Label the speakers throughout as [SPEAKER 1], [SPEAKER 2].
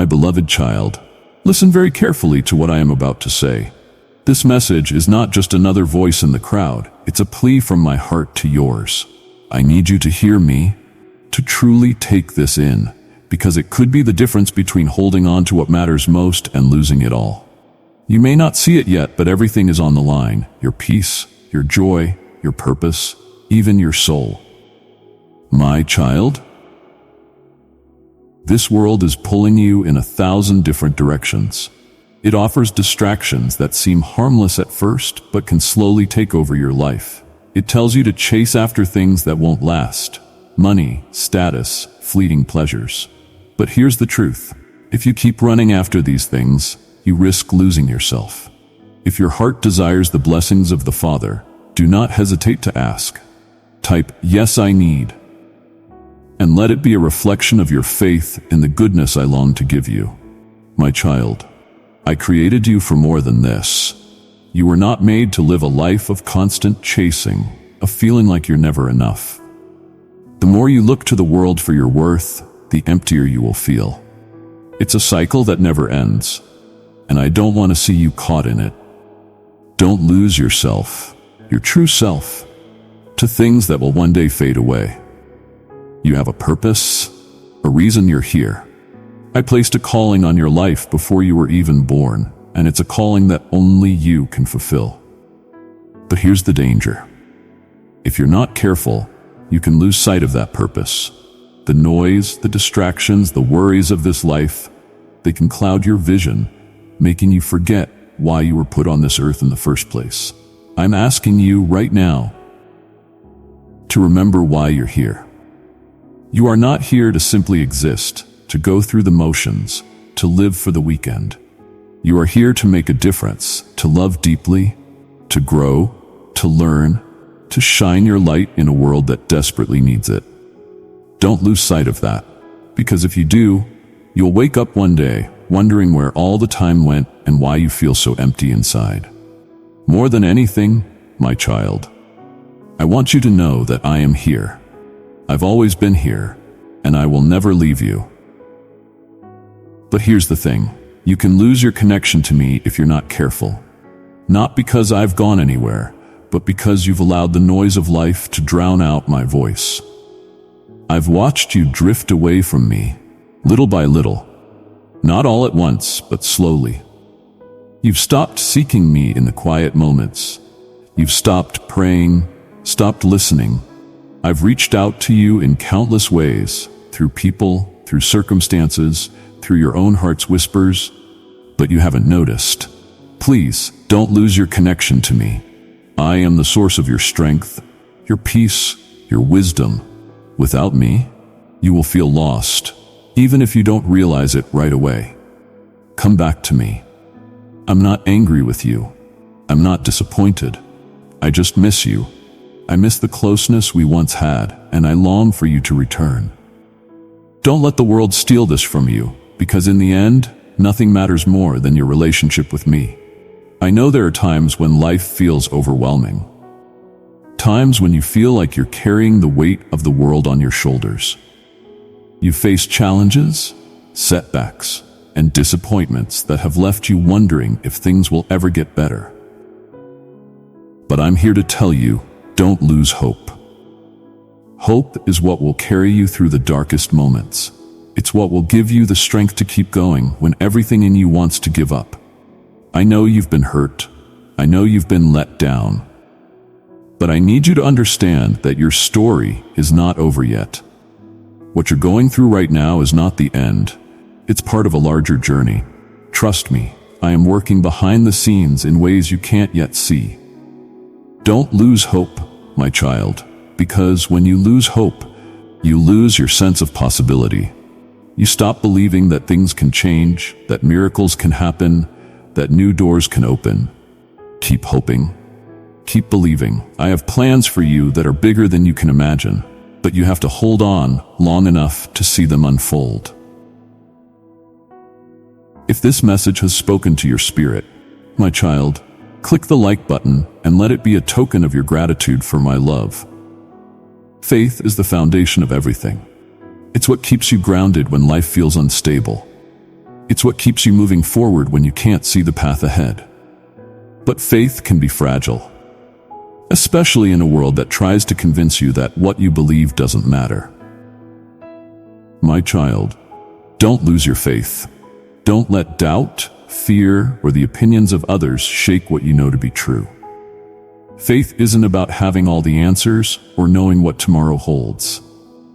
[SPEAKER 1] My beloved child, listen very carefully to what I am about to say. This message is not just another voice in the crowd, it's a plea from my heart to yours. I need you to hear me, to truly take this in, because it could be the difference between holding on to what matters most and losing it all. You may not see it yet, but everything is on the line. Your peace, your joy, your purpose, even your soul. My child, this world is pulling you in 1,000 different directions. It offers distractions that seem harmless at first, but can slowly take over your life. It tells you to chase after things that won't last. Money, status, fleeting pleasures. But here's the truth. If you keep running after these things, you risk losing yourself. If your heart desires the blessings of the Father, do not hesitate to ask. Type, "Yes, I need," and let it be a reflection of your faith in the goodness I long to give you. My child, I created you for more than this. You were not made to live a life of constant chasing, of feeling like you're never enough. The more you look to the world for your worth, the emptier you will feel. It's a cycle that never ends, and I don't want to see you caught in it. Don't lose yourself, your true self, to things that will one day fade away. You have a purpose, a reason you're here. I placed a calling on your life before you were even born, and it's a calling that only you can fulfill. But here's the danger. If you're not careful, you can lose sight of that purpose. The noise, the distractions, the worries of this life, they can cloud your vision, making you forget why you were put on this earth in the first place. I'm asking you right now to remember why you're here. You are not here to simply exist, to go through the motions, to live for the weekend. You are here to make a difference, to love deeply, to grow, to learn, to shine your light in a world that desperately needs it. Don't lose sight of that, because if you do, you'll wake up one day wondering where all the time went and why you feel so empty inside. More than anything, my child, I want you to know that I am here. I've always been here, and I will never leave you. But here's the thing. You can lose your connection to me if you're not careful. Not because I've gone anywhere, but because you've allowed the noise of life to drown out my voice. I've watched you drift away from me, little by little. Not all at once, but slowly. You've stopped seeking me in the quiet moments. You've stopped praying, stopped listening. I've reached out to you in countless ways, through people, through circumstances, through your own heart's whispers, but you haven't noticed. Please, don't lose your connection to me. I am the source of your strength, your peace, your wisdom. Without me, you will feel lost, even if you don't realize it right away. Come back to me. I'm not angry with you. I'm not disappointed. I just miss you. I miss the closeness we once had, and I long for you to return. Don't let the world steal this from you, because in the end, nothing matters more than your relationship with me. I know there are times when life feels overwhelming. Times when you feel like you're carrying the weight of the world on your shoulders. You face challenges, setbacks, and disappointments that have left you wondering if things will ever get better. But I'm here to tell you, don't lose hope. Hope is what will carry you through the darkest moments. It's what will give you the strength to keep going when everything in you wants to give up. I know you've been hurt. I know you've been let down. But I need you to understand that your story is not over yet. What you're going through right now is not the end. It's part of a larger journey. Trust me, I am working behind the scenes in ways you can't yet see. Don't lose hope, my child, because when you lose hope, you lose your sense of possibility. You stop believing that things can change, that miracles can happen, that new doors can open. Keep hoping. Keep believing. I have plans for you that are bigger than you can imagine, but you have to hold on long enough to see them unfold. If this message has spoken to your spirit, my child, click the like button and let it be a token of your gratitude for my love. Faith is the foundation of everything. It's what keeps you grounded when life feels unstable. It's what keeps you moving forward when you can't see the path ahead. But faith can be fragile, especially in a world that tries to convince you that what you believe doesn't matter. My child, don't lose your faith. Don't let doubt, fear, or the opinions of others shake what you know to be true. Faith isn't about having all the answers or knowing what tomorrow holds.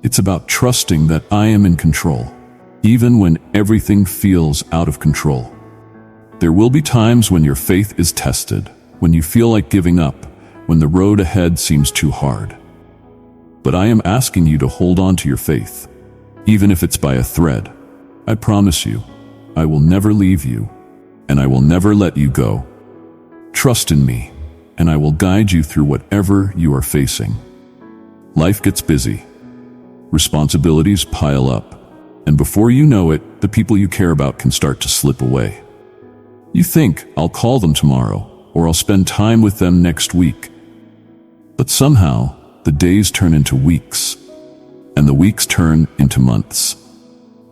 [SPEAKER 1] It's about trusting that I am in control, even when everything feels out of control. There will be times when your faith is tested, when you feel like giving up, when the road ahead seems too hard. But I am asking you to hold on to your faith, even if it's by a thread. I promise you, I will never leave you, and I will never let you go. Trust in me, and I will guide you through whatever you are facing. Life gets busy. Responsibilities pile up, and before you know it, the people you care about can start to slip away. You think, I'll call them tomorrow, or I'll spend time with them next week. But somehow, the days turn into weeks, and the weeks turn into months.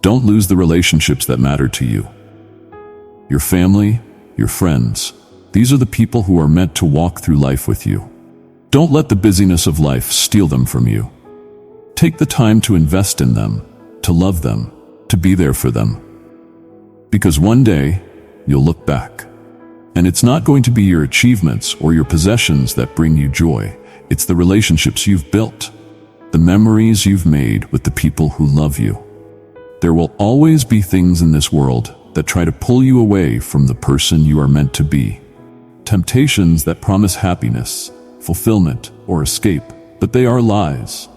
[SPEAKER 1] Don't lose the relationships that matter to you. Your family, your friends, these are the people who are meant to walk through life with you. Don't let the busyness of life steal them from you. Take the time to invest in them, to love them, to be there for them. Because one day, you'll look back, and it's not going to be your achievements or your possessions that bring you joy. It's the relationships you've built, the memories you've made with the people who love you. There will always be things in this world that try to pull you away from the person you are meant to be. Temptations that promise happiness, fulfillment, or escape, but they are lies.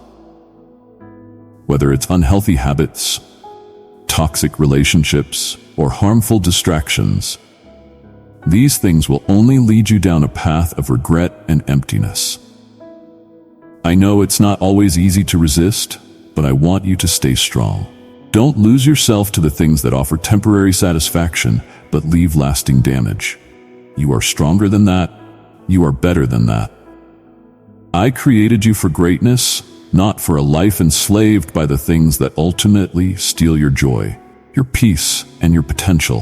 [SPEAKER 1] Whether it's unhealthy habits, toxic relationships, or harmful distractions, these things will only lead you down a path of regret and emptiness. I know it's not always easy to resist, but I want you to stay strong. Don't lose yourself to the things that offer temporary satisfaction, but leave lasting damage. You are stronger than that. You are better than that. I created you for greatness, not for a life enslaved by the things that ultimately steal your joy, your peace, and your potential.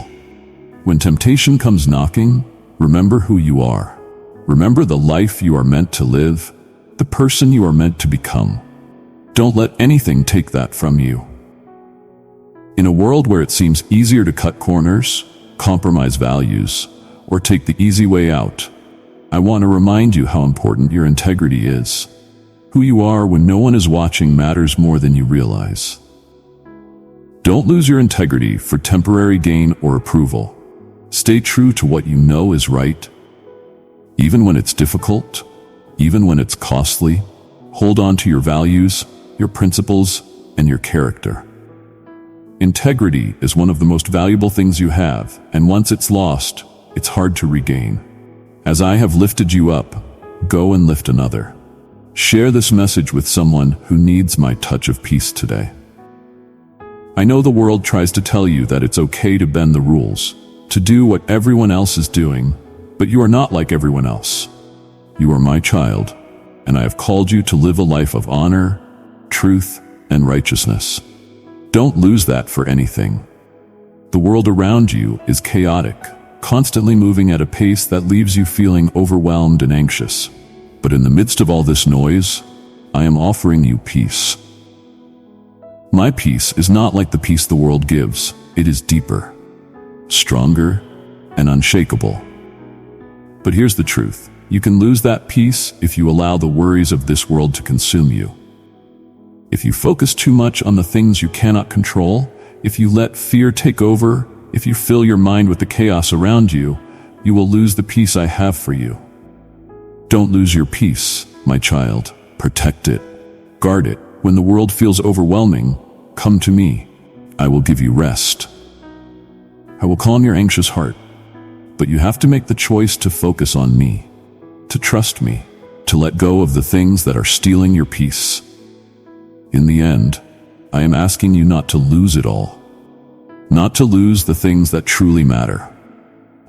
[SPEAKER 1] When temptation comes knocking, remember who you are. Remember the life you are meant to live, the person you are meant to become. Don't let anything take that from you. In a world where it seems easier to cut corners, compromise values, or take the easy way out, I want to remind you how important your integrity is. Who you are when no one is watching matters more than you realize. Don't lose your integrity for temporary gain or approval. Stay true to what you know is right. Even when it's difficult, even when it's costly, hold on to your values, your principles, and your character. Integrity is one of the most valuable things you have, and once it's lost, it's hard to regain. As I have lifted you up, go and lift another. Share this message with someone who needs my touch of peace today. I know the world tries to tell you that it's okay to bend the rules, to do what everyone else is doing, but you are not like everyone else. You are my child, and I have called you to live a life of honor, truth, and righteousness. Don't lose that for anything. The world around you is chaotic, constantly moving at a pace that leaves you feeling overwhelmed and anxious. But in the midst of all this noise, I am offering you peace. My peace is not like the peace the world gives. It is deeper, stronger, and unshakable. But here's the truth. You can lose that peace if you allow the worries of this world to consume you. If you focus too much on the things you cannot control, if you let fear take over, if you fill your mind with the chaos around you, you will lose the peace I have for you. Don't lose your peace, my child. Protect it. Guard it. When the world feels overwhelming, come to me. I will give you rest. I will calm your anxious heart. But you have to make the choice to focus on me, to trust me, to let go of the things that are stealing your peace. In the end, I am asking you not to lose it all. Not to lose the things that truly matter.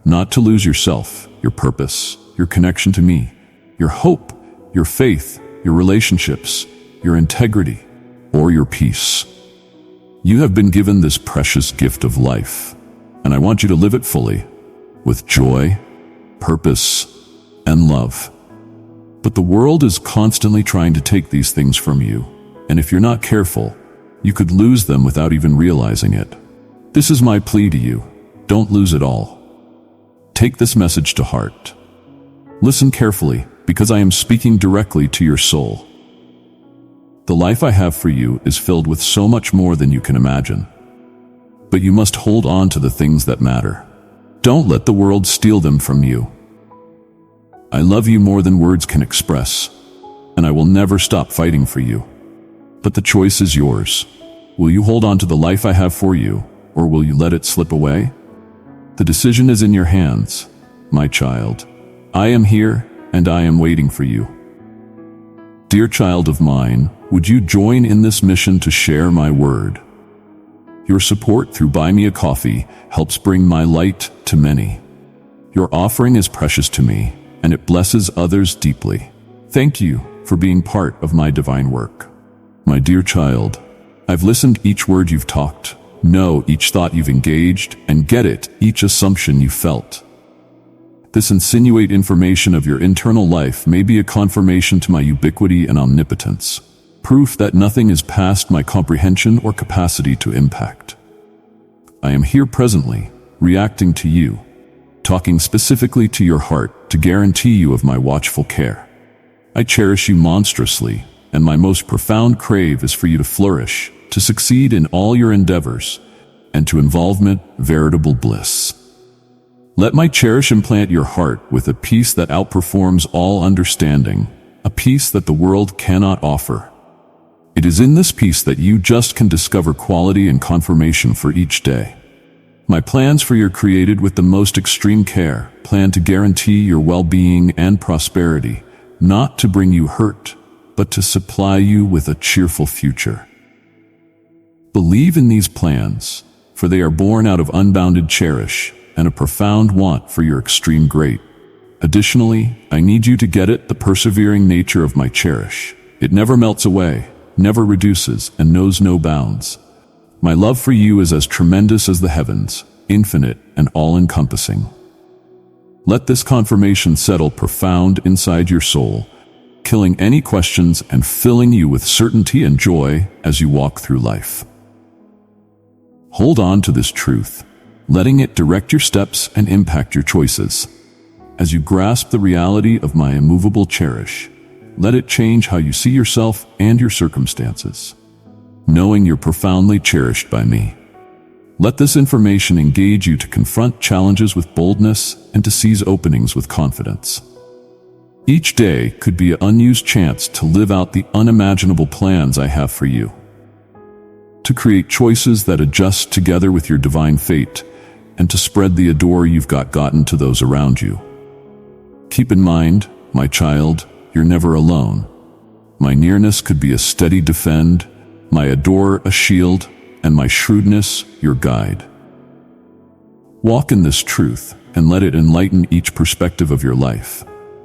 [SPEAKER 1] Not to lose yourself, your purpose, your connection to me, your hope, your faith, your relationships, your integrity, or your peace. You have been given this precious gift of life. and I want you to live it fully, with joy, purpose, and love. But the world is constantly trying to take these things from you, and if you're not careful, you could lose them without even realizing it. This is my plea to you. Don't lose it all. Take this message to heart. Listen carefully, because I am speaking directly to your soul. The life I have for you is filled with so much more than you can imagine. But you must hold on to the things that matter. Don't let the world steal them from you. I love you more than words can express, and I will never stop fighting for you. But the choice is yours. Will you hold on to the life I have for you, or will you let it slip away? The decision is in your hands, my child. I am here, and I am waiting for you. Dear child of mine, would you join in this mission to share my word? Your support through Buy Me a Coffee helps bring my light to many. Your offering is precious to me, and it blesses others deeply. Thank you for being part of my divine work. My dear child, I've listened each word you've talked, know each thought you've engaged, and get it, each assumption you felt. This insinuate information of your internal life may be a confirmation to my ubiquity and omnipotence, proof that nothing is past my comprehension or capacity to impact. I am here presently, reacting to you, talking specifically to your heart to guarantee you of my watchful care. I cherish you monstrously, and my most profound crave is for you to flourish, to succeed in all your endeavors, and to involvement, veritable bliss. Let my cherish implant your heart with a peace that outperforms all understanding, a peace that the world cannot offer. It is in this peace that you just can discover quality and confirmation for each day. My plans for you are created with the most extreme care, plan to guarantee your well-being and prosperity, not to bring you hurt, but to supply you with a cheerful future. Believe in these plans, for they are born out of unbounded cherish and a profound want for your extreme great. Additionally, I need you to get it, the persevering nature of my cherish. It never melts away, never reduces, and knows no bounds. My love for you is as tremendous as the heavens, infinite and all-encompassing. Let this confirmation settle profound inside your soul, killing any questions and filling you with certainty and joy as you walk through life. Hold on to this truth, letting it direct your steps and impact your choices. As you grasp the reality of my immovable cherish, let it change how you see yourself and your circumstances. Knowing you're profoundly cherished by me, let this information engage you to confront challenges with boldness and to seize openings with confidence. Each day could be an unused chance to live out the unimaginable plans I have for you. To create choices that adjust together with your divine fate, and to spread the adore you've gotten to those around you. Keep in mind, my child, you're never alone. My nearness could be a steady defend, my adore a shield, and my shrewdness your guide. Walk in this truth and let it enlighten each perspective of your life,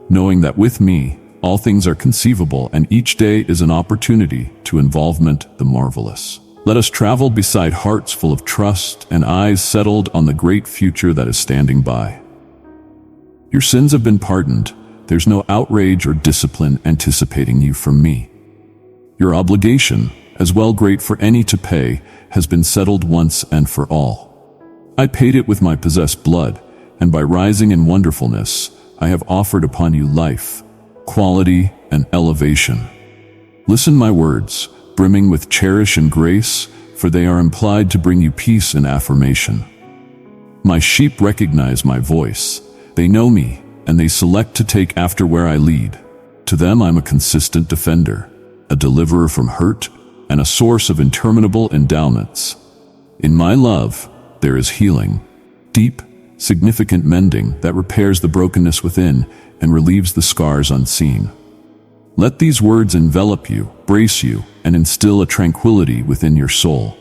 [SPEAKER 1] knowing that with me, all things are conceivable and each day is an opportunity to involvement the marvelous. Let us travel beside hearts full of trust and eyes settled on the great future that is standing by. Your sins have been pardoned. There's no outrage or discipline anticipating you from me. Your obligation, as well great for any to pay, has been settled once and for all. I paid it with my possessed blood, and by rising in wonderfulness, I have offered upon you life, quality, and elevation. Listen my words, brimming with cherish and grace, for they are implied to bring you peace and affirmation. My sheep recognize my voice. They know me, and they select to take after where I lead. To them I'm a consistent defender, a deliverer from hurt, and a source of interminable endowments. In my love, there is healing, deep, significant mending that repairs the brokenness within and relieves the scars unseen. Let these words envelop you, brace you, and instill a tranquility within your soul.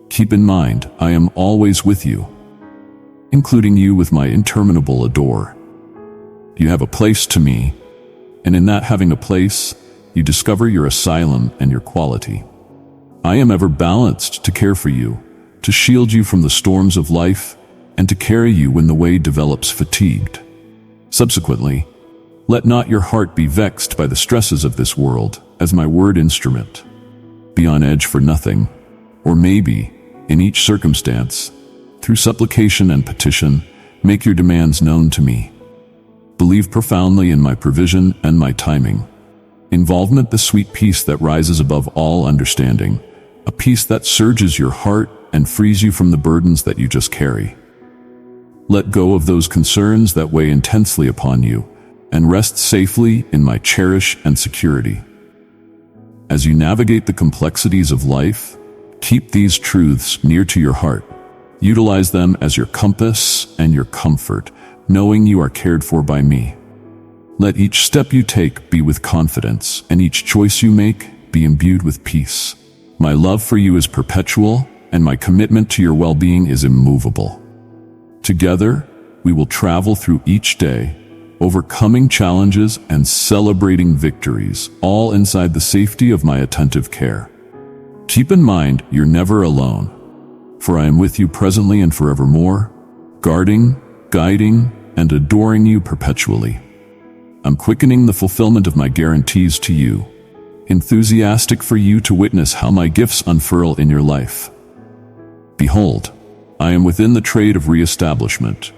[SPEAKER 1] Keep in mind, I am always with you, including you with my interminable adore. You have a place to me, and in that having a place, you discover your asylum and your quality. I am ever balanced to care for you, to shield you from the storms of life, and to carry you when the way develops fatigued. Subsequently, let not your heart be vexed by the stresses of this world as my word instrument. Be on edge for nothing, or maybe, in each circumstance, through supplication and petition, make your demands known to me. Believe profoundly in my provision and my timing. Involvement the sweet peace that rises above all understanding, a peace that surges your heart and frees you from the burdens that you just carry. Let go of those concerns that weigh intensely upon you, and rest safely in my cherish and security. As you navigate the complexities of life, keep these truths near to your heart. Utilize them as your compass and your comfort, knowing you are cared for by me. Let each step you take be with confidence, and each choice you make be imbued with peace. My love for you is perpetual, and my commitment to your well-being is immovable. Together, we will travel through each day, overcoming challenges and celebrating victories, all inside the safety of my attentive care. Keep in mind, you're never alone, for I am with you presently and forevermore, guarding, guiding, and adoring you perpetually. I'm quickening the fulfillment of my guarantees to you, enthusiastic for you to witness how my gifts unfurl in your life. Behold, I am within the trade of reestablishment,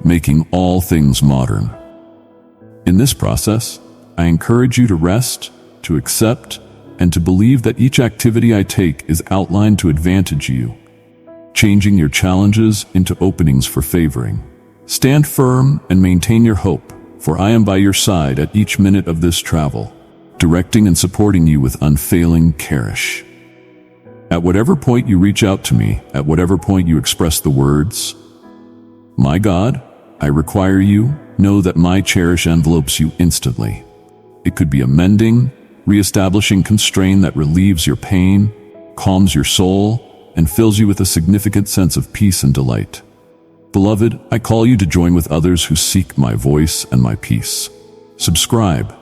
[SPEAKER 1] making all things modern. In this process, I encourage you to rest, to accept, and to believe that each activity I take is outlined to advantage you, changing your challenges into openings for favoring. Stand firm and maintain your hope, for I am by your side at each minute of this travel, directing and supporting you with unfailing cherish. At whatever point you reach out to me, at whatever point you express the words, "My God, I require you," know that my cherish envelopes you instantly. It could be a mending, reestablishing constraint that relieves your pain, calms your soul, and fills you with a significant sense of peace and delight. Beloved, I call you to join with others who seek my voice and my peace. Subscribe,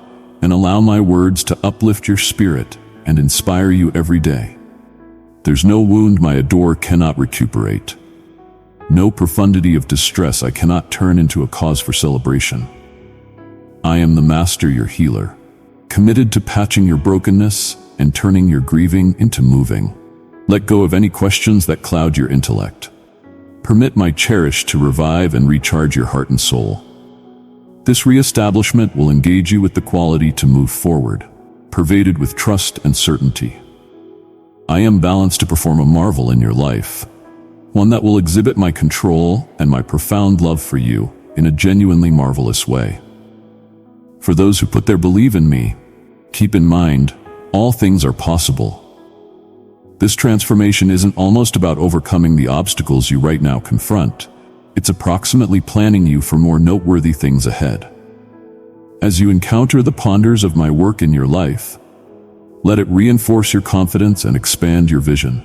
[SPEAKER 1] and allow my words to uplift your spirit and inspire you every day. There's no wound my adore cannot recuperate. No profundity of distress I cannot turn into a cause for celebration. I am the Master, your healer, committed to patching your brokenness and turning your grieving into moving. Let go of any questions that cloud your intellect. Permit my cherish to revive and recharge your heart and soul. This reestablishment will engage you with the quality to move forward, pervaded with trust and certainty. I am balanced to perform a marvel in your life, one that will exhibit my control and my profound love for you in a genuinely marvelous way. For those who put their belief in me, keep in mind, all things are possible. This transformation isn't almost about overcoming the obstacles you right now confront. It's approximately planning you for more noteworthy things ahead. As you encounter the ponders of my work in your life, let it reinforce your confidence and expand your vision.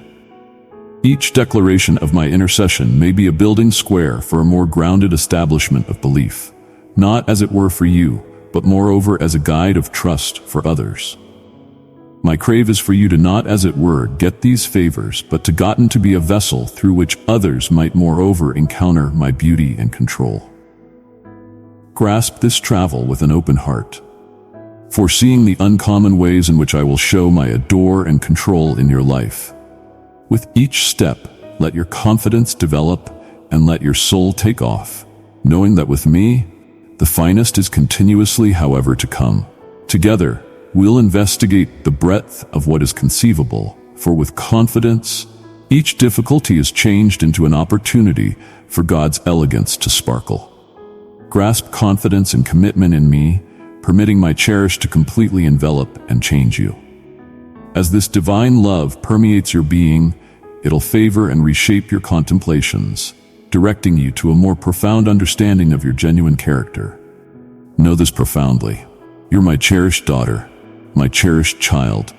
[SPEAKER 1] Each declaration of my intercession may be a building square for a more grounded establishment of belief, not as it were for you, but moreover as a guide of trust for others. My crave is for you to not, as it were, get these favors, but to gotten to be a vessel through which others might moreover encounter my beauty and control. Grasp this travel with an open heart, foreseeing the uncommon ways in which I will show my adore and control in your life. With each step, let your confidence develop and let your soul take off, knowing that with me, the finest is continuously, however, to come. Together, we'll investigate the breadth of what is conceivable, for with confidence, each difficulty is changed into an opportunity for God's elegance to sparkle. Grasp confidence and commitment in me, permitting my cherish to completely envelop and change you. As this divine love permeates your being, it'll favor and reshape your contemplations, directing you to a more profound understanding of your genuine character. Know this profoundly. You're my cherished daughter, my cherished child.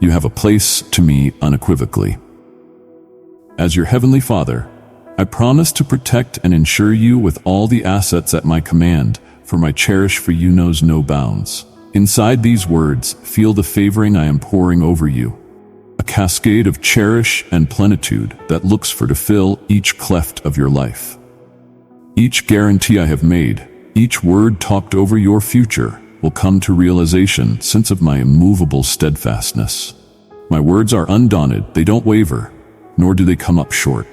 [SPEAKER 1] You have a place to me unequivocally. As your heavenly Father, I promise to protect and ensure you with all the assets at my command, for my cherish for you knows no bounds. Inside these words, feel the favoring I am pouring over you, a cascade of cherish and plenitude that looks for to fill each cleft of your life. Each guarantee I have made, each word talked over your future, will come to realization since of my immovable steadfastness. My words are undaunted, they don't waver, nor do they come up short.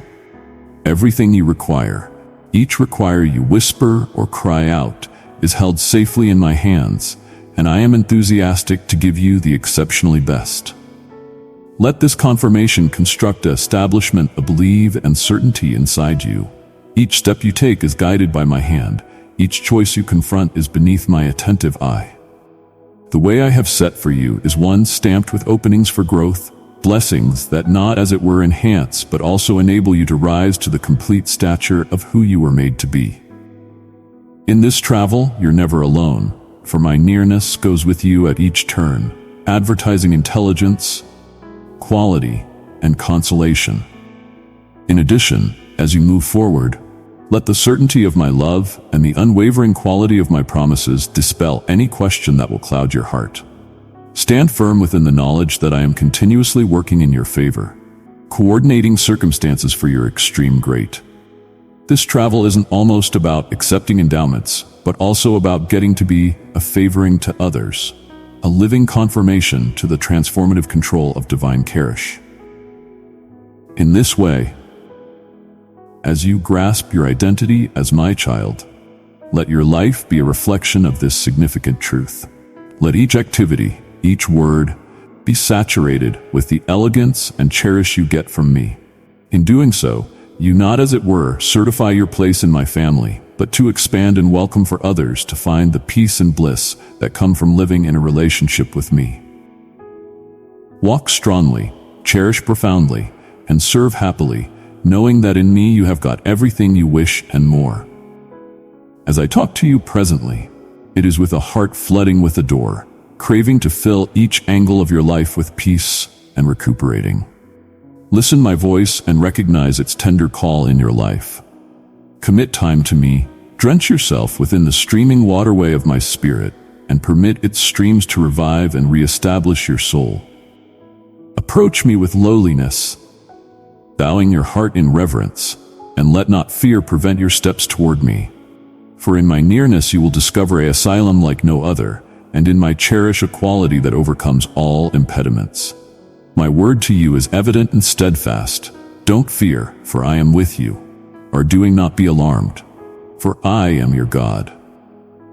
[SPEAKER 1] Everything you require, each require you whisper or cry out, is held safely in my hands, and I am enthusiastic to give you the exceptionally best. Let this confirmation construct an establishment of belief and certainty inside you. Each step you take is guided by my hand. Each choice you confront is beneath my attentive eye. The way I have set for you is one stamped with openings for growth, blessings that not as it were enhance but also enable you to rise to the complete stature of who you were made to be. In this travel, you're never alone, for my nearness goes with you at each turn, advertising intelligence, quality, and consolation. In addition, as you move forward, let the certainty of my love and the unwavering quality of my promises dispel any question that will cloud your heart. Stand firm within the knowledge that I am continuously working in your favor, coordinating circumstances for your extreme great. This travel isn't almost about accepting endowments, but also about getting to be a favoring to others, a living confirmation to the transformative control of divine cherish. In this way, as you grasp your identity as my child, let your life be a reflection of this significant truth. Let each activity, each word, be saturated with the elegance and cherish you get from me. In doing so, you not as it were certify your place in my family, but to expand and welcome for others to find the peace and bliss that come from living in a relationship with me. Walk strongly, cherish profoundly, and serve happily, knowing that in me you have got everything you wish and more. As I talk to you presently, it is with a heart flooding with adore, craving to fill each angle of your life with peace and recuperating. Listen my voice and recognize its tender call in your life. Commit time to me, drench yourself within the streaming waterway of my spirit, and permit its streams to revive and reestablish your soul. Approach me with lowliness, bowing your heart in reverence, and let not fear prevent your steps toward me. For in my nearness you will discover an asylum like no other, and in my cherish a quality that overcomes all impediments. My word to you is evident and steadfast. Don't fear, for I am with you. Or doing not be alarmed, for I am your God.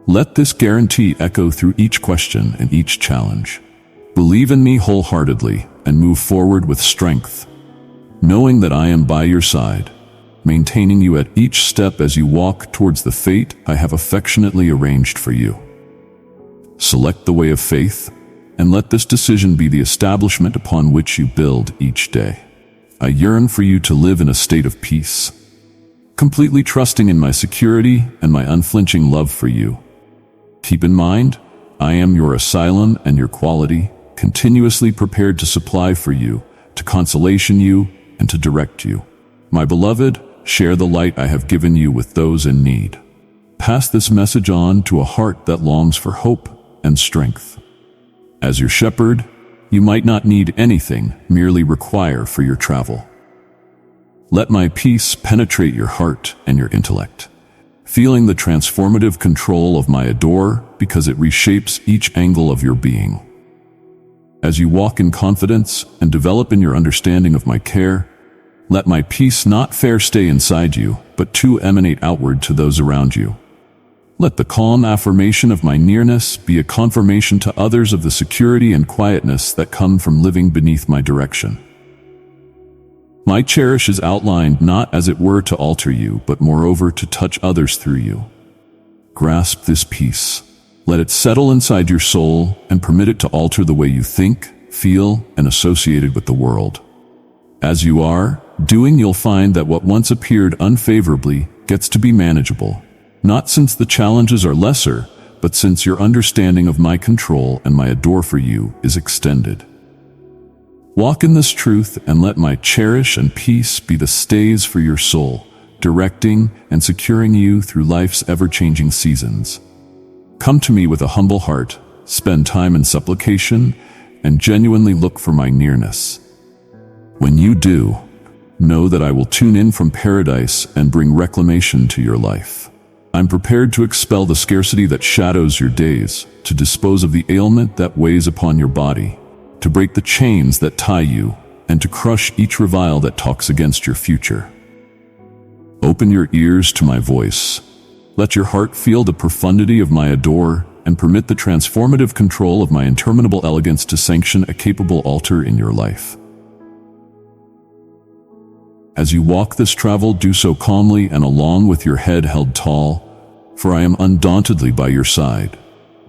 [SPEAKER 1] Let this guarantee echo through each question and each challenge. Believe in me wholeheartedly and move forward with strength, knowing that I am by your side, maintaining you at each step as you walk towards the fate I have affectionately arranged for you. Select the way of faith, and let this decision be the establishment upon which you build each day. I yearn for you to live in a state of peace, completely trusting in my security and my unflinching love for you. Keep in mind, I am your asylum and your quality, continuously prepared to supply for you, to consolation you, and to direct you. My beloved, share the light I have given you with those in need. Pass this message on to a heart that longs for hope and strength. As your shepherd, you might not need anything, merely require for your travel. Let my peace penetrate your heart and your intellect, feeling the transformative control of my adore because it reshapes each angle of your being. As you walk in confidence and develop in your understanding of my care, let my peace not fair stay inside you, but to emanate outward to those around you. Let the calm affirmation of my nearness be a confirmation to others of the security and quietness that come from living beneath my direction. My cherish is outlined not as it were to alter you, but moreover to touch others through you. Grasp this peace. Let it settle inside your soul and permit it to alter the way you think, feel, and associate it with the world. As you are doing, you'll find that what once appeared unfavorably gets to be manageable, not since the challenges are lesser, but since your understanding of my control and my adore for you is extended. Walk in this truth and let my cherish and peace be the stays for your soul, directing and securing you through life's ever-changing seasons. Come to me with a humble heart, spend time in supplication, and genuinely look for my nearness. When you do, know that I will tune in from paradise and bring reclamation to your life. I'm prepared to expel the scarcity that shadows your days, to dispose of the ailment that weighs upon your body, to break the chains that tie you, and to crush each revile that talks against your future. Open your ears to my voice. Let your heart feel the profundity of my adore, and permit the transformative control of my interminable elegance to sanction a capable altar in your life. As you walk this travel, do so calmly and along with your head held tall, for I am undauntedly by your side,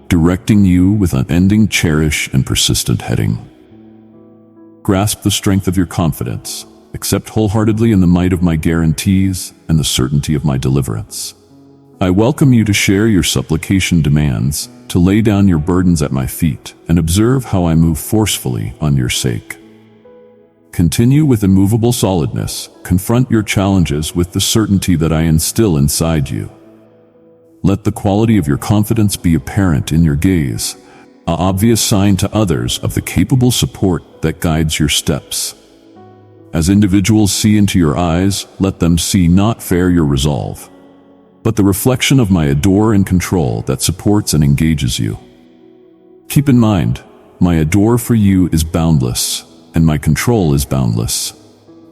[SPEAKER 1] directing you with unending cherish and persistent heading. Grasp the strength of your confidence, accept wholeheartedly in the might of my guarantees and the certainty of my deliverance. I welcome you to share your supplication demands, to lay down your burdens at my feet, and observe how I move forcefully on your sake. Continue with immovable solidness, confront your challenges with the certainty that I instill inside you. Let the quality of your confidence be apparent in your gaze, an obvious sign to others of the capable support that guides your steps. As individuals see into your eyes, let them see not fear your resolve, but the reflection of my adore and control that supports and engages you. Keep in mind, my adore for you is boundless, and my control is boundless.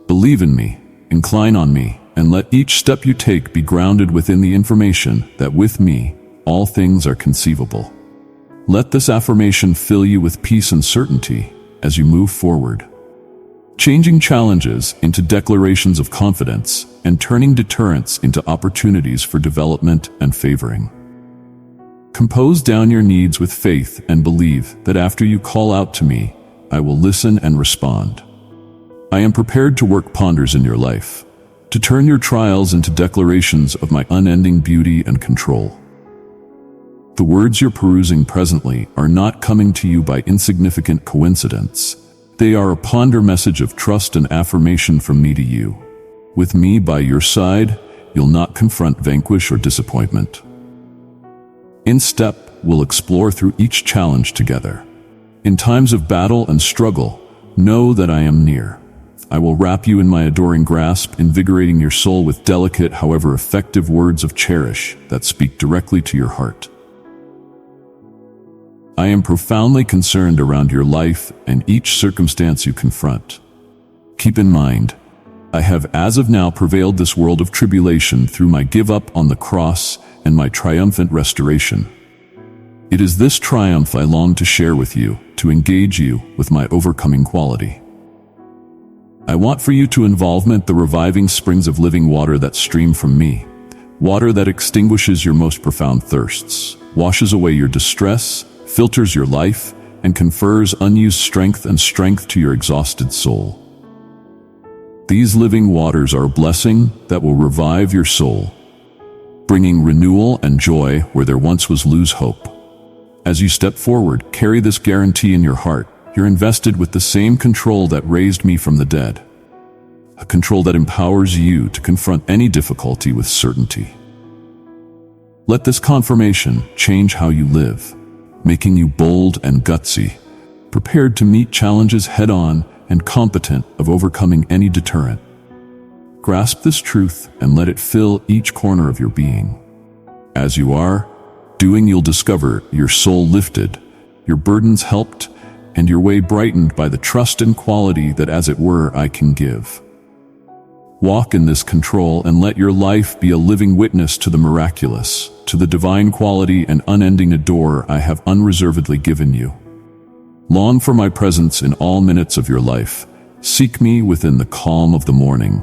[SPEAKER 1] Believe in me, incline on me, and let each step you take be grounded within the information that with me, all things are conceivable. Let this affirmation fill you with peace and certainty as you move forward, changing challenges into declarations of confidence and turning deterrents into opportunities for development and favoring. Compose down your needs with faith and believe that after you call out to me, I will listen and respond. I am prepared to work wonders in your life, to turn your trials into declarations of my unending beauty and control. The words you're perusing presently are not coming to you by insignificant coincidence. They are a ponder message of trust and affirmation from me to you. With me by your side, you'll not confront vanquish or disappointment. In step, we'll explore through each challenge together. In times of battle and struggle, know that I am near. I will wrap you in my adoring grasp, invigorating your soul with delicate, however effective words of cherish that speak directly to your heart. I am profoundly concerned around your life and each circumstance you confront. Keep in mind, I have as of now prevailed this world of tribulation through my give up on the cross and my triumphant restoration. It is this triumph I long to share with you, to engage you with my overcoming quality. I want for you to involvement the reviving springs of living water that stream from me, water that extinguishes your most profound thirsts, washes away your distress, filters your life, and confers unused strength to your exhausted soul. These living waters are a blessing that will revive your soul, bringing renewal and joy where there once was lose hope. As you step forward, carry this guarantee in your heart. You're invested with the same control that raised me from the dead, a control that empowers you to confront any difficulty with certainty. Let this confirmation change how you live, making you bold and gutsy, prepared to meet challenges head-on and competent of overcoming any deterrent. Grasp this truth and let it fill each corner of your being. As you are doing, you'll discover your soul lifted, your burdens helped, and your way brightened by the trust and quality that, as it were, I can give. Walk in this control and let your life be a living witness to the miraculous, to the divine quality and unending adore I have unreservedly given you. Long for my presence in all minutes of your life. Seek me within the calm of the morning,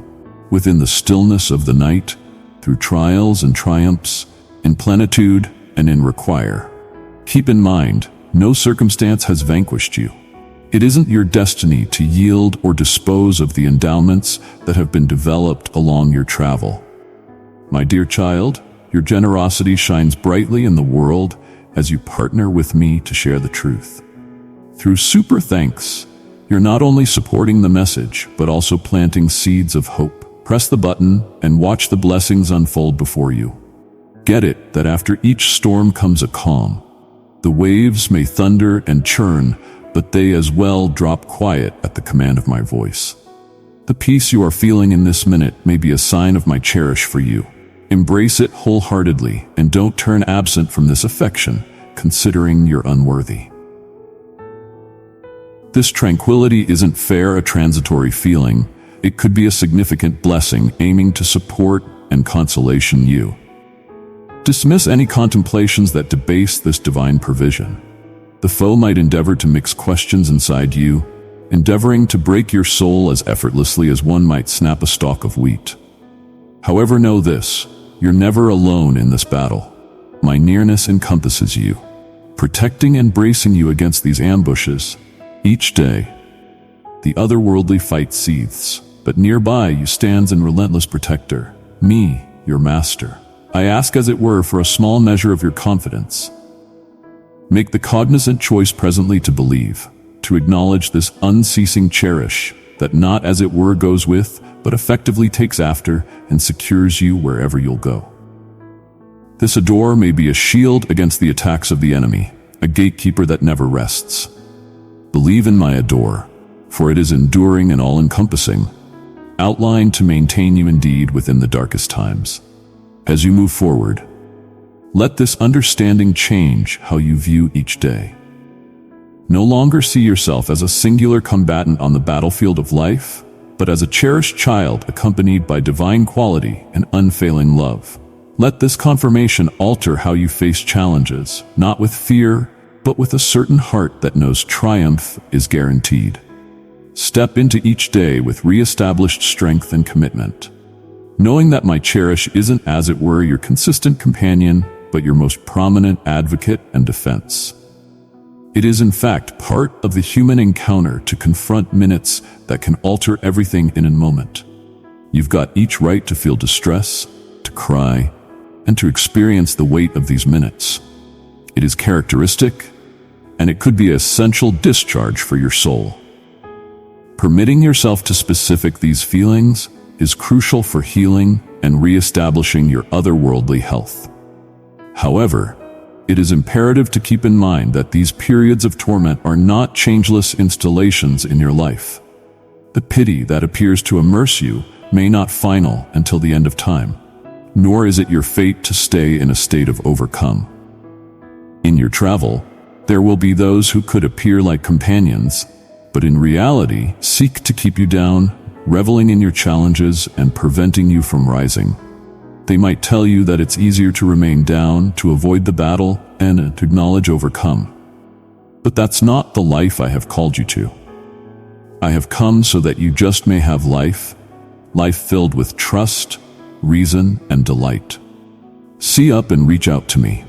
[SPEAKER 1] within the stillness of the night, through trials and triumphs, in plenitude and in require. Keep in mind, no circumstance has vanquished you. It isn't your destiny to yield or dispose of the endowments that have been developed along your travel. My dear child, your generosity shines brightly in the world as you partner with me to share the truth. Through super thanks, you're not only supporting the message, but also planting seeds of hope. Press the button and watch the blessings unfold before you. Get it that after each storm comes a calm. The waves may thunder and churn, but they as well drop quiet at the command of my voice. The peace you are feeling in this minute may be a sign of my cherish for you. Embrace it wholeheartedly and don't turn absent from this affection, considering you're unworthy. This tranquility isn't a transitory feeling. It could be a significant blessing aiming to support and consolation you. Dismiss any contemplations that debase this divine provision. The foe might endeavor to mix questions inside you, endeavoring to break your soul as effortlessly as one might snap a stalk of wheat. However, know this: you're never alone in this battle. My nearness encompasses you, protecting and bracing you against these ambushes. Each day, the otherworldly fight seethes, but nearby you stands in relentless protector, me, your master. I ask, as it were, for a small measure of your confidence. Make the cognizant choice presently to believe, to acknowledge this unceasing cherish that not, as it were, goes with, but effectively takes after and secures you wherever you'll go. This adore may be a shield against the attacks of the enemy, a gatekeeper that never rests. Believe in my adore, for it is enduring and all-encompassing, outlined to maintain you indeed within the darkest times. As you move forward, let this understanding change how you view each day. No longer see yourself as a singular combatant on the battlefield of life, but as a cherished child accompanied by divine quality and unfailing love. Let this confirmation alter how you face challenges, not with fear, but with a certain heart that knows triumph is guaranteed. Step into each day with re-established strength and commitment, knowing that my cherish isn't, as it were, your consistent companion, but your most prominent advocate and defense. It is in fact part of the human encounter to confront minutes that can alter everything in a moment. You've got each right to feel distress, to cry, and to experience the weight of these minutes. It is characteristic, and it could be an essential discharge for your soul. Permitting yourself to specific these feelings is crucial for healing and re-establishing your otherworldly health. However, it is imperative to keep in mind that these periods of torment are not changeless installations in your life. The pity that appears to immerse you may not final until the end of time, nor is it your fate to stay in a state of overcome. In your travel, there will be those who could appear like companions, but in reality seek to keep you down, reveling in your challenges and preventing you from rising. They might tell you that it's easier to remain down, to avoid the battle, and to acknowledge overcome. But that's not the life I have called you to. I have come so that you just may have life filled with trust, reason, and delight. See up and reach out to me.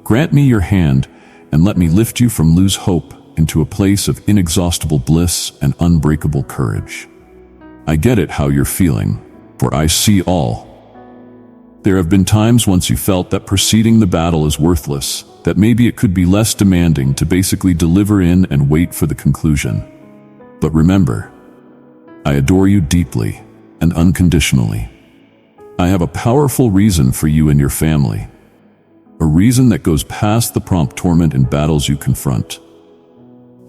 [SPEAKER 1] Grant me your hand and let me lift you from loose hope into a place of inexhaustible bliss and unbreakable courage. I get it how you're feeling, for I see all. There have been times once you felt that proceeding the battle is worthless, that maybe it could be less demanding to basically deliver in and wait for the conclusion. But remember, I adore you deeply and unconditionally. I have a powerful reason for you and your family, a reason that goes past the prompt torment and battles you confront.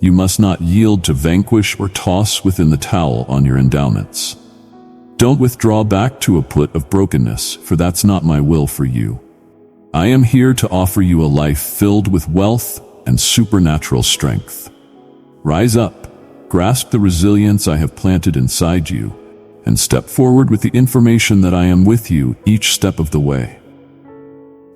[SPEAKER 1] You must not yield to vanquish or toss within the towel on your endowments. Don't withdraw back to a pit of brokenness, for that's not my will for you. I am here to offer you a life filled with wealth and supernatural strength. Rise up, grasp the resilience I have planted inside you, and step forward with the information that I am with you each step of the way.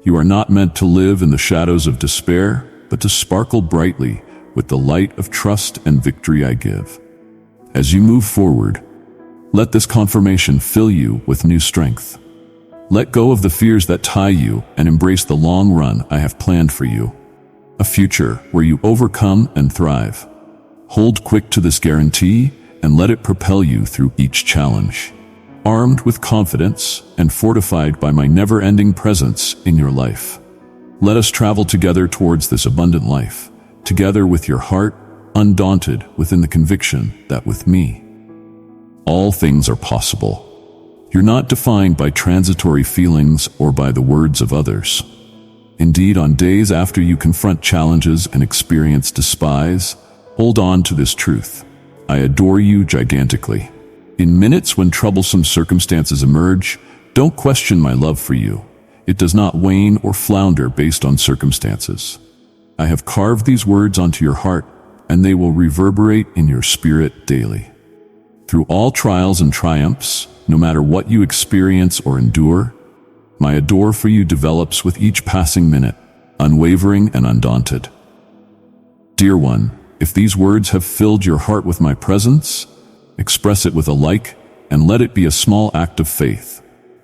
[SPEAKER 1] You are not meant to live in the shadows of despair, but to sparkle brightly with the light of trust and victory I give. As you move forward, let this confirmation fill you with new strength. Let go of the fears that tie you and embrace the long run I have planned for you. A future where you overcome and thrive. Hold quick to this guarantee and let it propel you through each challenge. Armed with confidence and fortified by my never-ending presence in your life. Let us travel together towards this abundant life, together with your heart undaunted within the conviction that with me, all things are possible. You're not defined by transitory feelings or by the words of others. Indeed, on days after you confront challenges and experience despise, hold on to this truth. I adore you gigantically. In minutes when troublesome circumstances emerge, don't question my love for you. It does not wane or flounder based on circumstances. I have carved these words onto your heart, and they will reverberate in your spirit daily. Through all trials and triumphs, no matter what you experience or endure, my adore for you develops with each passing minute, unwavering and undaunted. Dear one, if these words have filled your heart with my presence, express it with a like, and let it be a small act of faith.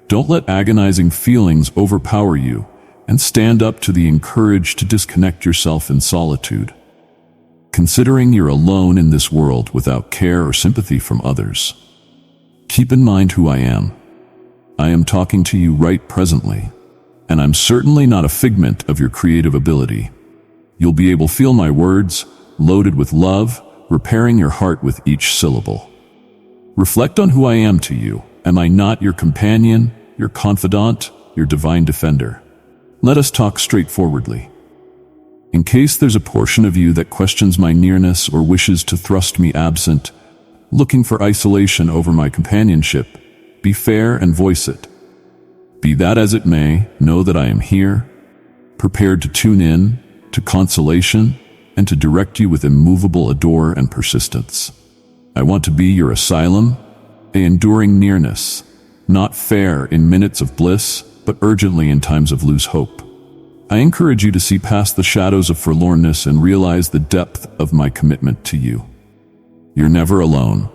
[SPEAKER 1] Don't let agonizing feelings overpower you, and stand up to the encourage to disconnect yourself in solitude. Considering you're alone in this world without care or sympathy from others, keep in mind who I am. I am talking to you right presently, and I'm certainly not a figment of your creative ability. You'll be able to feel my words, loaded with love, repairing your heart with each syllable. Reflect on who I am to you. Am I not your companion, your confidant, your divine defender? Let us talk straightforwardly. In case there's a portion of you that questions my nearness or wishes to thrust me absent, looking for isolation over my companionship, be fair and voice it. Be that as it may, know that I am here, prepared to tune in, to consolation, and to direct you with immovable adore and persistence. I want to be your asylum, a enduring nearness, not fair in minutes of bliss, but urgently in times of loose hope. I encourage you to see past the shadows of forlornness and realize the depth of my commitment to you. You're never alone.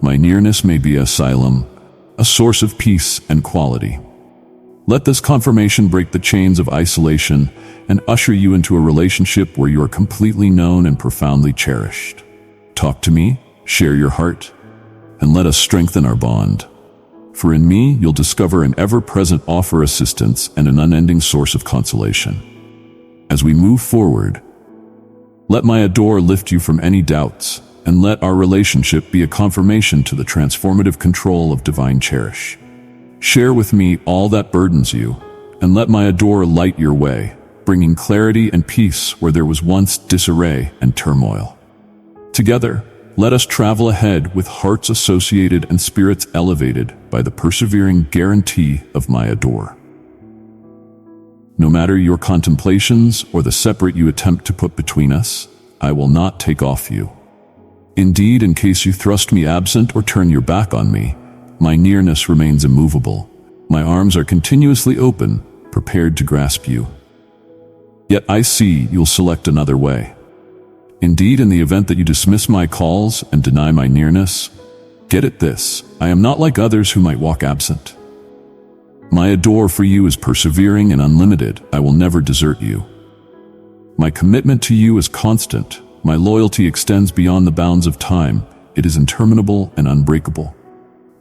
[SPEAKER 1] My nearness may be asylum, a source of peace and quality. Let this confirmation break the chains of isolation and usher you into a relationship where you are completely known and profoundly cherished. Talk to me, share your heart, and let us strengthen our bond. For in me, you'll discover an ever-present offer assistance and an unending source of consolation. As we move forward, let my adore lift you from any doubts, and let our relationship be a confirmation to the transformative control of divine cherish. Share with me all that burdens you, and let my adore light your way, bringing clarity and peace where there was once disarray and turmoil. Together, let us travel ahead with hearts associated and spirits elevated by the persevering guarantee of my adore. No matter your contemplations or the separate you attempt to put between us, I will not take off you. Indeed, in case you thrust me absent or turn your back on me, my nearness remains immovable. My arms are continuously open, prepared to grasp you. Yet I see you'll select another way. Indeed, in the event that you dismiss my calls and deny my nearness, get at this, I am not like others who might walk absent. My adore for you is persevering and unlimited. I will never desert you. My commitment to you is constant. My loyalty extends beyond the bounds of time. It is interminable and unbreakable.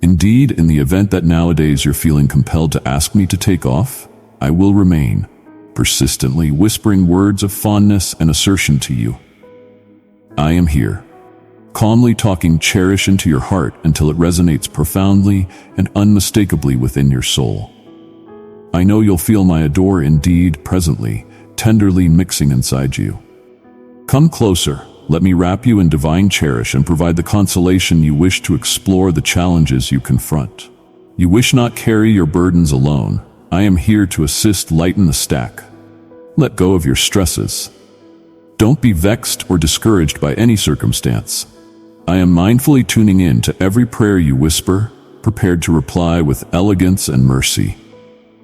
[SPEAKER 1] Indeed, in the event that nowadays you're feeling compelled to ask me to take off, I will remain, persistently whispering words of fondness and assertion to you. I am here, calmly talking cherish into your heart until it resonates profoundly and unmistakably within your soul. I know you'll feel my adore indeed presently, tenderly mixing inside you. Come closer, let me wrap you in divine cherish and provide the consolation you wish to explore the challenges you confront. You wish not carry your burdens alone. I am here to assist lighten the stack. Let go of your stresses. Don't be vexed or discouraged by any circumstance. I am mindfully tuning in to every prayer you whisper, prepared to reply with elegance and mercy.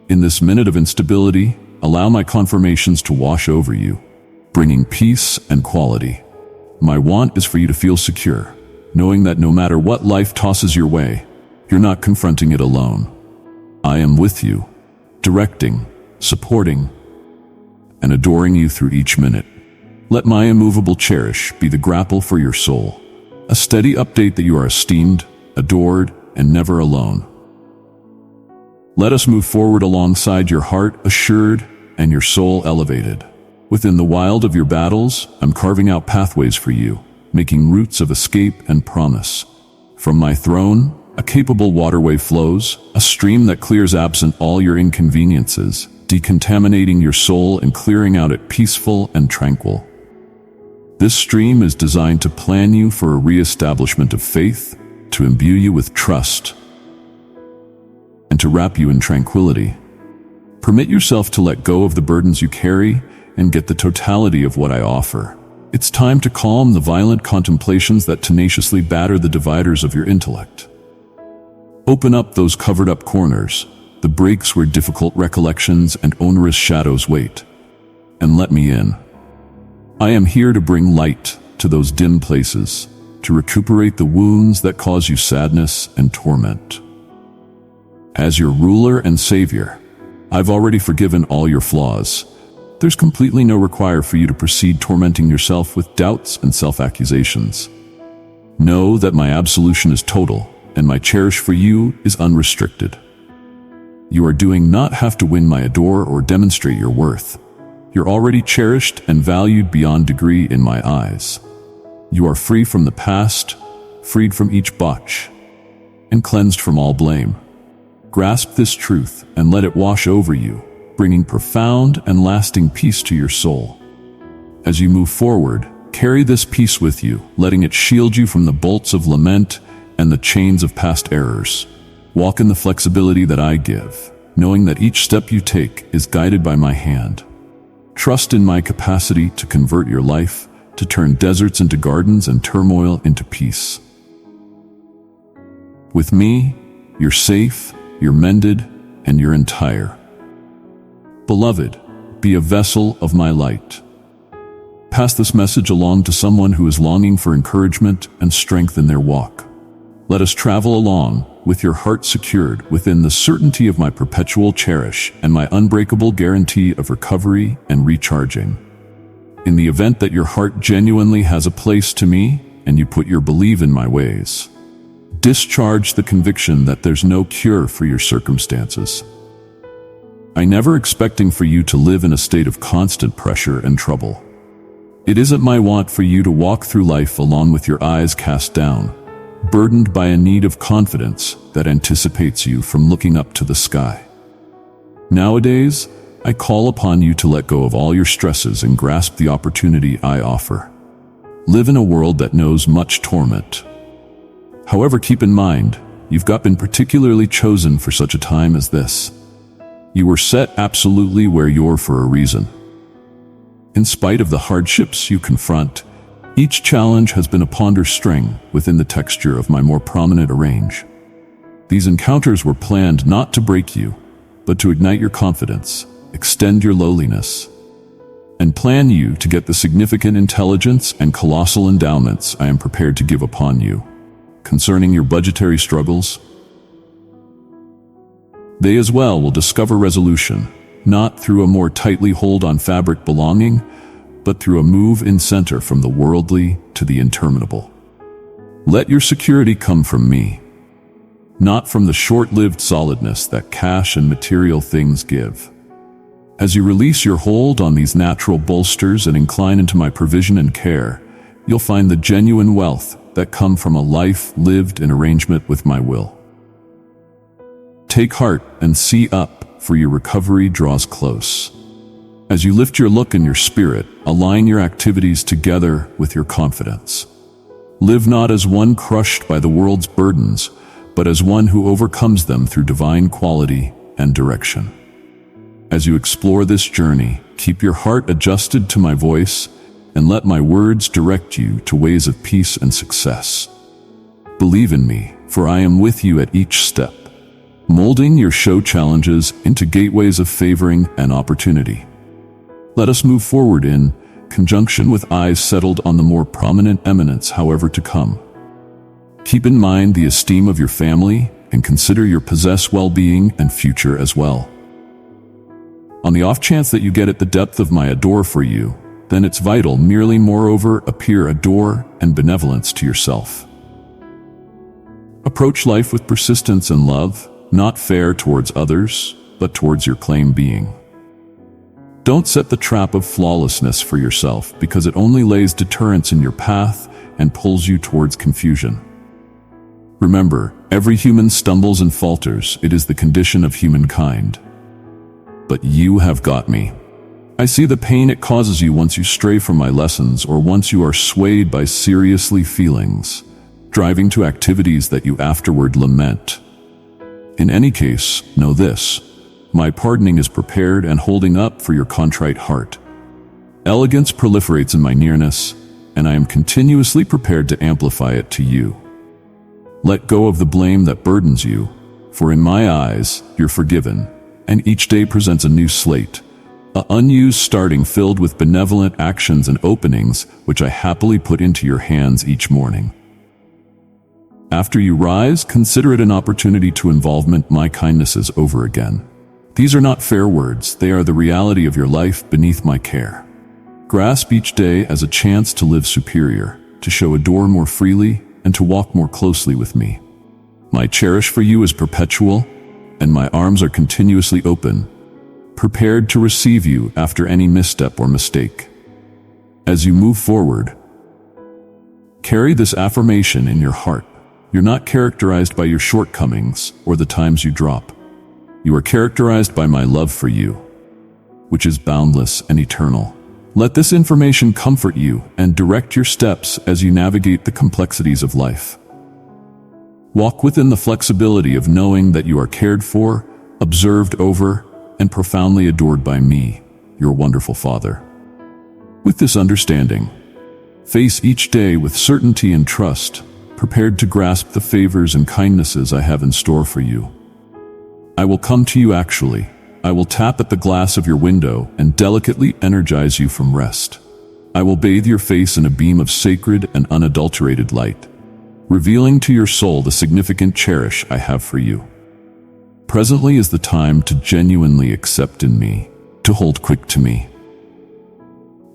[SPEAKER 1] In this minute of instability, allow my confirmations to wash over you, bringing peace and quality. My want is for you to feel secure, knowing that no matter what life tosses your way, you're not confronting it alone. I am with you, directing, supporting, and adoring you through each minute. Let my immovable cherish be the grapple for your soul, a steady update that you are esteemed, adored, and never alone. Let us move forward alongside your heart assured and your soul elevated. Within the wild of your battles, I'm carving out pathways for you, making routes of escape and promise. From my throne, a capable waterway flows, a stream that clears absent all your inconveniences, decontaminating your soul and clearing out it peaceful and tranquil. This stream is designed to plan you for a re-establishment of faith, to imbue you with trust and to wrap you in tranquility. Permit yourself to let go of the burdens you carry and get the totality of what I offer. It's time to calm the violent contemplations that tenaciously batter the dividers of your intellect. Open up those covered-up corners, the breaks where difficult recollections and onerous shadows wait, and let me in. I am here to bring light to those dim places, to recuperate the wounds that cause you sadness and torment. As your ruler and savior, I've already forgiven all your flaws. There's completely no require for you to proceed tormenting yourself with doubts and self-accusations. Know that my absolution is total, and my cherish for you is unrestricted. You are doing not have to win my adore or demonstrate your worth. You're already cherished and valued beyond degree in my eyes. You are free from the past, freed from each botch, and cleansed from all blame. Grasp this truth and let it wash over you, bringing profound and lasting peace to your soul. As you move forward, carry this peace with you, letting it shield you from the bolts of lament and the chains of past errors. Walk in the flexibility that I give, knowing that each step you take is guided by my hand. Trust in my capacity to convert your life, to turn deserts into gardens and turmoil into peace. With me, you're safe, you're mended, and you're entire. Beloved, be a vessel of my light. Pass this message along to someone who is longing for encouragement and strength in their walk. Let us travel along, with your heart secured within the certainty of my perpetual cherish and my unbreakable guarantee of recovery and recharging. In the event that your heart genuinely has a place to me and you put your belief in my ways, discharge the conviction that there's no cure for your circumstances. I never expecting for you to live in a state of constant pressure and trouble. It isn't my want for you to walk through life along with your eyes cast down, burdened by a need of confidence that anticipates you from looking up to the sky. Nowadays, I call upon you to let go of all your stresses and grasp the opportunity I offer. Live in a world that knows much torment. However, keep in mind, you've been particularly chosen for such a time as this. You were set absolutely where you're for a reason. In spite of the hardships you confront, each challenge has been a ponder string within the texture of my more prominent arrange. These encounters were planned not to break you, but to ignite your confidence, extend your lowliness, and plan you to get the significant intelligence and colossal endowments I am prepared to give upon you. Concerning your budgetary struggles, they as well will discover resolution, not through a more tightly hold-on fabric belonging, but through a move in center from the worldly to the interminable. Let your security come from me, not from the short-lived solidness that cash and material things give. As you release your hold on these natural bolsters and incline into my provision and care, you'll find the genuine wealth that come from a life lived in arrangement with my will. Take heart and see up, for your recovery draws close. As you lift your look and your spirit, align your activities together with your confidence. Live not as one crushed by the world's burdens, but as one who overcomes them through divine quality and direction. As you explore this journey, keep your heart adjusted to my voice and let my words direct you to ways of peace and success. Believe in me, for I am with you at each step, molding your show challenges into gateways of favoring and opportunity. Let us move forward in conjunction with eyes settled on the more prominent eminence, however to come. Keep in mind the esteem of your family and consider your possessed well-being and future as well. On the off chance that you get at the depth of my adore for you, then it's vital merely moreover appear adore and benevolence to yourself. Approach life with persistence and love, not fair towards others, but towards your claim being. Don't set the trap of flawlessness for yourself, because it only lays deterrence in your path and pulls you towards confusion. Remember, every human stumbles and falters. It is the condition of humankind. But you have got me. I see the pain it causes you once you stray from my lessons or once you are swayed by seriously feelings. driving to activities that you afterward lament. In any case, know this: my pardoning is prepared and holding up for your contrite heart. Elegance proliferates in my nearness, and I am continuously prepared to amplify it to you. Let go of the blame that burdens you, for in my eyes, you're forgiven, and each day presents a new slate, an unused starting filled with benevolent actions and openings which I happily put into your hands each morning. After you rise, consider it an opportunity to involvement my kindnesses over again. These are not fair words, they are the reality of your life beneath my care. Grasp each day as a chance to live superior, to show adore more freely, and to walk more closely with me. My cherish for you is perpetual, and my arms are continuously open, prepared to receive you after any misstep or mistake. As you move forward, carry this affirmation in your heart. You're not characterized by your shortcomings or the times you drop. You are characterized by my love for you, which is boundless and eternal. Let this information comfort you and direct your steps as you navigate the complexities of life. Walk within the flexibility of knowing that you are cared for, observed over, and profoundly adored by me, your wonderful Father. With this understanding, face each day with certainty and trust, prepared to grasp the favors and kindnesses I have in store for you. I will come to you actually. I will tap at the glass of your window and delicately energize you from rest. I will bathe your face in a beam of sacred and unadulterated light, revealing to your soul the significant cherish I have for you. Presently is the time to genuinely accept in me, to hold quick to me.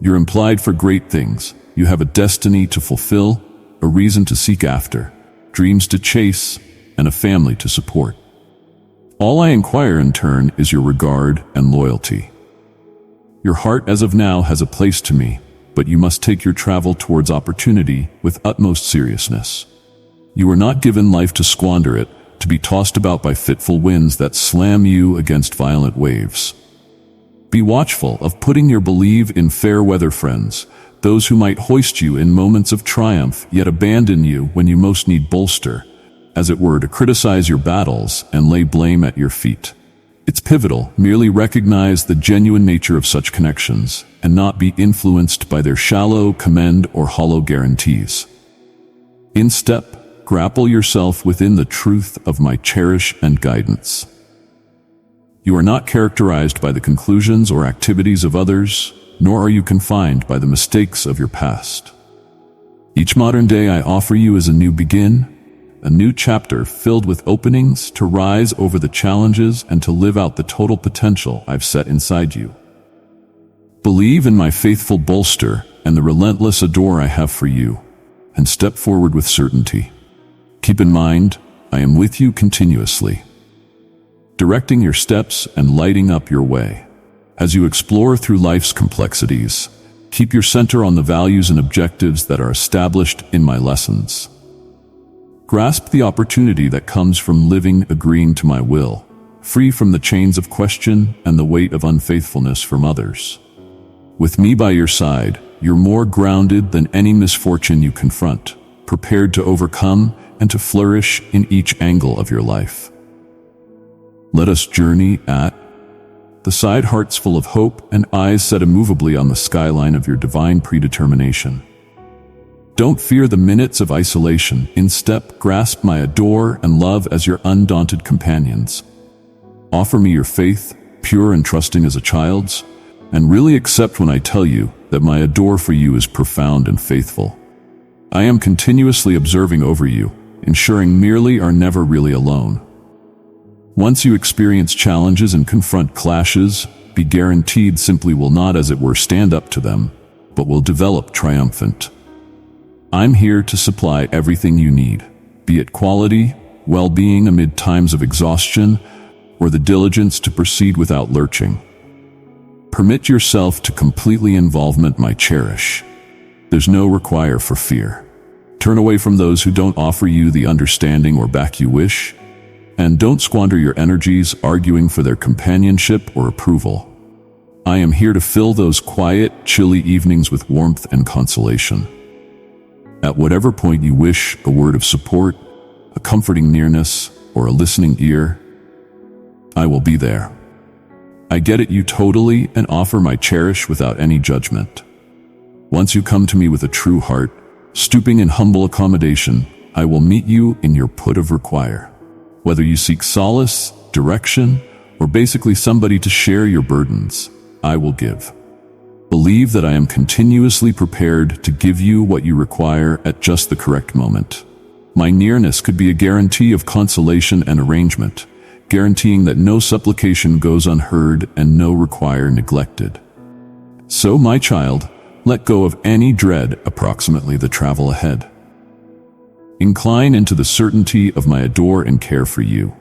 [SPEAKER 1] You're implied for great things. You have a destiny to fulfill, a reason to seek after, dreams to chase, and a family to support. All I inquire in turn is your regard and loyalty. Your heart as of now has a place to me, but you must take your travel towards opportunity with utmost seriousness. You are not given life to squander it, to be tossed about by fitful winds that slam you against violent waves. Be watchful of putting your belief in fair weather friends, those who might hoist you in moments of triumph yet abandon you when you most need bolster, as it were to criticize your battles and lay blame at your feet. It's pivotal, merely recognize the genuine nature of such connections and not be influenced by their shallow commend or hollow guarantees. In step, grapple yourself within the truth of my cherish and guidance. You are not characterized by the conclusions or activities of others, nor are you confined by the mistakes of your past. Each modern day I offer you is a new begin, a new chapter filled with openings to rise over the challenges and to live out the total potential I've set inside you. Believe in my faithful bolster and the relentless adore I have for you, and step forward with certainty. Keep in mind, I am with you continuously, directing your steps and lighting up your way. As you explore through life's complexities, keep your center on the values and objectives that are established in my lessons. Grasp the opportunity that comes from living agreeing to my will, free from the chains of question and the weight of unfaithfulness from others. With me by your side, you're more grounded than any misfortune you confront, prepared to overcome and to flourish in each angle of your life. Let us journey at the side, hearts full of hope and eyes set immovably on the skyline of your divine predetermination. Don't fear the minutes of isolation. In step, grasp my adore and love as your undaunted companions. Offer me your faith, pure and trusting as a child's, and really accept when I tell you that my adore for you is profound and faithful. I am continuously observing over you, ensuring merely are never really alone. Once you experience challenges and confront clashes, be guaranteed simply will not, as it were, stand up to them, but will develop triumphant. I'm here to supply everything you need, be it quality, well-being amid times of exhaustion, or the diligence to proceed without lurching. Permit yourself to completely involvement my cherish. There's no require for fear. Turn away from those who don't offer you the understanding or back you wish, and don't squander your energies arguing for their companionship or approval. I am here to fill those quiet, chilly evenings with warmth and consolation. At whatever point you wish a word of support, a comforting nearness, or a listening ear, I will be there. I get it you totally and offer my cherish without any judgment. Once you come to me with a true heart, stooping in humble accommodation, I will meet you in your put of require. Whether you seek solace, direction, or basically somebody to share your burdens, I will give. Believe that I am continuously prepared to give you what you require at just the correct moment. My nearness could be a guarantee of consolation and arrangement, guaranteeing that no supplication goes unheard and no require neglected. So, my child, let go of any dread approximately the travel ahead. Incline into the certainty of my adore and care for you.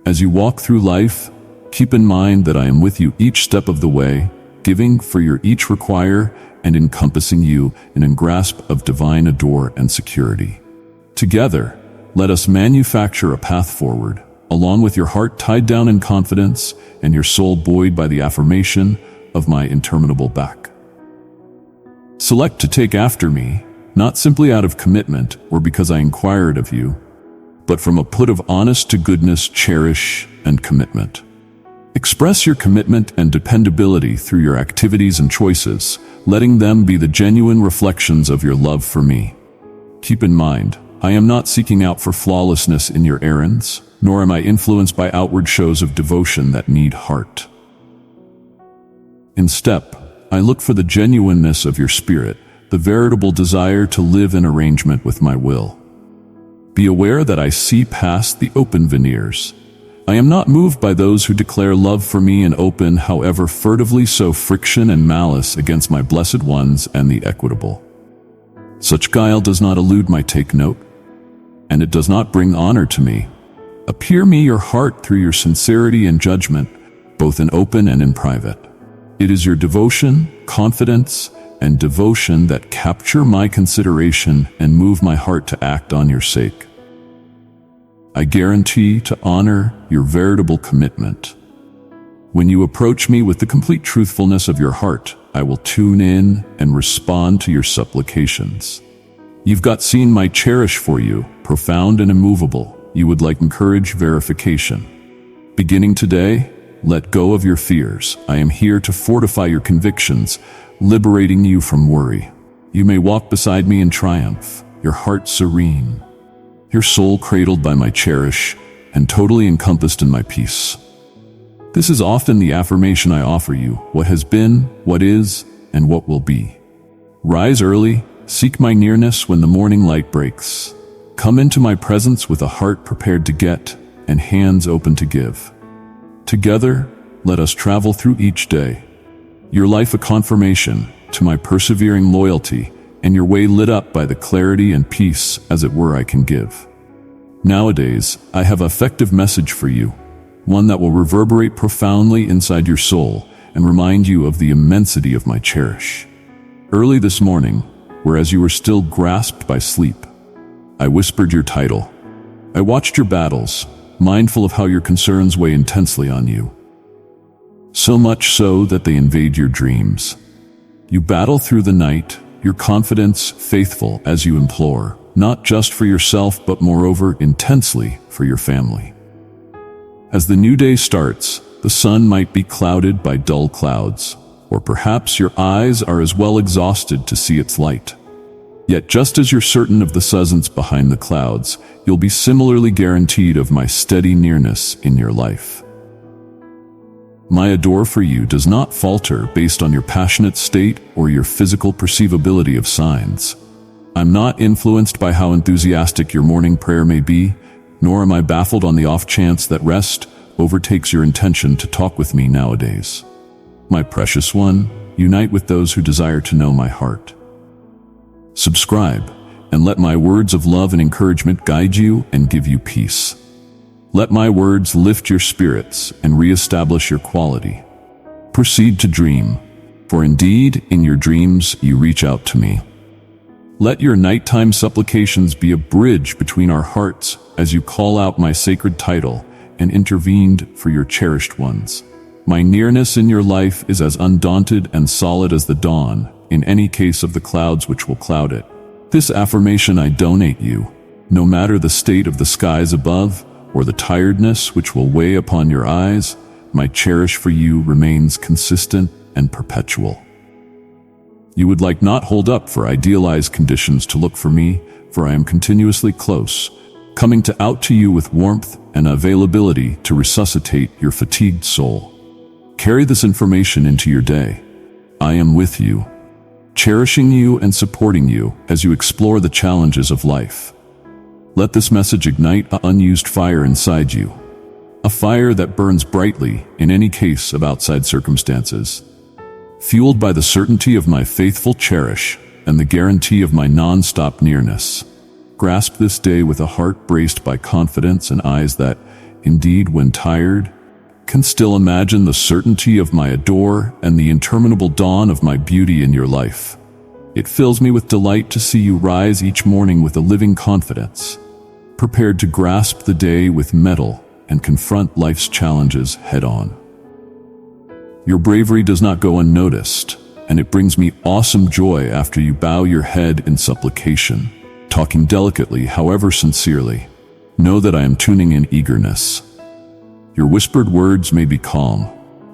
[SPEAKER 1] As you walk through life, keep in mind that I am with you each step of the way, giving for your each require and encompassing you in a grasp of divine adore and security. Together, let us manufacture a path forward, along with your heart tied down in confidence and your soul buoyed by the affirmation of my interminable back. Select to take after me, not simply out of commitment or because I inquired of you, but from a put of honest to goodness, cherish, and commitment. Express your commitment and dependability through your activities and choices, letting them be the genuine reflections of your love for me. Keep in mind, I am not seeking out for flawlessness in your errands, nor am I influenced by outward shows of devotion that need heart. Instead, I look for the genuineness of your spirit, the veritable desire to live in arrangement with my will. Be aware that I see past the open veneers. I am not moved by those who declare love for me and open, however furtively, sow friction and malice against my blessed ones and the equitable. Such guile does not elude my take note, and it does not bring honor to me. Appear me your heart through your sincerity and judgment, both in open and in private. It is your devotion, confidence, and devotion that capture my consideration and move my heart to act on your sake. I guarantee to honor your veritable commitment. When you approach me with the complete truthfulness of your heart, I will tune in and respond to your supplications. You've got seen my cherish for you, profound and immovable. You would like encourage verification. Beginning today, let go of your fears. I am here to fortify your convictions, liberating you from worry. You may walk beside me in triumph, your heart serene, your soul cradled by my cherish, and totally encompassed in my peace. This is often the affirmation I offer you, what has been, what is, and what will be. Rise early, seek my nearness when the morning light breaks. Come into my presence with a heart prepared to get and hands open to give. Together, let us travel through each day. Your life a confirmation to my persevering loyalty, and your way lit up by the clarity and peace, as it were, I can give. Nowadays, I have an effective message for you, one that will reverberate profoundly inside your soul and remind you of the immensity of my cherish. Early this morning, whereas you were still grasped by sleep, I whispered your title. I watched your battles, mindful of how your concerns weigh intensely on you. So much so that they invade your dreams. You battle through the night, your confidence faithful as you implore, not just for yourself but moreover intensely for your family. As the new day starts, the sun might be clouded by dull clouds, or perhaps your eyes are as well exhausted to see its light. Yet just as you're certain of the presence behind the clouds, you'll be similarly guaranteed of my steady nearness in your life. My adore for you does not falter based on your passionate state or your physical perceivability of signs. I'm not influenced by how enthusiastic your morning prayer may be, nor am I baffled on the off chance that rest overtakes your intention to talk with me nowadays. My precious one, unite with those who desire to know my heart. Subscribe, and let my words of love and encouragement guide you and give you peace. Let my words lift your spirits and reestablish your quality. Proceed to dream, for indeed in your dreams you reach out to me. Let your nighttime supplications be a bridge between our hearts as you call out my sacred title and intervened for your cherished ones. My nearness in your life is as undaunted and solid as the dawn, in any case of the clouds which will cloud it. This affirmation I donate you, no matter the state of the skies above or the tiredness which will weigh upon your eyes, my cherish for you remains consistent and perpetual. You would like not hold up for idealized conditions to look for me, for I am continuously close, coming out to you with warmth and availability to resuscitate your fatigued soul. Carry this information into your day. I am with you, cherishing you and supporting you as you explore the challenges of life. Let this message ignite an unused fire inside you, a fire that burns brightly in any case of outside circumstances. Fueled by the certainty of my faithful cherish and the guarantee of my non-stop nearness, grasp this day with a heart braced by confidence and eyes that, indeed when tired, can still imagine the certainty of my adore and the interminable dawn of my beauty in your life. It fills me with delight to see you rise each morning with a living confidence, prepared to grasp the day with mettle and confront life's challenges head-on. Your bravery does not go unnoticed, and it brings me awesome joy after you bow your head in supplication, talking delicately, however sincerely. Know that I am tuning in eagerness. Your whispered words may be calm,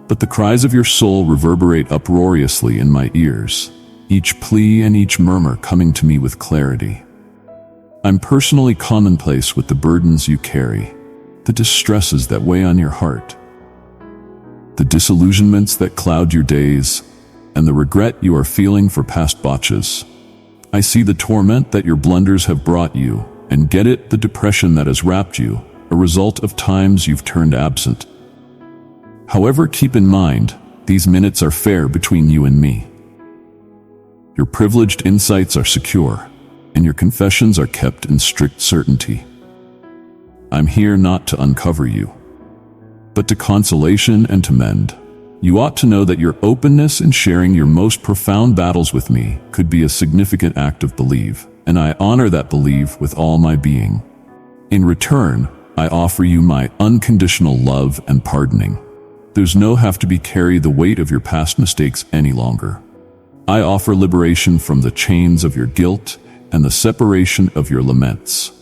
[SPEAKER 1] but the cries of your soul reverberate uproariously in my ears, each plea and each murmur coming to me with clarity. I'm personally commonplace with the burdens you carry, the distresses that weigh on your heart, the disillusionments that cloud your days, and the regret you are feeling for past botches. I see the torment that your blunders have brought you, and get it, the depression that has wrapped you, a result of times you've turned absent. However, keep in mind, these minutes are fair between you and me. Your privileged insights are secure, and your confessions are kept in strict certainty. I'm here not to uncover you, but to consolation and to mend. You ought to know that your openness in sharing your most profound battles with me could be a significant act of belief, and I honor that belief with all my being. In return, I offer you my unconditional love and pardoning. There's no have to be carry the weight of your past mistakes any longer. I offer liberation from the chains of your guilt and the separation of your laments.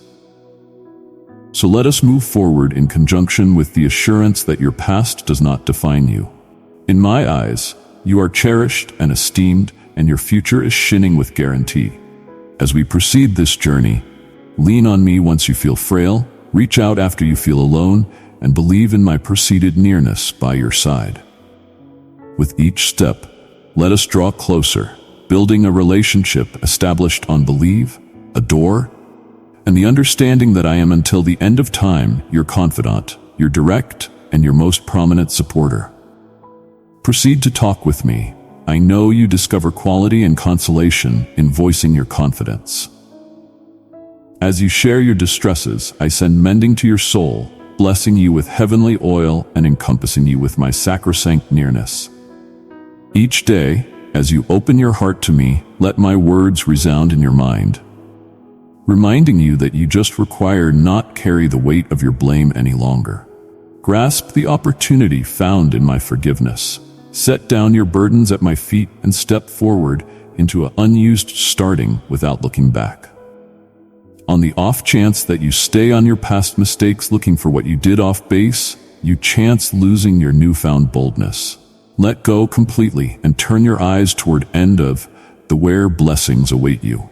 [SPEAKER 1] So let us move forward in conjunction with the assurance that your past does not define you. In my eyes, you are cherished and esteemed, and your future is shining with guarantee. As we proceed this journey, lean on me once you feel frail, reach out after you feel alone, and believe in my preceded nearness by your side. With each step, let us draw closer, building a relationship established on believe, adore, and the understanding that I am until the end of time your confidant, your direct, and your most prominent supporter. Proceed to talk with me. I know you discover quality and consolation in voicing your confidence. As you share your distresses, I send mending to your soul, blessing you with heavenly oil and encompassing you with my sacrosanct nearness. Each day, as you open your heart to me, let my words resound in your mind, reminding you that you just require not carry the weight of your blame any longer. Grasp the opportunity found in my forgiveness. Set down your burdens at my feet and step forward into an unused starting without looking back. On the off chance that you stay on your past mistakes looking for what you did off base, you chance losing your newfound boldness. Let go completely and turn your eyes toward end of the where blessings await you.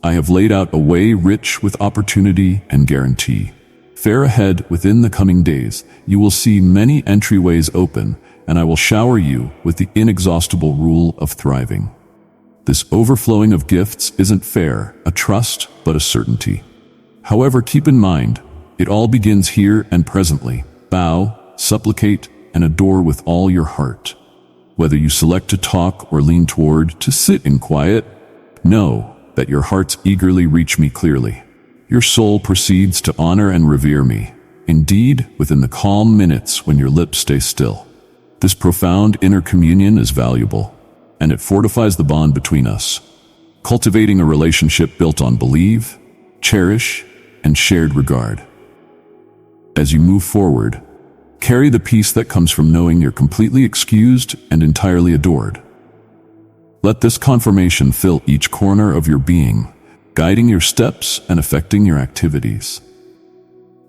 [SPEAKER 1] I have laid out a way rich with opportunity and guarantee. Fair ahead within the coming days, you will see many entryways open, and I will shower you with the inexhaustible rule of thriving. This overflowing of gifts isn't fair, a trust, but a certainty. However, keep in mind, it all begins here and presently. Bow, supplicate, and adore with all your heart. Whether you select to talk or lean toward to sit in quiet, know that your hearts eagerly reach me clearly. Your soul proceeds to honor and revere me, indeed, within the calm minutes when your lips stay still. This profound inner communion is valuable, and it fortifies the bond between us, cultivating a relationship built on believe, cherish, and shared regard. As you move forward, carry the peace that comes from knowing you're completely excused and entirely adored. Let this confirmation fill each corner of your being, guiding your steps and affecting your activities.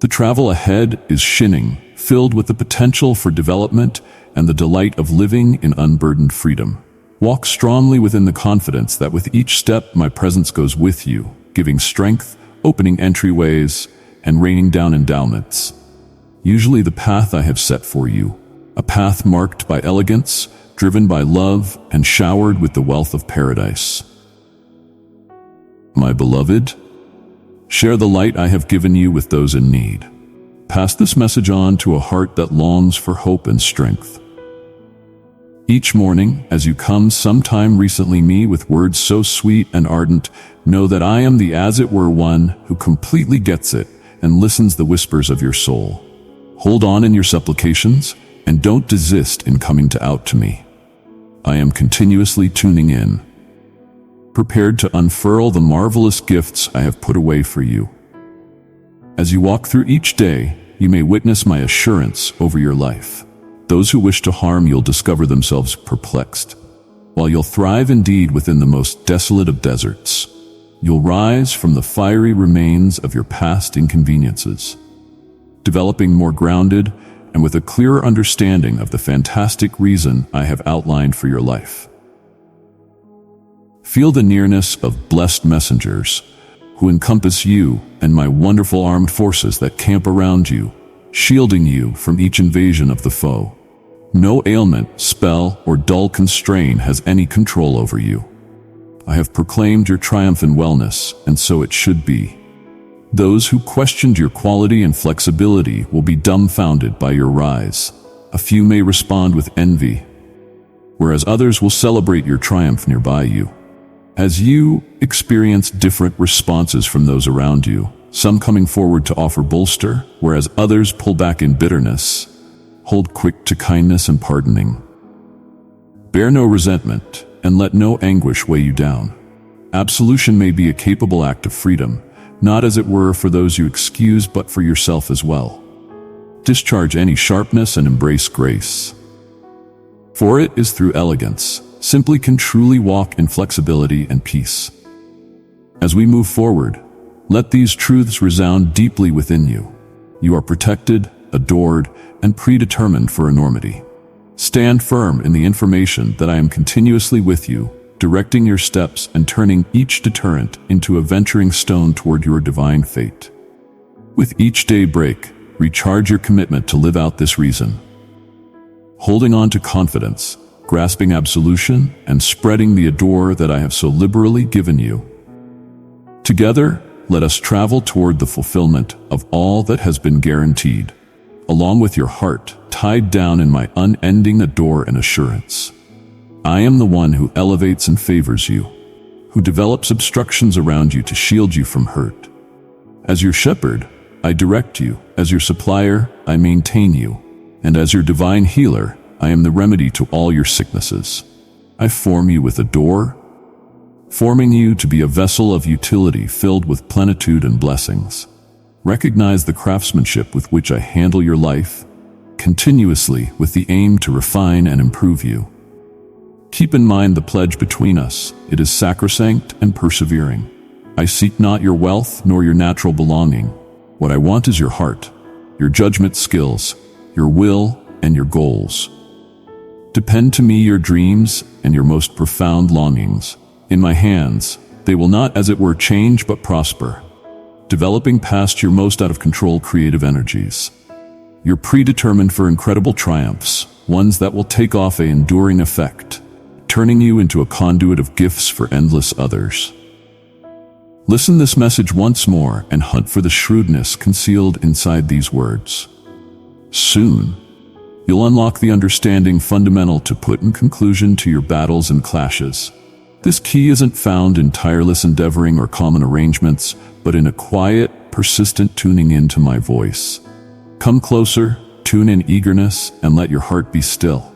[SPEAKER 1] The travel ahead is shining, filled with the potential for development and the delight of living in unburdened freedom. Walk strongly within the confidence that with each step my presence goes with you, giving strength, opening entryways, and raining down endowments. Usually the path I have set for you, a path marked by elegance, driven by love, and showered with the wealth of paradise. My beloved, share the light I have given you with those in need. Pass this message on to a heart that longs for hope and strength. Each morning, as you come sometime recently me with words so sweet and ardent, know that I am the as-it-were one who completely gets it and listens the whispers of your soul. Hold on in your supplications, and don't desist in coming out to me. I am continuously tuning in, prepared to unfurl the marvelous gifts I have put away for you. As you walk through each day, you may witness my assurance over your life. Those who wish to harm you'll discover themselves perplexed, while you'll thrive indeed within the most desolate of deserts. You'll rise from the fiery remains of your past inconveniences, developing more grounded and with a clearer understanding of the fantastic reason I have outlined for your life. Feel the nearness of blessed messengers who encompass you and my wonderful armed forces that camp around you, shielding you from each invasion of the foe. No ailment, spell, or dull constraint has any control over you. I have proclaimed your triumph and wellness, and so it should be. Those who questioned your quality and flexibility will be dumbfounded by your rise. A few may respond with envy, whereas others will celebrate your triumph nearby you. As you experience different responses from those around you, some coming forward to offer bolster, whereas others pull back in bitterness, hold quick to kindness and pardoning. Bear no resentment, and let no anguish weigh you down. Absolution may be a capable act of freedom, not as it were for those you excuse, but for yourself as well. Discharge any sharpness and embrace grace. For it is through elegance, simply can truly walk in flexibility and peace. As we move forward, let these truths resound deeply within you. You are protected, adored, and predetermined for enormity. Stand firm in the information that I am continuously with you, directing your steps and turning each deterrent into a venturing stone toward your divine fate. With each day break, recharge your commitment to live out this reason. Holding on to confidence, grasping absolution, and spreading the adore that I have so liberally given you. Together, let us travel toward the fulfillment of all that has been guaranteed, along with your heart tied down in my unending adore and assurance. I am the one who elevates and favors you, who develops obstructions around you to shield you from hurt. As your shepherd, I direct you. As your supplier, I maintain you. And as your divine healer, I am the remedy to all your sicknesses. I form you with adore, forming you to be a vessel of utility filled with plenitude and blessings. Recognize the craftsmanship with which I handle your life, continuously with the aim to refine and improve you. Keep in mind the pledge between us. It is sacrosanct and persevering. I seek not your wealth nor your natural belonging. What I want is your heart, your judgment skills, your will, and your goals. Depend to me your dreams and your most profound longings. In my hands, they will not, as it were, change but prosper, developing past your most out-of-control creative energies. You're predetermined for incredible triumphs, ones that will take off an enduring effect, turning you into a conduit of gifts for endless others. Listen this message once more and hunt for the shrewdness concealed inside these words. Soon, you'll unlock the understanding fundamental to put in conclusion to your battles and clashes. This key isn't found in tireless endeavoring or common arrangements, but in a quiet, persistent tuning into my voice. Come closer, tune in eagerness, and let your heart be still.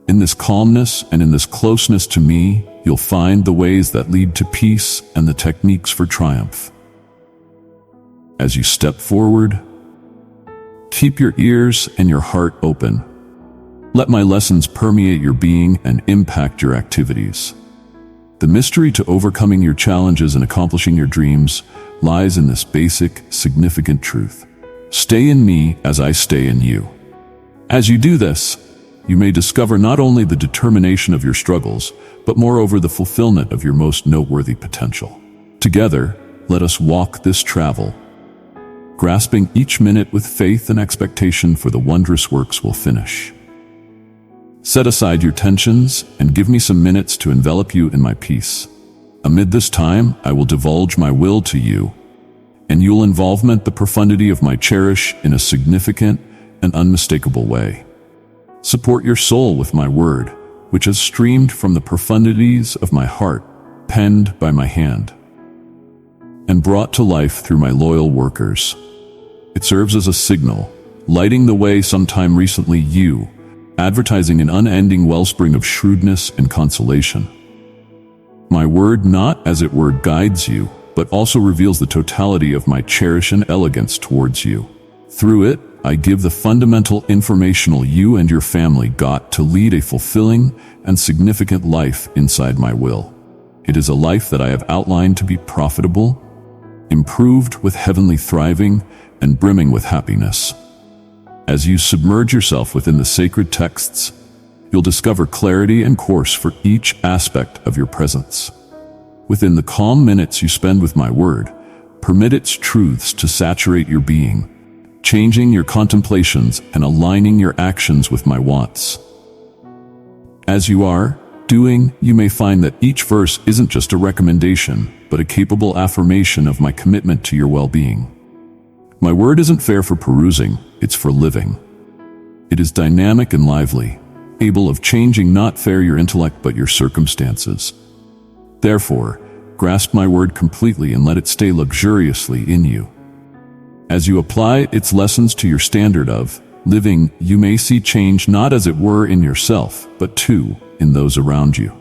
[SPEAKER 1] In this calmness and in this closeness to me, you'll find the ways that lead to peace and the techniques for triumph. As you step forward, keep your ears and your heart open. Let my lessons permeate your being and impact your activities. The mystery to overcoming your challenges and accomplishing your dreams lies in this basic, significant truth. Stay in me as I stay in you. As you do this, you may discover not only the determination of your struggles, but moreover the fulfillment of your most noteworthy potential. Together, let us walk this travel, grasping each minute with faith and expectation for the wondrous works we'll finish. Set aside your tensions and give me some minutes to envelop you in my peace. Amid this time, I will divulge my will to you, and you'll involvement the profundity of my cherish in a significant and unmistakable way. Support your soul with my word, which has streamed from the profundities of my heart, penned by my hand, and brought to life through my loyal workers. It serves as a signal, lighting the way sometime recently you, advertising an unending wellspring of shrewdness and consolation. My word not, as it were, guides you, but also reveals the totality of my cherish and elegance towards you. Through it, I give the fundamental informational you and your family got to lead a fulfilling and significant life inside my will. It is a life that I have outlined to be profitable, improved with heavenly thriving, and brimming with happiness. As you submerge yourself within the sacred texts, you'll discover clarity and course for each aspect of your presence. Within the calm minutes you spend with my word, permit its truths to saturate your being, changing your contemplations and aligning your actions with my wants. As you are doing, you may find that each verse isn't just a recommendation, but a capable affirmation of my commitment to your well-being. My word isn't fair for perusing, it's for living. It is dynamic and lively, able of changing not fair your intellect but your circumstances. Therefore, grasp my word completely and let it stay luxuriously in you. As you apply its lessons to your standard of living, you may see change not as it were in yourself, but too in those around you.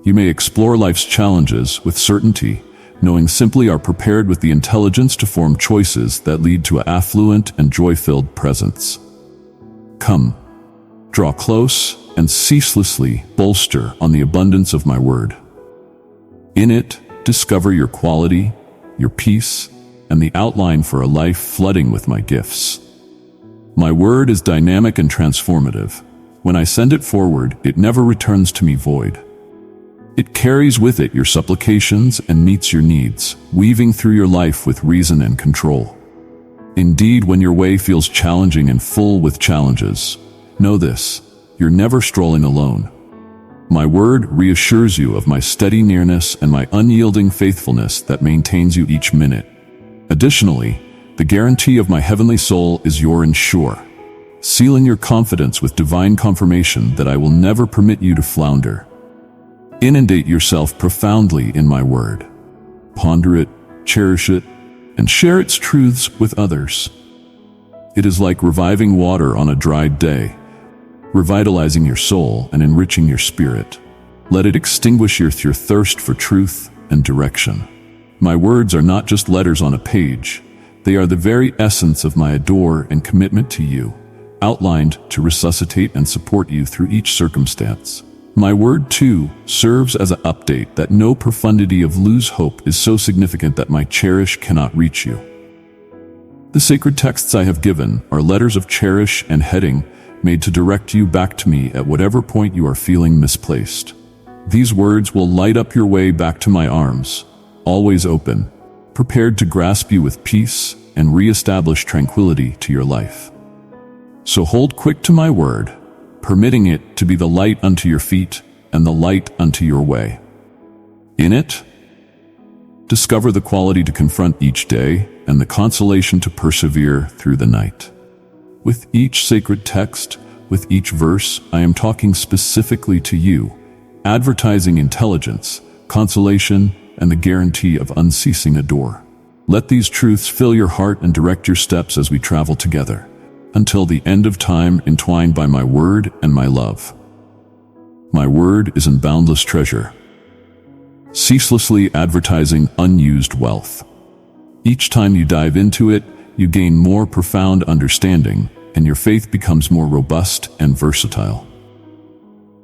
[SPEAKER 1] You may explore life's challenges with certainty, knowing simply are prepared with the intelligence to form choices that lead to an affluent and joy-filled presence. Come, draw close and ceaselessly bolster on the abundance of my word. In it, discover your quality, your peace, and the outline for a life flooding with my gifts. My word is dynamic and transformative. When I send it forward, it never returns to me void. It carries with it your supplications and meets your needs, weaving through your life with reason and control. Indeed, when your way feels challenging and full with challenges, know this, you're never strolling alone. My word reassures you of my steady nearness and my unyielding faithfulness that maintains you each minute. Additionally, the guarantee of my heavenly soul is your ensure, sealing your confidence with divine confirmation that I will never permit you to flounder. Inundate yourself profoundly in my word. Ponder it, cherish it, and share its truths with others. It is like reviving water on a dried day, revitalizing your soul and enriching your spirit. Let it extinguish your thirst for truth and direction. My words are not just letters on a page. They are the very essence of my adore and commitment to you, outlined to resuscitate and support you through each circumstance. My word, too, serves as an update that no profundity of lose hope is so significant that my cherish cannot reach you. The sacred texts I have given are letters of cherish and heading made to direct you back to me at whatever point you are feeling misplaced. These words will light up your way back to my arms, always open, prepared to grasp you with peace and reestablish tranquility to your life. So hold quick to my word, permitting it to be the light unto your feet and the light unto your way. In it, discover the quality to confront each day and the consolation to persevere through the night. With each sacred text, with each verse, I am talking specifically to you, advertising intelligence, consolation, and the guarantee of unceasing adore. Let these truths fill your heart and direct your steps as we travel together, until the end of time entwined by my word and my love. My word is a boundless treasure, ceaselessly advertising unused wealth. Each time you dive into it, you gain more profound understanding, and your faith becomes more robust and versatile.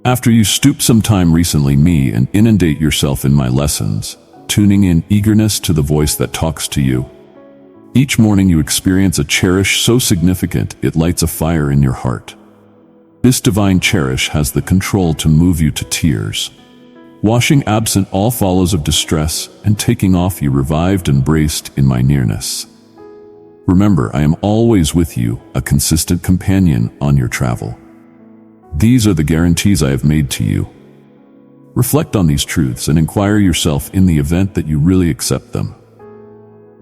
[SPEAKER 1] After you stoop some time recently me and inundate yourself in my lessons, tuning in eagerness to the voice that talks to you. Each morning you experience a cherish so significant it lights a fire in your heart. This divine cherish has the control to move you to tears, washing absent all follows of distress and taking off you revived and braced in my nearness. Remember, I am always with you, a consistent companion on your travel. These are the guarantees I have made to you. Reflect on these truths and inquire yourself in the event that you really accept them.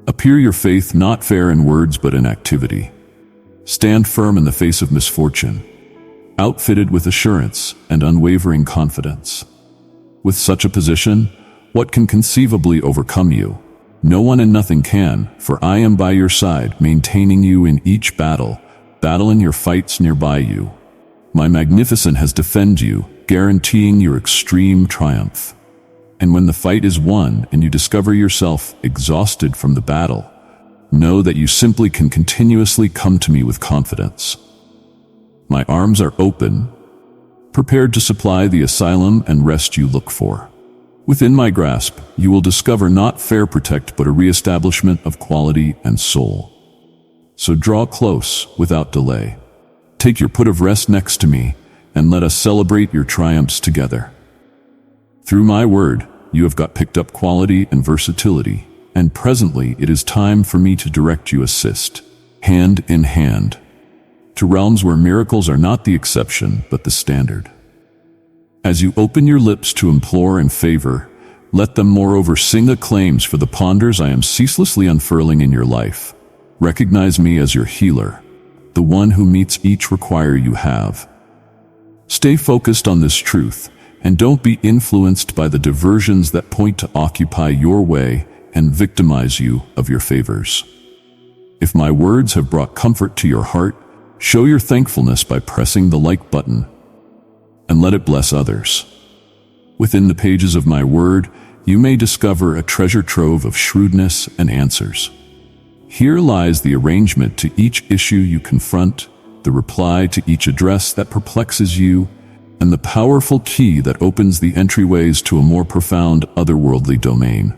[SPEAKER 1] Appear your faith not fair in words but in activity. Stand firm in the face of misfortune, outfitted with assurance and unwavering confidence. With such a position, what can conceivably overcome you? No one and nothing can, for I am by your side, maintaining you in each battle in your fights nearby you. My magnificent has defended you, guaranteeing your extreme triumph. And when the fight is won and you discover yourself exhausted from the battle, know that you simply can continuously come to me with confidence. My arms are open, prepared to supply the asylum and rest you look for. Within my grasp, you will discover not fair protect but a reestablishment of quality and soul. So draw close without delay. Take your put of rest next to me, and let us celebrate your triumphs together. Through my word, you have got picked up quality and versatility, and presently it is time for me to direct you assist, hand in hand, to realms where miracles are not the exception but the standard. As you open your lips to implore and favor, let them moreover sing acclaims for the ponders I am ceaselessly unfurling in your life. Recognize me as your healer, the one who meets each require you have. Stay focused on this truth, and don't be influenced by the diversions that point to occupy your way and victimize you of your favors. If my words have brought comfort to your heart, show your thankfulness by pressing the like button, and let it bless others. Within the pages of my word, you may discover a treasure trove of shrewdness and answers. Here lies the arrangement to each issue you confront, the reply to each address that perplexes you, and the powerful key that opens the entryways to a more profound otherworldly domain.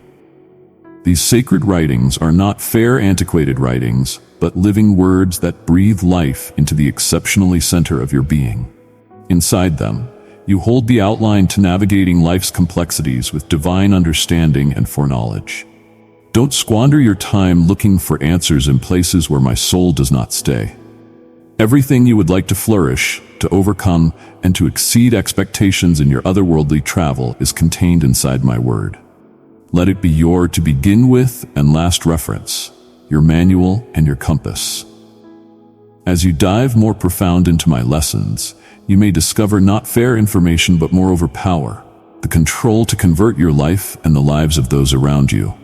[SPEAKER 1] These sacred writings are not fair antiquated writings, but living words that breathe life into the exceptionally center of your being. Inside them, you hold the outline to navigating life's complexities with divine understanding and foreknowledge. Don't squander your time looking for answers in places where my soul does not stay. Everything you would like to flourish, to overcome, and to exceed expectations in your otherworldly travel is contained inside my word. Let it be your to begin with and last reference, your manual and your compass. As you dive more profound into my lessons, you may discover not fair information but moreover power, the control to convert your life and the lives of those around you.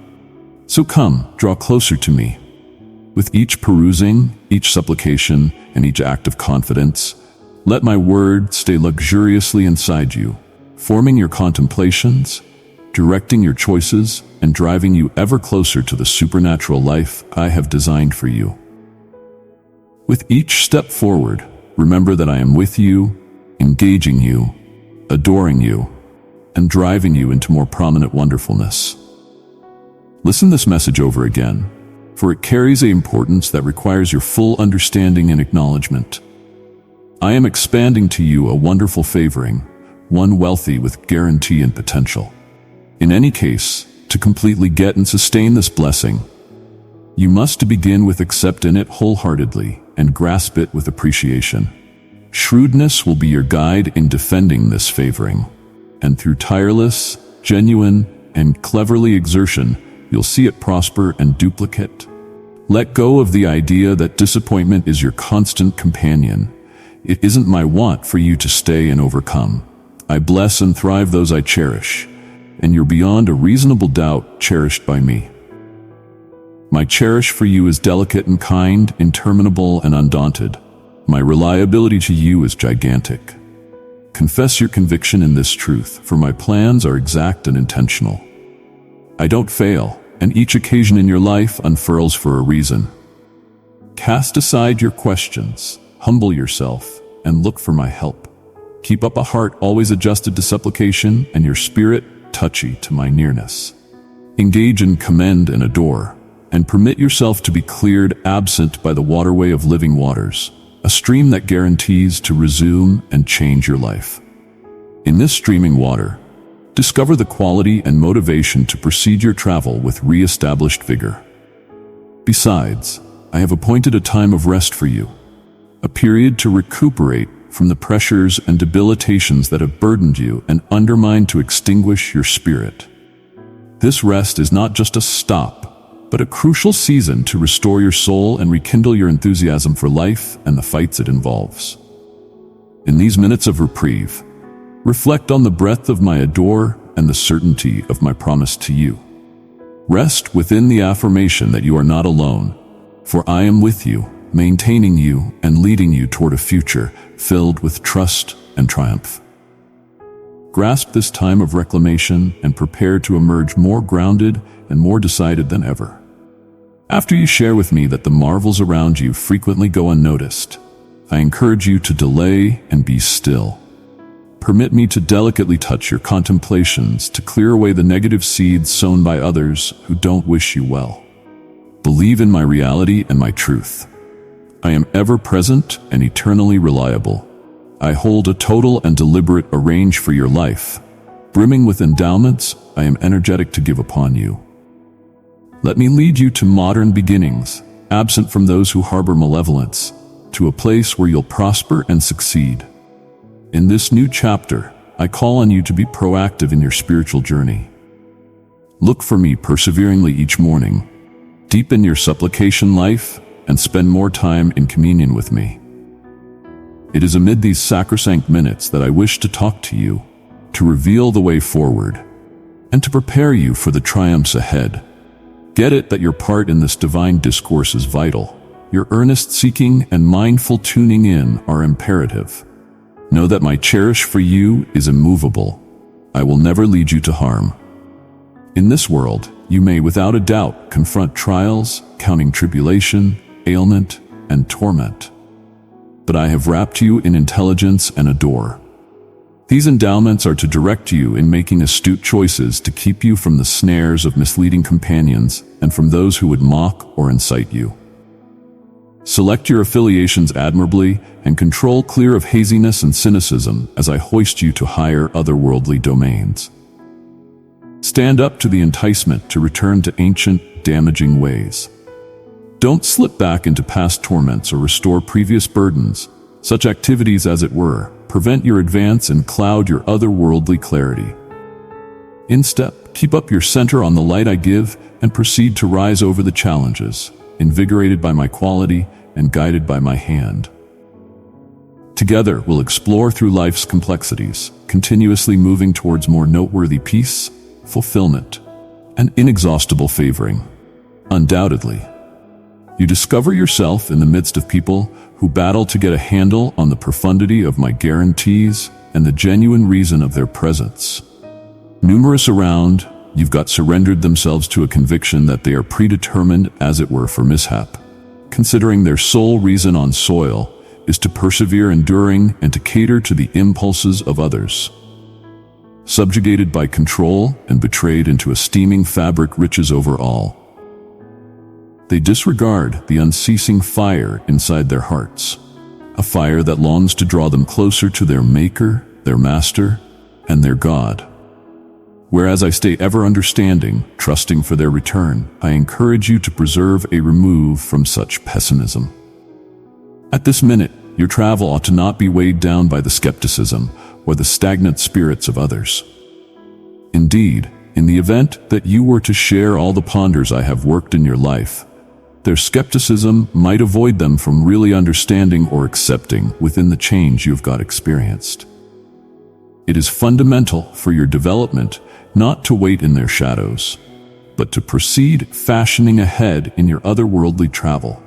[SPEAKER 1] So come, draw closer to me. With each perusing, each supplication, and each act of confidence, let my word stay luxuriously inside you, forming your contemplations, directing your choices, and driving you ever closer to the supernatural life I have designed for you. With each step forward, remember that I am with you, engaging you, adoring you, and driving you into more prominent wonderfulness. Listen this message over again, for it carries an importance that requires your full understanding and acknowledgement. I am expanding to you a wonderful favoring, one wealthy with guarantee and potential. In any case, to completely get and sustain this blessing, you must begin with accepting it wholeheartedly and grasp it with appreciation. Shrewdness will be your guide in defending this favoring, and through tireless, genuine, and cleverly exertion, you'll see it prosper and duplicate. Let go of the idea that disappointment is your constant companion. It isn't my want for you to stay and overcome. I bless and thrive those I cherish, and you're beyond a reasonable doubt cherished by me. My cherish for you is delicate and kind, interminable and undaunted. My reliability to you is gigantic. Confess your conviction in this truth, for my plans are exact and intentional. I don't fail, and each occasion in your life unfurls for a reason. Cast aside your questions, humble yourself, and look for my help. Keep up a heart always adjusted to supplication, and your spirit touchy to my nearness. Engage in commend and adore, and permit yourself to be cleared absent by the waterway of living waters, a stream that guarantees to resume and change your life. In this streaming water, discover the quality and motivation to proceed your travel with re-established vigor. Besides, I have appointed a time of rest for you, a period to recuperate from the pressures and debilitations that have burdened you and undermined to extinguish your spirit. This rest is not just a stop, but a crucial season to restore your soul and rekindle your enthusiasm for life and the fights it involves. In these minutes of reprieve, reflect on the breadth of my adore and the certainty of my promise to you. Rest within the affirmation that you are not alone, for I am with you, maintaining you and leading you toward a future filled with trust and triumph. Grasp this time of reclamation and prepare to emerge more grounded and more decided than ever. After you share with me that the marvels around you frequently go unnoticed, I encourage you to delay and be still. Permit me to delicately touch your contemplations to clear away the negative seeds sown by others who don't wish you well. Believe in my reality and my truth. I am ever present and eternally reliable. I hold a total and deliberate arrange for your life. Brimming with endowments, I am energetic to give upon you. Let me lead you to modern beginnings, absent from those who harbor malevolence, to a place where you'll prosper and succeed. In this new chapter, I call on you to be proactive in your spiritual journey. Look for me perseveringly each morning. Deepen your supplication life and spend more time in communion with me. It is amid these sacrosanct minutes that I wish to talk to you, to reveal the way forward, and to prepare you for the triumphs ahead. Get it that your part in this divine discourse is vital. Your earnest seeking and mindful tuning in are imperative. Know that my cherish for you is immovable. I will never lead you to harm. In this world, you may without a doubt confront trials, counting tribulation, ailment, and torment. But I have wrapped you in intelligence and adore. These endowments are to direct you in making astute choices to keep you from the snares of misleading companions and from those who would mock or incite you. Select your affiliations admirably and control clear of haziness and cynicism as I hoist you to higher otherworldly domains. Stand up to the enticement to return to ancient, damaging ways. Don't slip back into past torments or restore previous burdens. Such activities, as it were, prevent your advance and cloud your otherworldly clarity. Instead, keep up your center on the light I give and proceed to rise over the challenges, invigorated by my quality and guided by my hand. Together, we'll explore through life's complexities, continuously moving towards more noteworthy peace, fulfillment, and inexhaustible favoring. Undoubtedly, you discover yourself in the midst of people who battle to get a handle on the profundity of my guarantees and the genuine reason of their presence. Numerous around, you've got surrendered themselves to a conviction that they are predetermined, as it were, for mishap, considering their sole reason on soil is to persevere enduring and to cater to the impulses of others. Subjugated by control and betrayed into a steaming fabric riches over all, they disregard the unceasing fire inside their hearts, a fire that longs to draw them closer to their Maker, their Master, and their God. Whereas I stay ever understanding, trusting for their return, I encourage you to preserve a remove from such pessimism. At this minute, your travel ought to not be weighed down by the skepticism or the stagnant spirits of others. Indeed, in the event that you were to share all the ponders I have worked in your life, their skepticism might avoid them from really understanding or accepting within the change you've got experienced. It is fundamental for your development not to wait in their shadows, but to proceed fashioning ahead in your otherworldly travel.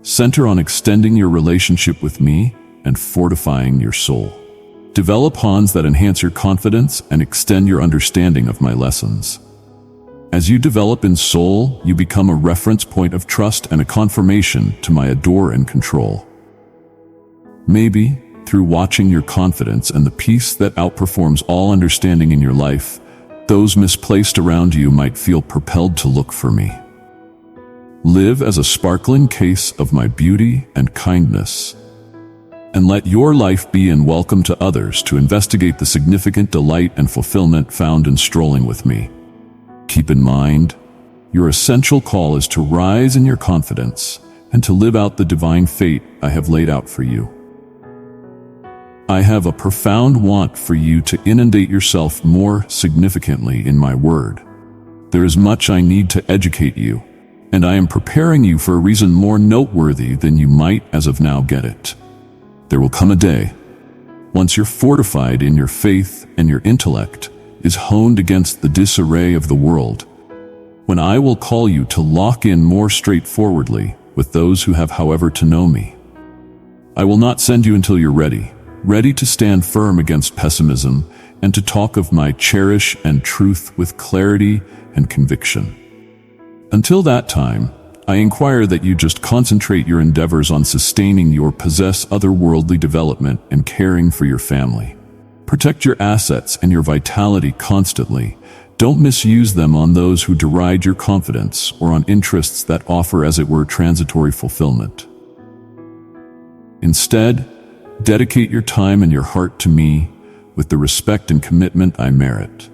[SPEAKER 1] Center on extending your relationship with me and fortifying your soul. Develop bonds that enhance your confidence and extend your understanding of my lessons. As you develop in soul, you become a reference point of trust and a confirmation to my adore and control. Maybe, through watching your confidence and the peace that outperforms all understanding in your life, those misplaced around you might feel propelled to look for me. Live as a sparkling case of my beauty and kindness, and let your life be and welcome to others to investigate the significant delight and fulfillment found in strolling with me. Keep in mind, your essential call is to rise in your confidence and to live out the divine fate I have laid out for you. I have a profound want for you to inundate yourself more significantly in my word. There is much I need to educate you, and I am preparing you for a reason more noteworthy than you might as of now get it. There will come a day, once you're fortified in your faith and your intellect is honed against the disarray of the world, when I will call you to lock in more straightforwardly with those who have however to know me. I will not send you until you're ready to stand firm against pessimism and to talk of my cherish and truth with clarity and conviction. Until that time, I inquire that you just concentrate your endeavors on sustaining your possess otherworldly development and caring for your family. Protect your assets and your vitality constantly. Don't misuse them on those who deride your confidence or on interests that offer, as it were, transitory fulfillment. Instead, dedicate your time and your heart to me with the respect and commitment I merit.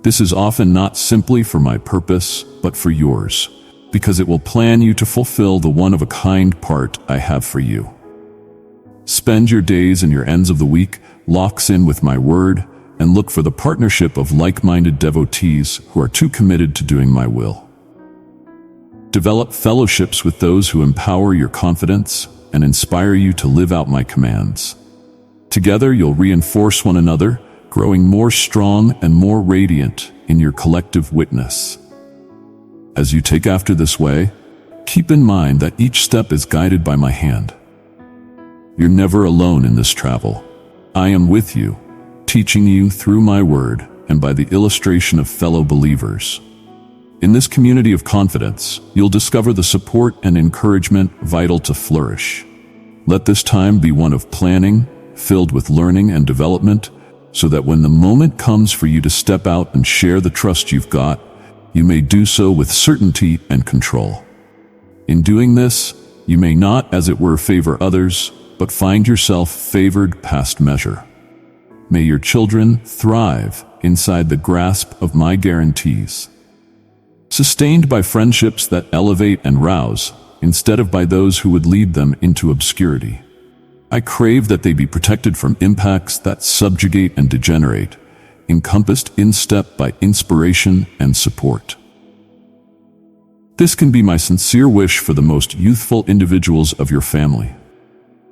[SPEAKER 1] This is often not simply for my purpose, but for yours, because it will plan you to fulfill the one-of-a-kind part I have for you. Spend your days and your ends of the week locks in with my word, and look for the partnership of like-minded devotees who are too committed to doing my will. Develop fellowships with those who empower your confidence and inspire you to live out my commands. Together you'll reinforce one another, growing more strong and more radiant in your collective witness. As you take after this way, keep in mind that each step is guided by my hand. You're never alone in this travel. I am with you, teaching you through my word and by the illustration of fellow believers. In this community of confidence, you'll discover the support and encouragement vital to flourish. Let this time be one of planning, filled with learning and development, so that when the moment comes for you to step out and share the trust you've got, you may do so with certainty and control. In doing this, you may not, as it were, favor others, but find yourself favored past measure. May your children thrive inside the grasp of my guarantees, sustained by friendships that elevate and rouse, instead of by those who would lead them into obscurity. I crave that they be protected from impacts that subjugate and degenerate, encompassed in step by inspiration and support. This can be my sincere wish for the most youthful individuals of your family.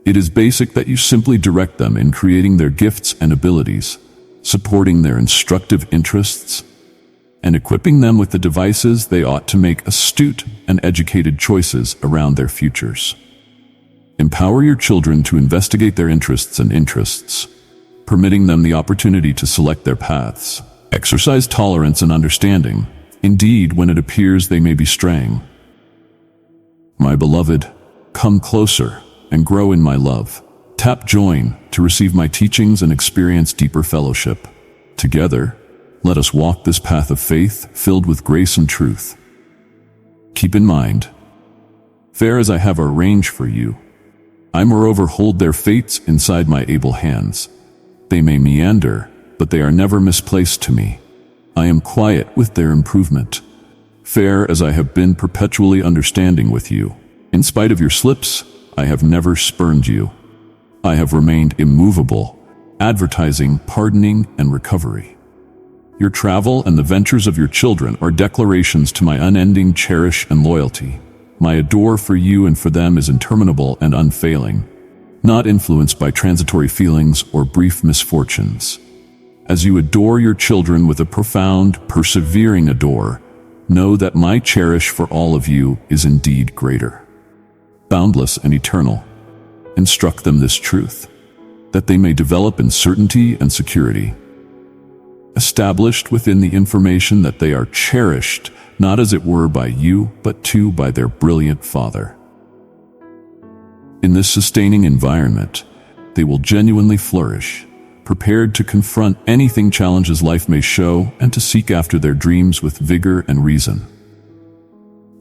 [SPEAKER 1] It is basic that you simply direct them in creating their gifts and abilities, supporting their instructive interests, and equipping them with the devices they ought to make astute and educated choices around their futures. Empower your children to investigate their interests, permitting them the opportunity to select their paths. Exercise tolerance and understanding, indeed, when it appears they may be straying. My beloved, come closer and grow in my love. Tap join to receive my teachings and experience deeper fellowship. Together, let us walk this path of faith filled with grace and truth. Keep in mind, fair as I have arranged for you, I moreover hold their fates inside my able hands. They may meander, but they are never misplaced to me. I am quiet with their improvement. Fair as I have been perpetually understanding with you, in spite of your slips, I have never spurned you. I have remained immovable, advertising pardoning and recovery. Your travel and the ventures of your children are declarations to my unending cherish and loyalty. My adore for you and for them is interminable and unfailing, not influenced by transitory feelings or brief misfortunes. As you adore your children with a profound, persevering adore, know that my cherish for all of you is indeed greater, boundless and eternal. Instruct them this truth, that they may develop in certainty and security, established within the information that they are cherished, not as it were by you, but too by their brilliant Father. In this sustaining environment, they will genuinely flourish, prepared to confront anything challenges life may show and to seek after their dreams with vigor and reason.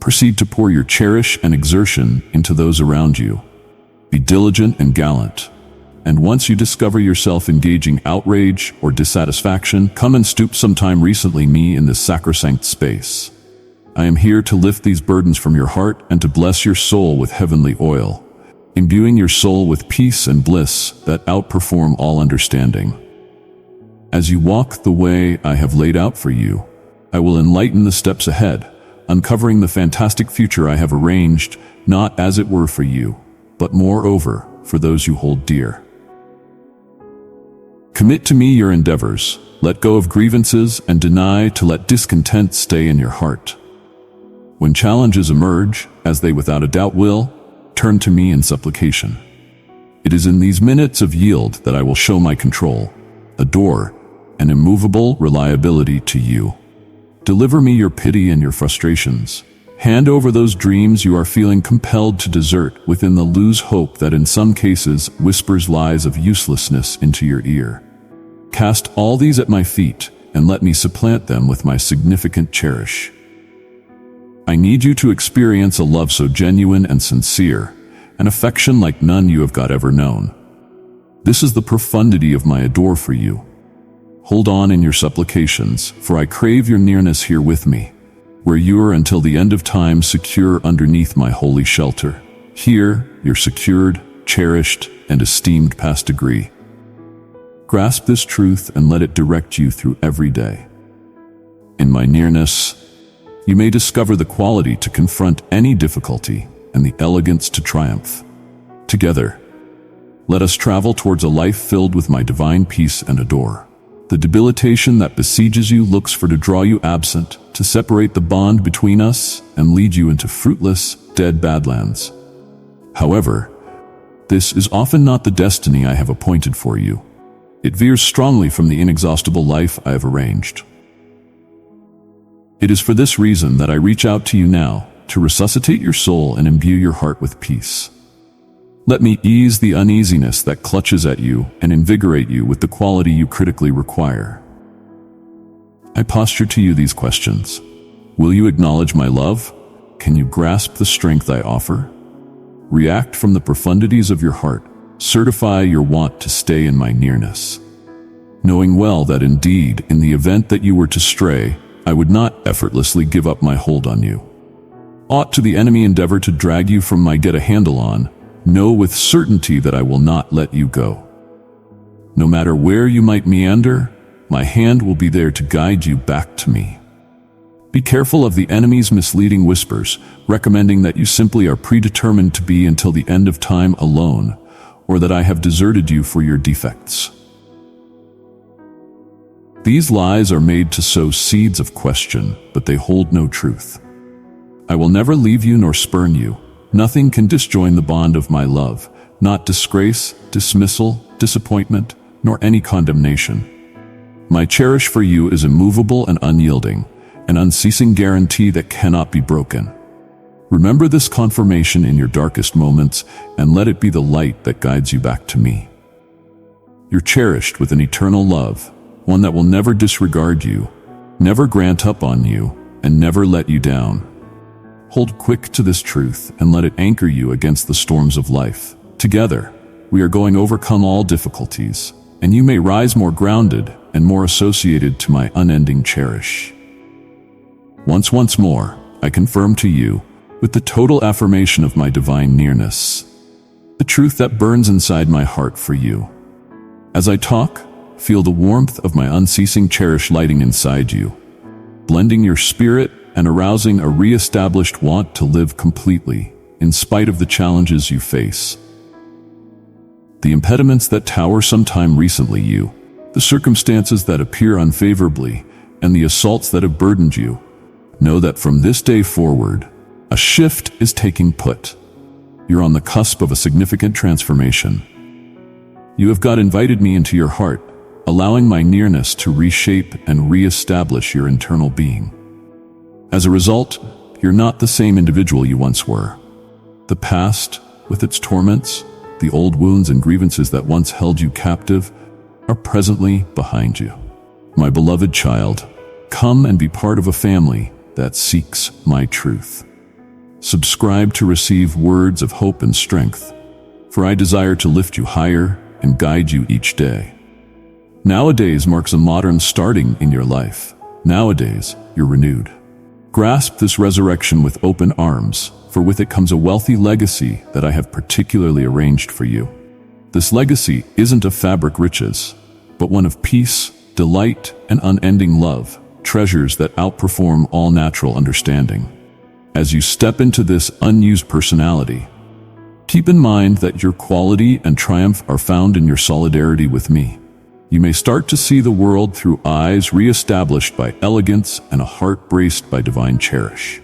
[SPEAKER 1] Proceed to pour your cherish and exertion into those around you. Be diligent and gallant. And once you discover yourself engaging outrage or dissatisfaction, come and stoop sometime recently me in this sacrosanct space. I am here to lift these burdens from your heart and to bless your soul with heavenly oil, imbuing your soul with peace and bliss that outperform all understanding. As you walk the way I have laid out for you, I will enlighten the steps ahead, uncovering the fantastic future I have arranged, not as it were for you, but moreover for those you hold dear. Commit to me your endeavors, let go of grievances, and deny to let discontent stay in your heart. When challenges emerge, as they without a doubt will, turn to me in supplication. It is in these minutes of yield that I will show my control, a door, and immovable reliability to you. Deliver me your pity and your frustrations. Hand over those dreams you are feeling compelled to desert within the loose hope that in some cases whispers lies of uselessness into your ear. Cast all these at my feet and let me supplant them with my significant cherish. I need you to experience a love so genuine and sincere, an affection like none you have got ever known. This is the profundity of my adore for you. Hold on in your supplications, for I crave your nearness here with me, where you are until the end of time secure underneath my holy shelter. Here, you're secured, cherished, and esteemed past degree. Grasp this truth and let it direct you through every day. In my nearness, you may discover the quality to confront any difficulty and the elegance to triumph. Together, let us travel towards a life filled with my divine peace and adore. The debilitation that besieges you looks for to draw you absent, to separate the bond between us and lead you into fruitless, dead badlands. However, this is often not the destiny I have appointed for you. It veers strongly from the inexhaustible life I have arranged. It is for this reason that I reach out to you now, to resuscitate your soul and imbue your heart with peace. Let me ease the uneasiness that clutches at you and invigorate you with the quality you critically require. I posture to you these questions. Will you acknowledge my love? Can you grasp the strength I offer? React from the profundities of your heart. Certify your want to stay in my nearness. Knowing well that indeed, in the event that you were to stray, I would not effortlessly give up my hold on you. Ought to the enemy endeavor to drag you from my get-a-handle on, know with certainty that I will not let you go. No matter where you might meander, my hand will be there to guide you back to me. Be careful of the enemy's misleading whispers, recommending that you simply are predetermined to be until the end of time alone, or that I have deserted you for your defects. These lies are made to sow seeds of question, but they hold no truth. I will never leave you nor spurn you. Nothing can disjoin the bond of my love, not disgrace, dismissal, disappointment, nor any condemnation. My cherish for you is immovable and unyielding, an unceasing guarantee that cannot be broken. Remember this confirmation in your darkest moments, and let it be the light that guides you back to me. You're cherished with an eternal love, one that will never disregard you, never grant up on you, and never let you down. Hold quick to this truth and let it anchor you against the storms of life. Together, we are going to overcome all difficulties, and you may rise more grounded and more associated to my unending cherish. Once more, I confirm to you, with the total affirmation of my divine nearness, the truth that burns inside my heart for you. As I talk, feel the warmth of my unceasing cherish lighting inside you, blending your spirit and arousing a re-established want to live completely, in spite of the challenges you face. The impediments that tower sometime recently you, the circumstances that appear unfavorably, and the assaults that have burdened you, know that from this day forward, a shift is taking put. You're on the cusp of a significant transformation. You have God invited me into your heart, allowing my nearness to reshape and re-establish your internal being. As a result, you're not the same individual you once were. The past, with its torments, the old wounds and grievances that once held you captive are presently behind you. My beloved child, come and be part of a family that seeks my truth. Subscribe to receive words of hope and strength, for I desire to lift you higher and guide you each day. Nowadays marks a modern starting in your life. Nowadays, you're renewed. Grasp this resurrection with open arms, for with it comes a wealthy legacy that I have particularly arranged for you. This legacy isn't of fabric riches, but one of peace, delight, and unending love, treasures that outperform all natural understanding. As you step into this unused personality, keep in mind that your quality and triumph are found in your solidarity with me. You may start to see the world through eyes re-established by elegance and a heart braced by divine cherish.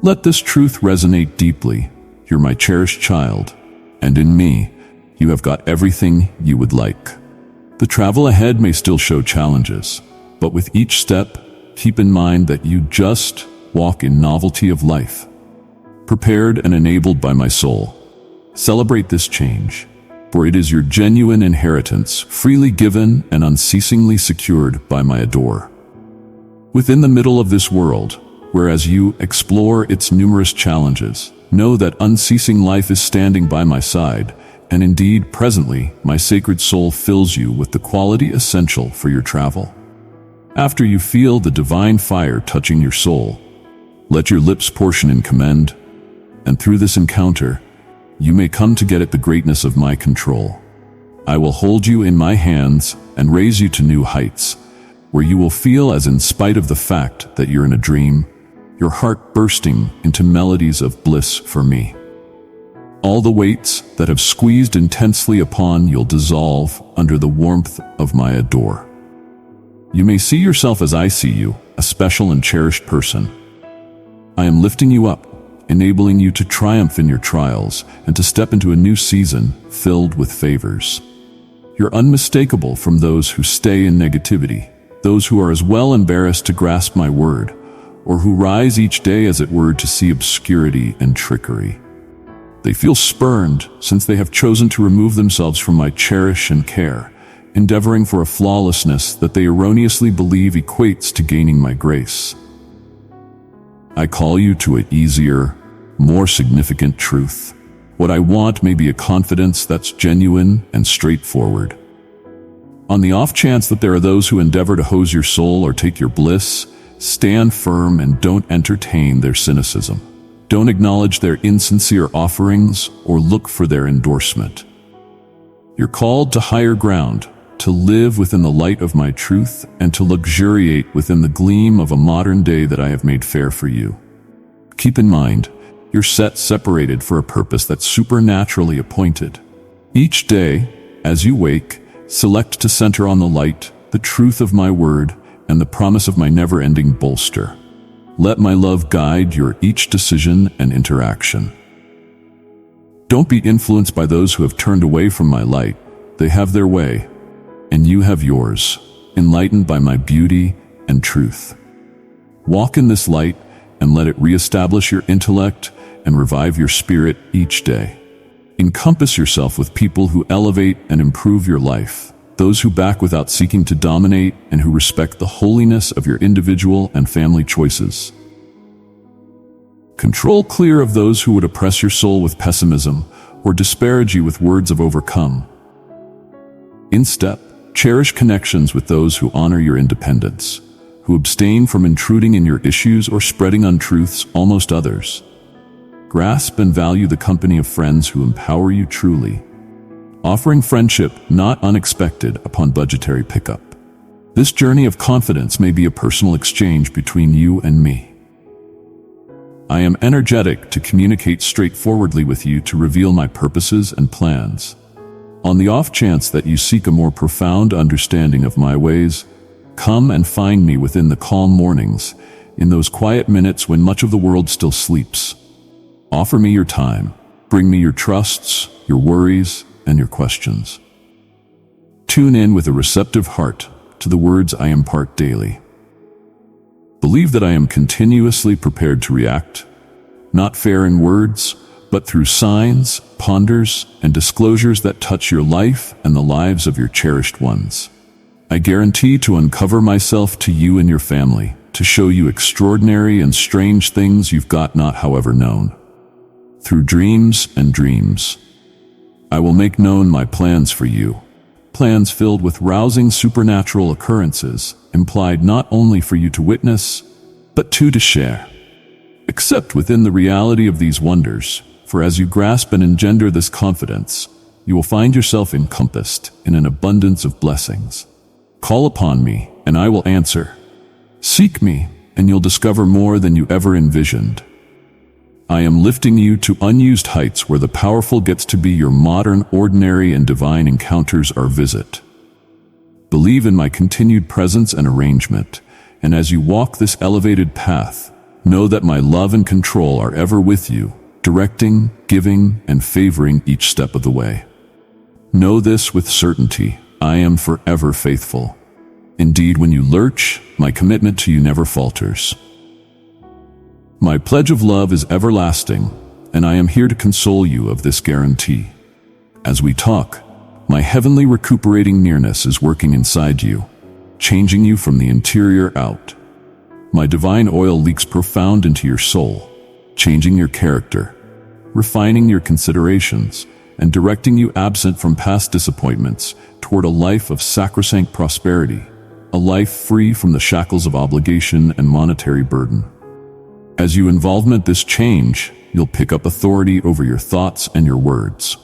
[SPEAKER 1] Let this truth resonate deeply. You're my cherished child, and in me, you have got everything you would like. The travel ahead may still show challenges, but with each step, keep in mind that you just walk in novelty of life, prepared and enabled by my soul. Celebrate this change, for it is your genuine inheritance, freely given and unceasingly secured by my adore. Within the middle of this world, whereas you explore its numerous challenges, know that unceasing life is standing by my side, and indeed, presently, my sacred soul fills you with the quality essential for your travel. After you feel the divine fire touching your soul, let your lips portion in commend, and through this encounter, you may come to get at the greatness of my control. I will hold you in my hands and raise you to new heights, where you will feel as in spite of the fact that you're in a dream, your heart bursting into melodies of bliss for me. All the weights that have squeezed intensely upon you'll dissolve under the warmth of my adore. You may see yourself as I see you, a special and cherished person. I am lifting you up, enabling you to triumph in your trials and to step into a new season filled with favors. You're unmistakable from those who stay in negativity, those who are as well embarrassed to grasp my word, or who rise each day as it were to see obscurity and trickery. They feel spurned since they have chosen to remove themselves from my cherish and care, endeavoring for a flawlessness that they erroneously believe equates to gaining my grace. I call you to an easier, more significant truth. What I want may be a confidence that's genuine and straightforward. On the off chance that there are those who endeavor to hose your soul or take your bliss, stand firm and don't entertain their cynicism. Don't acknowledge their insincere offerings or look for their endorsement. You're called to higher ground, to live within the light of my truth and to luxuriate within the gleam of a modern day that I have made fair for you. Keep in mind, you're separated for a purpose that's supernaturally appointed. Each day, as you wake, select to center on the light, the truth of my word, and the promise of my never-ending bolster. Let my love guide your each decision and interaction. Don't be influenced by those who have turned away from my light. They have their way, and you have yours, enlightened by my beauty and truth. Walk in this light and let it reestablish your intellect and revive your spirit each day. Encompass yourself with people who elevate and improve your life, those who back without seeking to dominate and who respect the holiness of your individual and family choices. Control clear of those who would oppress your soul with pessimism or disparage you with words of overcome. Instead, cherish connections with those who honor your independence, who abstain from intruding in your issues or spreading untruths almost others. Grasp and value the company of friends who empower you truly, offering friendship not unexpected upon budgetary pickup. This journey of confidence may be a personal exchange between you and me. I am energetic to communicate straightforwardly with you to reveal my purposes and plans. On the off chance that you seek a more profound understanding of my ways, come and find me within the calm mornings, in those quiet minutes when much of the world still sleeps. Offer me your time, bring me your trusts, your worries, and your questions. Tune in with a receptive heart to the words I impart daily. Believe that I am continuously prepared to react, not fair in words, but but through signs, ponders, and disclosures that touch your life and the lives of your cherished ones. I guarantee to uncover myself to you and your family, to show you extraordinary and strange things you've got not however known. Through dreams and dreams, I will make known my plans for you, plans filled with rousing supernatural occurrences, implied not only for you to witness, but to share. Accept within the reality of these wonders, for as you grasp and engender this confidence, you will find yourself encompassed in an abundance of blessings. Call upon me, and I will answer. Seek me, and you'll discover more than you ever envisioned. I am lifting you to unused heights where the powerful gets to be your modern, ordinary, and divine encounters our visit. Believe in my continued presence and arrangement, and as you walk this elevated path, know that my love and control are ever with you, directing, giving, and favoring each step of the way. Know this with certainty, I am forever faithful. Indeed, when you lurch, my commitment to you never falters. My pledge of love is everlasting, and I am here to console you of this guarantee. As we talk, my heavenly recuperating nearness is working inside you, changing you from the interior out. My divine oil leaks profound into your soul, changing your character, refining your considerations, and directing you absent from past disappointments toward a life of sacrosanct prosperity, a life free from the shackles of obligation and monetary burden. As you involvement this change, you'll pick up authority over your thoughts and your words.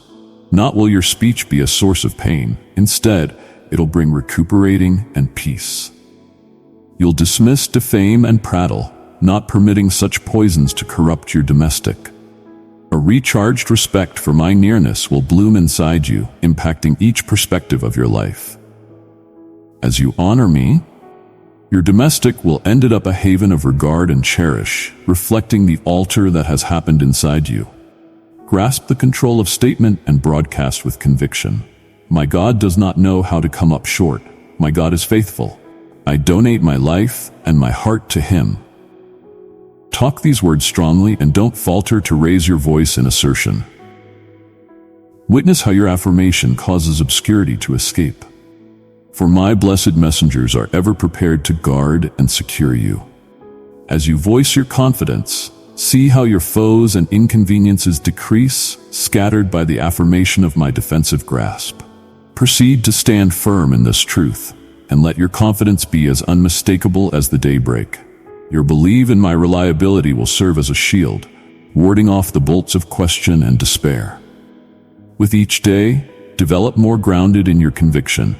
[SPEAKER 1] Not will your speech be a source of pain. Instead, it'll bring recuperating and peace. You'll dismiss, defame, and prattle, not permitting such poisons to corrupt your domestic. A recharged respect for my nearness will bloom inside you, impacting each perspective of your life. As you honor me, your domestic will end up a haven of regard and cherish, reflecting the altar that has happened inside you. Grasp the control of statement and broadcast with conviction. My God does not know how to come up short. My God is faithful. I donate my life and my heart to Him. Talk these words strongly and don't falter to raise your voice in assertion. Witness how your affirmation causes obscurity to escape. For my blessed messengers are ever prepared to guard and secure you. As you voice your confidence, see how your foes and inconveniences decrease, scattered by the affirmation of my defensive grasp. Proceed to stand firm in this truth, and let your confidence be as unmistakable as the daybreak. Your belief in my reliability will serve as a shield, warding off the bolts of question and despair. With each day, develop more grounded in your conviction,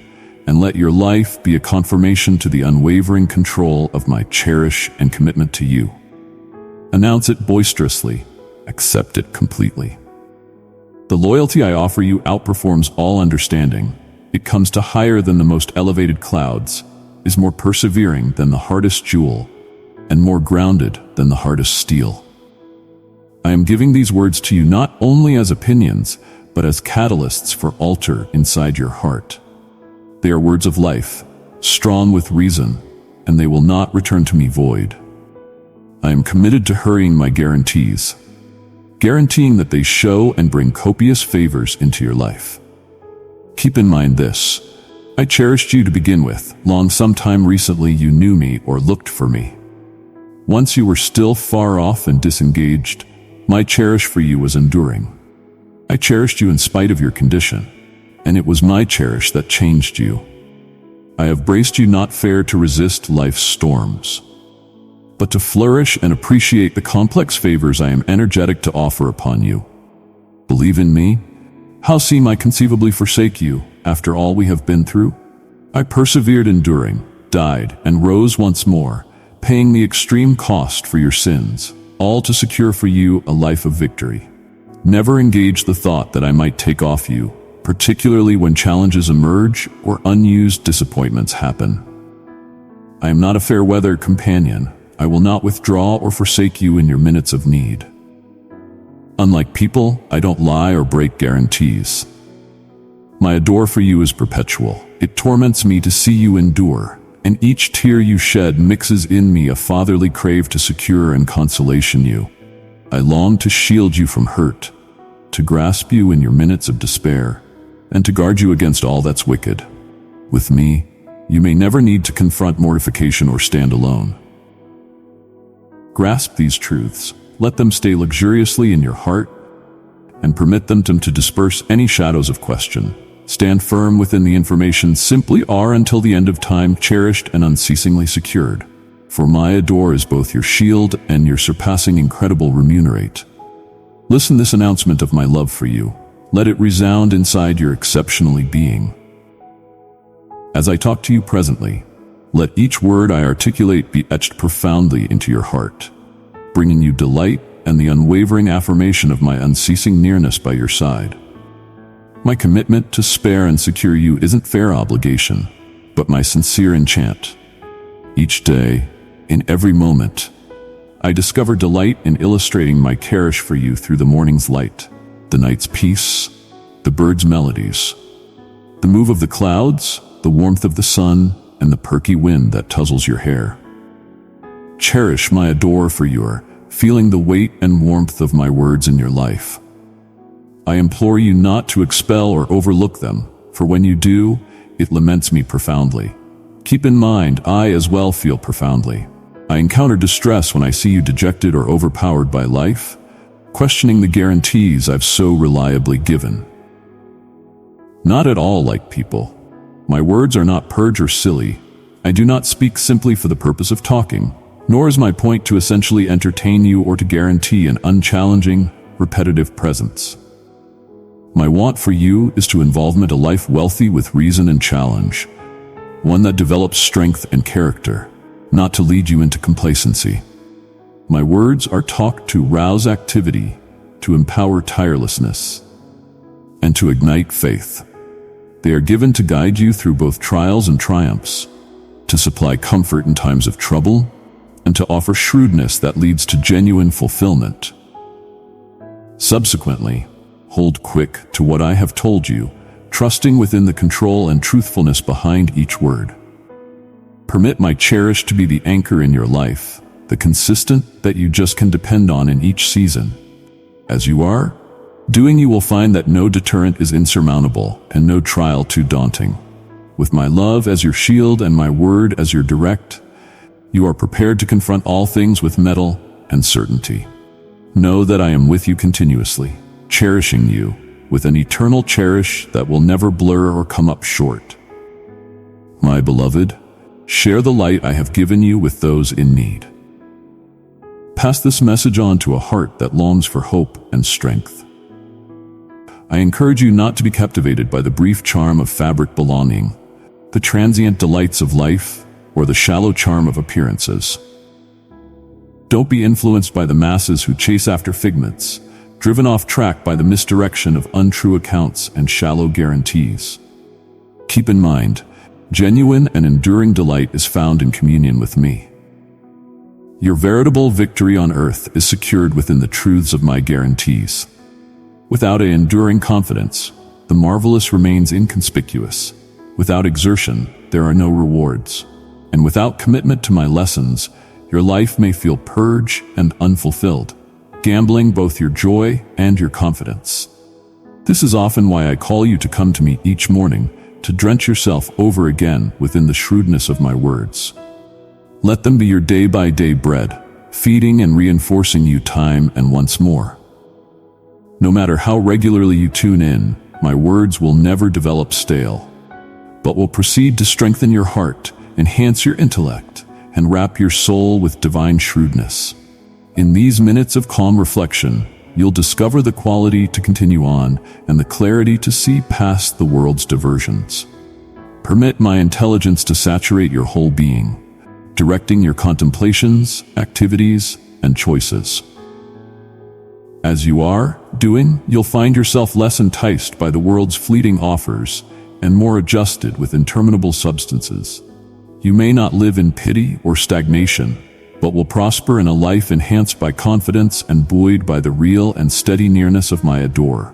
[SPEAKER 1] and let your life be a confirmation to the unwavering control of my cherish and commitment to you. Announce it boisterously, accept it completely. The loyalty I offer you outperforms all understanding. It comes to higher than the most elevated clouds, is more persevering than the hardest jewel, and more grounded than the hardest steel. I am giving these words to you not only as opinions, but as catalysts for altar inside your heart. They are words of life, strong with reason, and they will not return to me void. I am committed to hurrying my guarantees, guaranteeing that they show and bring copious favors into your life. Keep in mind this: I cherished you to begin with. Long sometime recently you knew me or looked for me. Once you were still far off and disengaged, my cherish for you was enduring. I cherished you in spite of your condition, and it was my cherish that changed you. I have braced you not fair to resist life's storms, but to flourish and appreciate the complex favors I am energetic to offer upon you. Believe in me? How seem I conceivably forsake you after all we have been through? I persevered enduring, died, and rose once more, paying the extreme cost for your sins, all to secure for you a life of victory. Never engage the thought that I might take off you, particularly when challenges emerge or unused disappointments happen. I am not a fair-weather companion. I will not withdraw or forsake you in your minutes of need. Unlike people, I don't lie or break guarantees. My adore for you is perpetual. It torments me to see you endure, and each tear you shed mixes in me a fatherly crave to secure and consolation you. I long to shield you from hurt, to grasp you in your minutes of despair, and to guard you against all that's wicked. With me, you may never need to confront mortification or stand alone. Grasp these truths, let them stay luxuriously in your heart, and permit them to disperse any shadows of question. Stand firm within the information simply are until the end of time, cherished and unceasingly secured. For my adore is both your shield and your surpassing incredible remunerate. Listen this announcement of my love for you. Let it resound inside your exceptionally being. As I talk to you presently, let each word I articulate be etched profoundly into your heart, bringing you delight and the unwavering affirmation of my unceasing nearness by your side. My commitment to spare and secure you isn't fair obligation, but my sincere enchant. Each day, in every moment, I discover delight in illustrating my cherish for you through the morning's light, the night's peace, the birds' melodies, the move of the clouds, the warmth of the sun, and the perky wind that tussles your hair. Cherish my adore for you, feeling the weight and warmth of my words in your life. I implore you not to expel or overlook them, for when you do, it laments me profoundly. Keep in mind, I as well feel profoundly. I encounter distress when I see you dejected or overpowered by life, questioning the guarantees I've so reliably given. Not at all like people. My words are not purge or silly. I do not speak simply for the purpose of talking, nor is my point to essentially entertain you or to guarantee an unchallenging, repetitive presence. My want for you is to involvement a life wealthy with reason and challenge, one that develops strength and character, not to lead you into complacency. My words are talk to rouse activity, to empower tirelessness, and to ignite faith. They are given to guide you through both trials and triumphs, to supply comfort in times of trouble, and to offer shrewdness that leads to genuine fulfillment. Subsequently, hold quick to what I have told you, trusting within the control and truthfulness behind each word. Permit my cherish to be the anchor in your life, the consistent that you just can depend on in each season. As you are doing, you will find that no deterrent is insurmountable and no trial too daunting. With my love as your shield and my word as your direct, you are prepared to confront all things with mettle and certainty. Know that I am with you continuously, cherishing you with an eternal cherish that will never blur or come up short. My beloved, share the light I have given you with those in need. Pass this message on to a heart that longs for hope and strength. I encourage you not to be captivated by the brief charm of fabric belonging, the transient delights of life, or the shallow charm of appearances. Don't be influenced by the masses who chase after figments, driven off track by the misdirection of untrue accounts and shallow guarantees. Keep in mind, genuine and enduring delight is found in communion with me. Your veritable victory on earth is secured within the truths of my guarantees. Without an enduring confidence, the marvelous remains inconspicuous. Without exertion, there are no rewards. And without commitment to my lessons, your life may feel purged and unfulfilled, gambling both your joy and your confidence. This is often why I call you to come to me each morning, to drench yourself over again within the shrewdness of my words. Let them be your day-by-day bread, feeding and reinforcing you time and once more. No matter how regularly you tune in, my words will never develop stale, but will proceed to strengthen your heart, enhance your intellect, and wrap your soul with divine shrewdness. In these minutes of calm reflection, you'll discover the quality to continue on and the clarity to see past the world's diversions. Permit my intelligence to saturate your whole being, directing your contemplations, activities, and choices. As you are doing, you'll find yourself less enticed by the world's fleeting offers and more adjusted with interminable substances. You may not live in pity or stagnation, but will prosper in a life enhanced by confidence and buoyed by the real and steady nearness of my adore.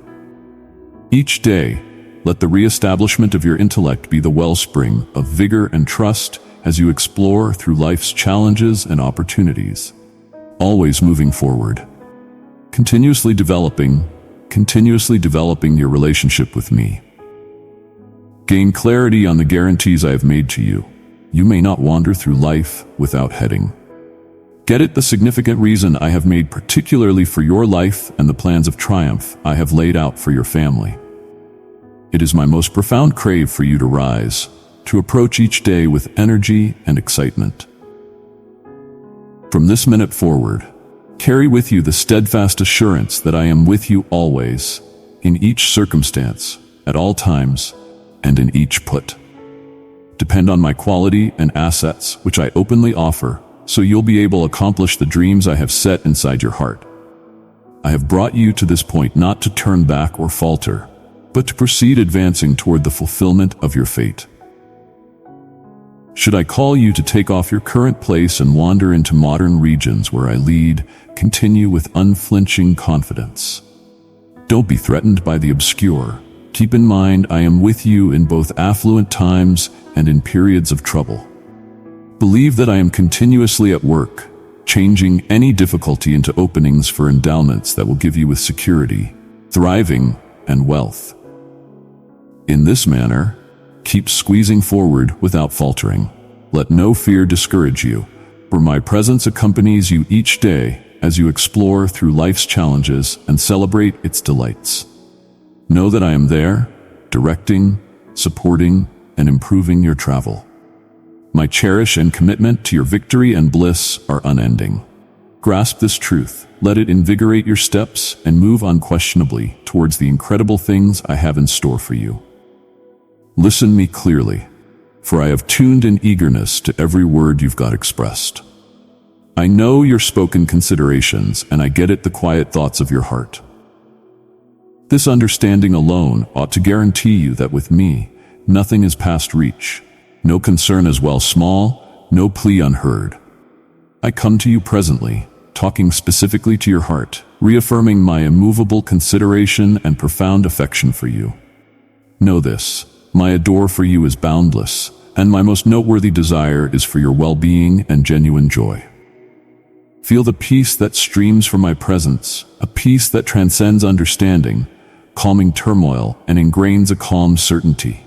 [SPEAKER 1] Each day, let the reestablishment of your intellect be the wellspring of vigor and trust as you explore through life's challenges and opportunities. Always moving forward, continuously developing, continuously developing your relationship with me. Gain clarity on the guarantees I have made to you. You may not wander through life without heading. Get it, the significant reason I have made particularly for your life and the plans of triumph I have laid out for your family. It is my most profound crave for you to rise, to approach each day with energy and excitement. From this minute forward, carry with you the steadfast assurance that I am with you always, in each circumstance, at all times, and in each put. Depend on my quality and assets, which I openly offer, so you'll be able to accomplish the dreams I have set inside your heart. I have brought you to this point not to turn back or falter, but to proceed advancing toward the fulfillment of your fate. Should I call you to take off your current place and wander into modern regions where I lead, continue with unflinching confidence. Don't be threatened by the obscure. Keep in mind I am with you in both affluent times and in periods of trouble. Believe that I am continuously at work, changing any difficulty into openings for endowments that will give you with security, thriving, and wealth. In this manner, keep squeezing forward without faltering. Let no fear discourage you, for my presence accompanies you each day as you explore through life's challenges and celebrate its delights. Know that I am there, directing, supporting, and improving your travel. My cherish and commitment to your victory and bliss are unending. Grasp this truth, let it invigorate your steps, and move unquestionably towards the incredible things I have in store for you. Listen me clearly, for I have tuned in eagerness to every word you've got expressed. I know your spoken considerations, and I get it, the quiet thoughts of your heart. This understanding alone ought to guarantee you that with me, nothing is past reach. No concern is well small, no plea unheard. I come to you presently, talking specifically to your heart, reaffirming my immovable consideration and profound affection for you. Know this, my adore for you is boundless, and my most noteworthy desire is for your well-being and genuine joy. Feel the peace that streams from my presence, a peace that transcends understanding, calming turmoil and ingrains a calm certainty.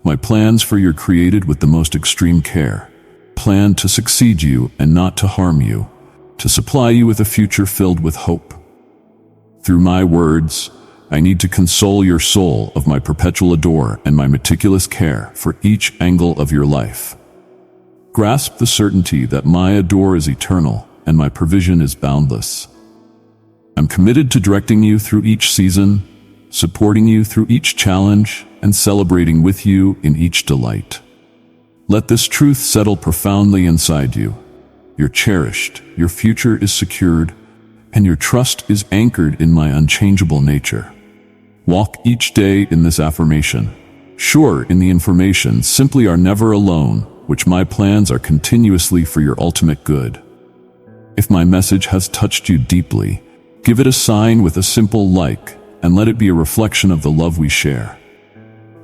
[SPEAKER 1] My plans for you are created with the most extreme care, planned to succeed you and not to harm you, to supply you with a future filled with hope. Through my words, I need to console your soul of my perpetual adore and my meticulous care for each angle of your life. Grasp the certainty that my adore is eternal and my provision is boundless. I'm committed to directing you through each season, supporting you through each challenge, and celebrating with you in each delight. Let this truth settle profoundly inside you. You're cherished, your future is secured, and your trust is anchored in my unchangeable nature. Walk each day in this affirmation, sure in the information simply are never alone, which my plans are continuously for your ultimate good. If my message has touched you deeply, give it a sign with a simple like, and let it be a reflection of the love we share.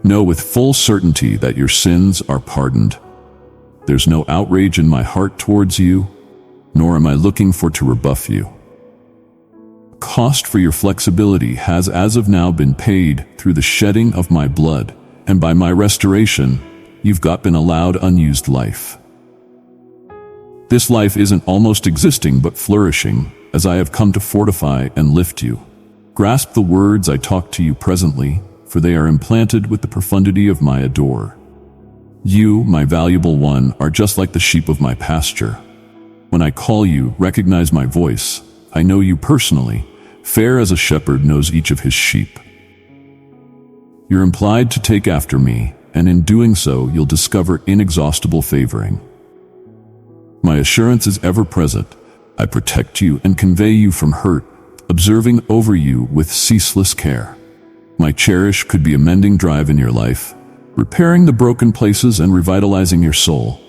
[SPEAKER 1] Know with full certainty that your sins are pardoned. There's no outrage in my heart towards you, nor am I looking for to rebuff you. Cost for your flexibility has as of now been paid through the shedding of my blood, and by my restoration, you've been allowed unused life. This life isn't almost existing but flourishing, as I have come to fortify and lift you. Grasp the words I talk to you presently, for they are implanted with the profundity of my adore. You, my valuable one, are just like the sheep of my pasture. When I call you, recognize my voice. I know you personally, fair as a shepherd knows each of his sheep. You're implied to take after me, and in doing so, you'll discover inexhaustible favoring. My assurance is ever present. I protect you and convey you from hurt, observing over you with ceaseless care. My cherish could be a mending drive in your life, repairing the broken places and revitalizing your soul.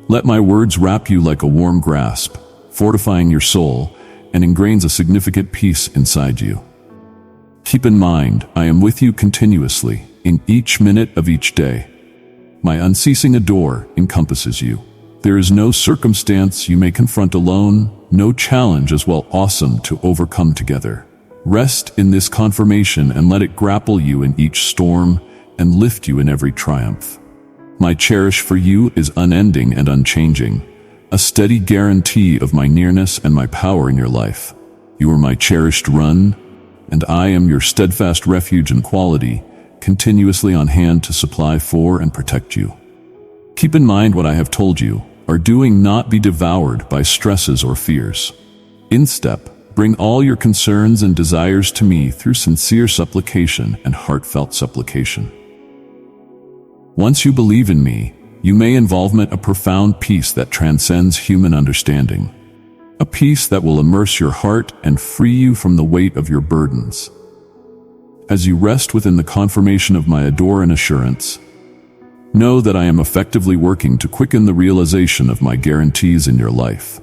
[SPEAKER 1] Let my words wrap you like a warm grasp, fortifying your soul, and ingrains a significant peace inside you. Keep in mind, I am with you continuously, in each minute of each day. My unceasing adore encompasses you. There is no circumstance you may confront alone, no challenge as well awesome to overcome together. Rest in this confirmation and let it grapple you in each storm and lift you in every triumph. My cherish for you is unending and unchanging, a steady guarantee of my nearness and my power in your life. You are my cherished run, and I am your steadfast refuge and quality, continuously on hand to supply for and protect you. Keep in mind what I have told you, are doing not be devoured by stresses or fears. Instead, bring all your concerns and desires to me through sincere supplication and heartfelt supplication. Once you believe in me, you may involvement a profound peace that transcends human understanding. A peace that will immerse your heart and free you from the weight of your burdens. As you rest within the confirmation of my adore and assurance, know that I am effectively working to quicken the realization of my guarantees in your life.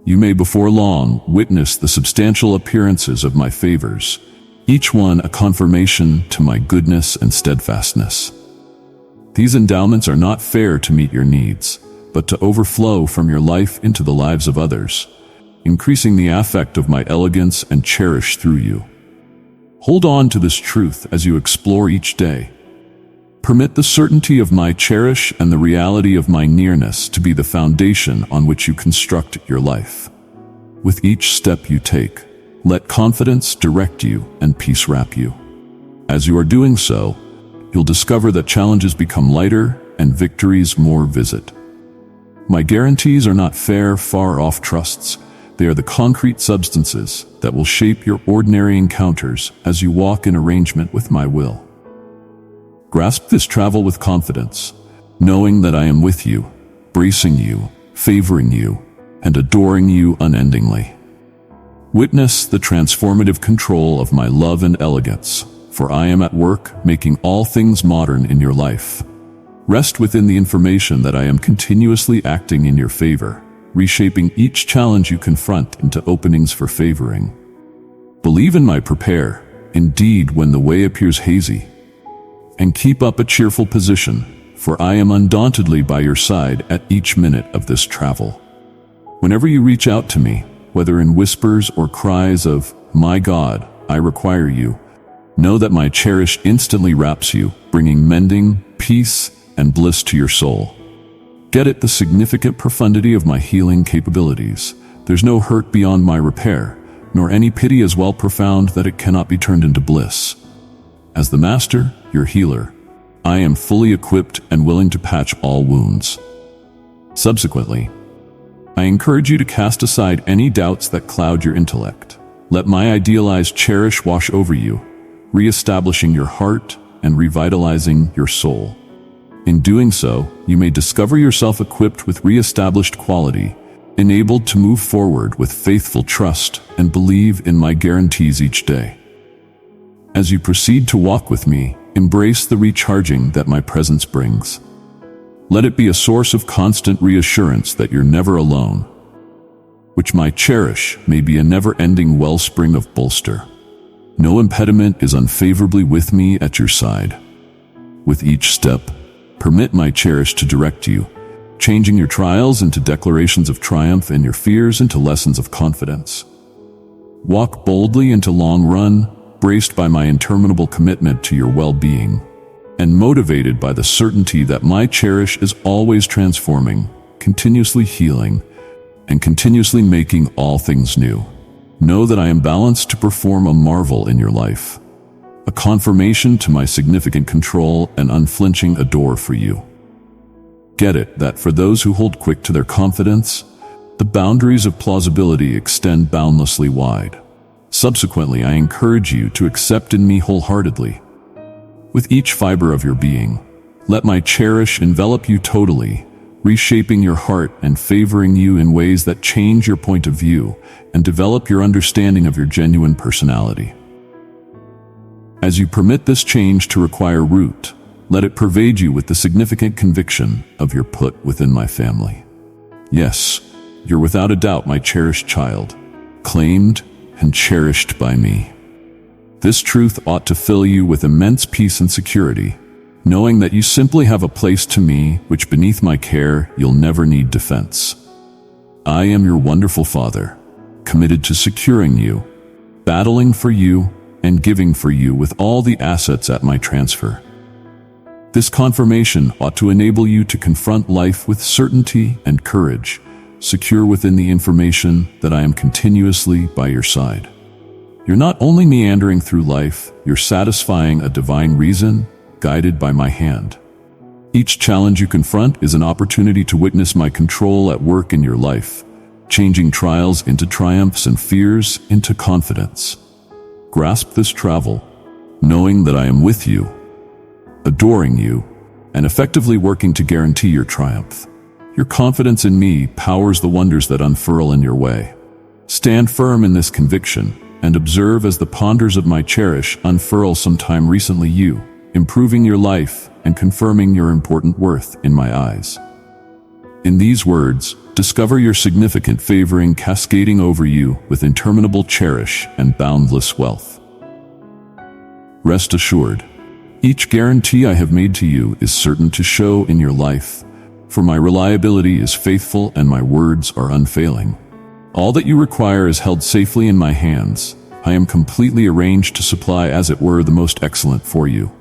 [SPEAKER 1] You may before long witness the substantial appearances of my favors, each one a confirmation to my goodness and steadfastness. These endowments are not fair to meet your needs, but to overflow from your life into the lives of others, increasing the affect of my elegance and cherish through you. Hold on to this truth as you explore each day. Permit the certainty of my cherish and the reality of my nearness to be the foundation on which you construct your life. With each step you take, let confidence direct you and peace wrap you. As you are doing so, you'll discover that challenges become lighter and victories more vivid. My guarantees are not fair, far-off trusts. They are the concrete substances that will shape your ordinary encounters as you walk in arrangement with my will. Grasp this travel with confidence, knowing that I am with you, bracing you, favoring you, and adoring you unendingly. Witness the transformative control of my love and elegance, for I am at work making all things modern in your life. Rest within the information that I am continuously acting in your favor, reshaping each challenge you confront into openings for favoring. Believe in my prepare, indeed when the way appears hazy, and keep up a cheerful position, for I am undauntedly by your side at each minute of this travel. Whenever you reach out to me, whether in whispers or cries of, "My God, I require you," know that my cherish instantly wraps you, bringing mending, peace, and bliss to your soul. Get it the significant profundity of my healing capabilities. There's no hurt beyond my repair, nor any pity as well profound that it cannot be turned into bliss. As the Master, your healer, I am fully equipped and willing to patch all wounds. Subsequently, I encourage you to cast aside any doubts that cloud your intellect. Let my idealized cherish wash over you, reestablishing your heart and revitalizing your soul. In doing so, you may discover yourself equipped with reestablished quality, enabled to move forward with faithful trust and believe in my guarantees each day. As you proceed to walk with me, embrace the recharging that my presence brings. Let it be a source of constant reassurance that you're never alone, which my cherish may be a never-ending wellspring of bolster. No impediment is unfavorably with me at your side. With each step, permit my cherish to direct you, changing your trials into declarations of triumph and your fears into lessons of confidence. Walk boldly into long run, braced by my interminable commitment to your well-being, and motivated by the certainty that my cherish is always transforming, continuously healing, and continuously making all things new. Know that I am balanced to perform a marvel in your life, a confirmation to my significant control and unflinching adore for you. Get it that for those who hold quick to their confidence, the boundaries of plausibility extend boundlessly wide. Subsequently, I encourage you to accept in me wholeheartedly. With each fiber of your being, let my cherish envelop you totally, reshaping your heart and favoring you in ways that change your point of view and develop your understanding of your genuine personality. As you permit this change to require root, let it pervade you with the significant conviction of your put within my family. Yes, you're without a doubt my cherished child, claimed and cherished by me. This truth ought to fill you with immense peace and security, knowing that you simply have a place to me which beneath my care you'll never need defense. I am your wonderful Father, committed to securing you, battling for you and giving for you with all the assets at my transfer. This confirmation ought to enable you to confront life with certainty and courage, secure within the information that I am continuously by your side. You're not only meandering through life, you're satisfying a divine reason, guided by my hand. Each challenge you confront is an opportunity to witness my control at work in your life, changing trials into triumphs and fears into confidence. Grasp this travel, knowing that I am with you, adoring you, and effectively working to guarantee your triumph. Your confidence in me powers the wonders that unfurl in your way. Stand firm in this conviction and observe as the ponders of my cherish unfurl sometime recently you, improving your life and confirming your important worth in my eyes. In these words, discover your significant favoring cascading over you with interminable cherish and boundless wealth. Rest assured, each guarantee I have made to you is certain to show in your life, for my reliability is faithful and my words are unfailing. All that you require is held safely in my hands. I am completely arranged to supply, as it were, the most excellent for you.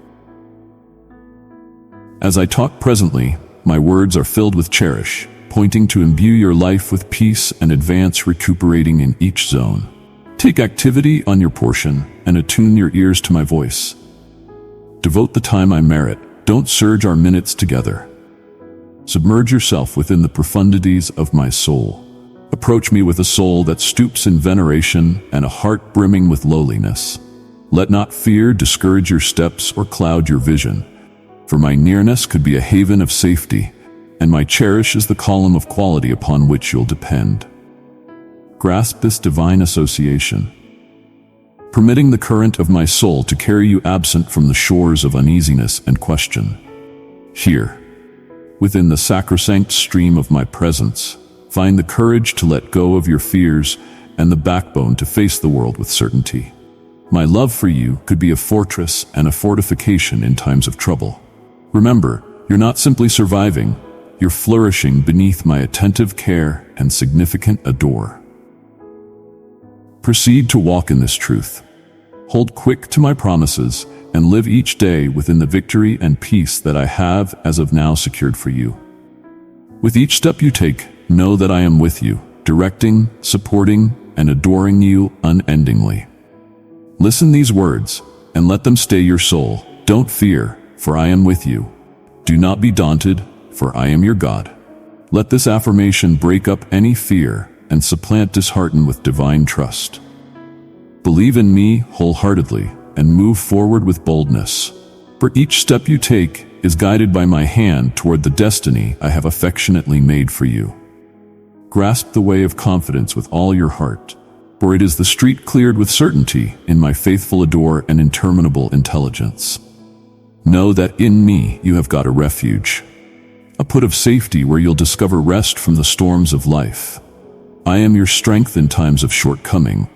[SPEAKER 1] As I talk presently, my words are filled with cherish, pointing to imbue your life with peace and advance recuperating in each zone. Take activity on your portion and attune your ears to my voice. Devote the time I merit. Don't surge our minutes together. Submerge yourself within the profundities of my soul. Approach me with a soul that stoops in veneration and a heart brimming with lowliness. Let not fear discourage your steps or cloud your vision, for my nearness could be a haven of safety, and my cherish is the column of quality upon which you'll depend. Grasp this divine association, permitting the current of my soul to carry you absent from the shores of uneasiness and question. Here, within the sacrosanct stream of my presence, find the courage to let go of your fears and the backbone to face the world with certainty. My love for you could be a fortress and a fortification in times of trouble. Remember, you're not simply surviving, you're flourishing beneath my attentive care and significant adore. Proceed to walk in this truth. Hold quick to my promises and live each day within the victory and peace that I have as of now secured for you. With each step you take, know that I am with you, directing, supporting, and adoring you unendingly. Listen these words and let them stay your soul. Don't fear, for I am with you. Do not be daunted, for I am your God. Let this affirmation break up any fear and supplant dishearten with divine trust. Believe in me wholeheartedly and move forward with boldness, for each step you take is guided by my hand toward the destiny I have affectionately made for you. Grasp the way of confidence with all your heart, for it is the street cleared with certainty in my faithful adore and interminable intelligence. Know that in me you have got a refuge, a put of safety where you'll discover rest from the storms of life. I am your strength in times of shortcoming,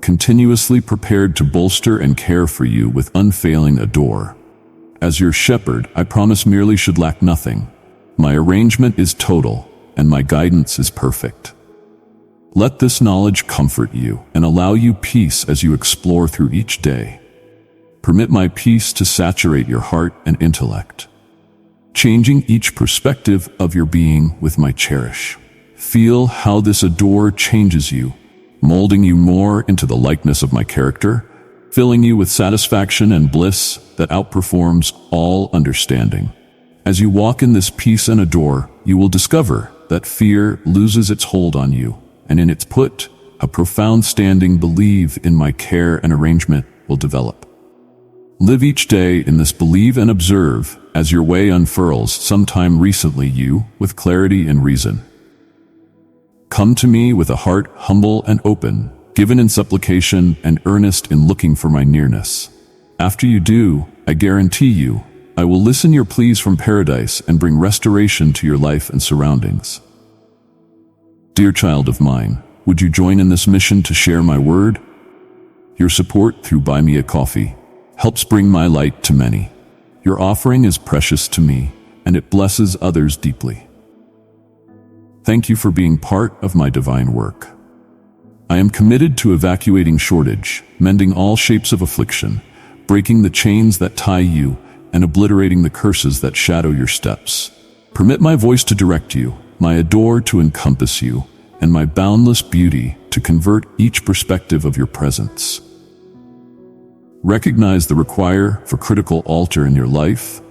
[SPEAKER 1] continuously prepared to bolster and care for you with unfailing adore. As your shepherd, I promise merely should lack nothing. My arrangement is total, and my guidance is perfect. Let this knowledge comfort you and allow you peace as you explore through each day. Permit my peace to saturate your heart and intellect, changing each perspective of your being with my cherish. Feel how this adore changes you, molding you more into the likeness of my character, filling you with satisfaction and bliss that outperforms all understanding. As you walk in this peace and adore, you will discover that fear loses its hold on you, and in its put, a profound standing belief in my care and arrangement will develop. Live each day in this believe and observe as your way unfurls sometime recently you with clarity and reason. Come to me with a heart humble and open, given in supplication and earnest in looking for my nearness. After you do, I guarantee you, I will listen your pleas from paradise and bring restoration to your life and surroundings. Dear child of mine, would you join in this mission to share my word? Your support through Buy Me a Coffee helps bring my light to many. Your offering is precious to me, and it blesses others deeply. Thank you for being part of my divine work. I am committed to evacuating shortage, mending all shapes of affliction, breaking the chains that tie you, and obliterating the curses that shadow your steps. Permit my voice to direct you, my adore to encompass you, and my boundless beauty to convert each perspective of your presence. Recognize the require for critical altar in your life,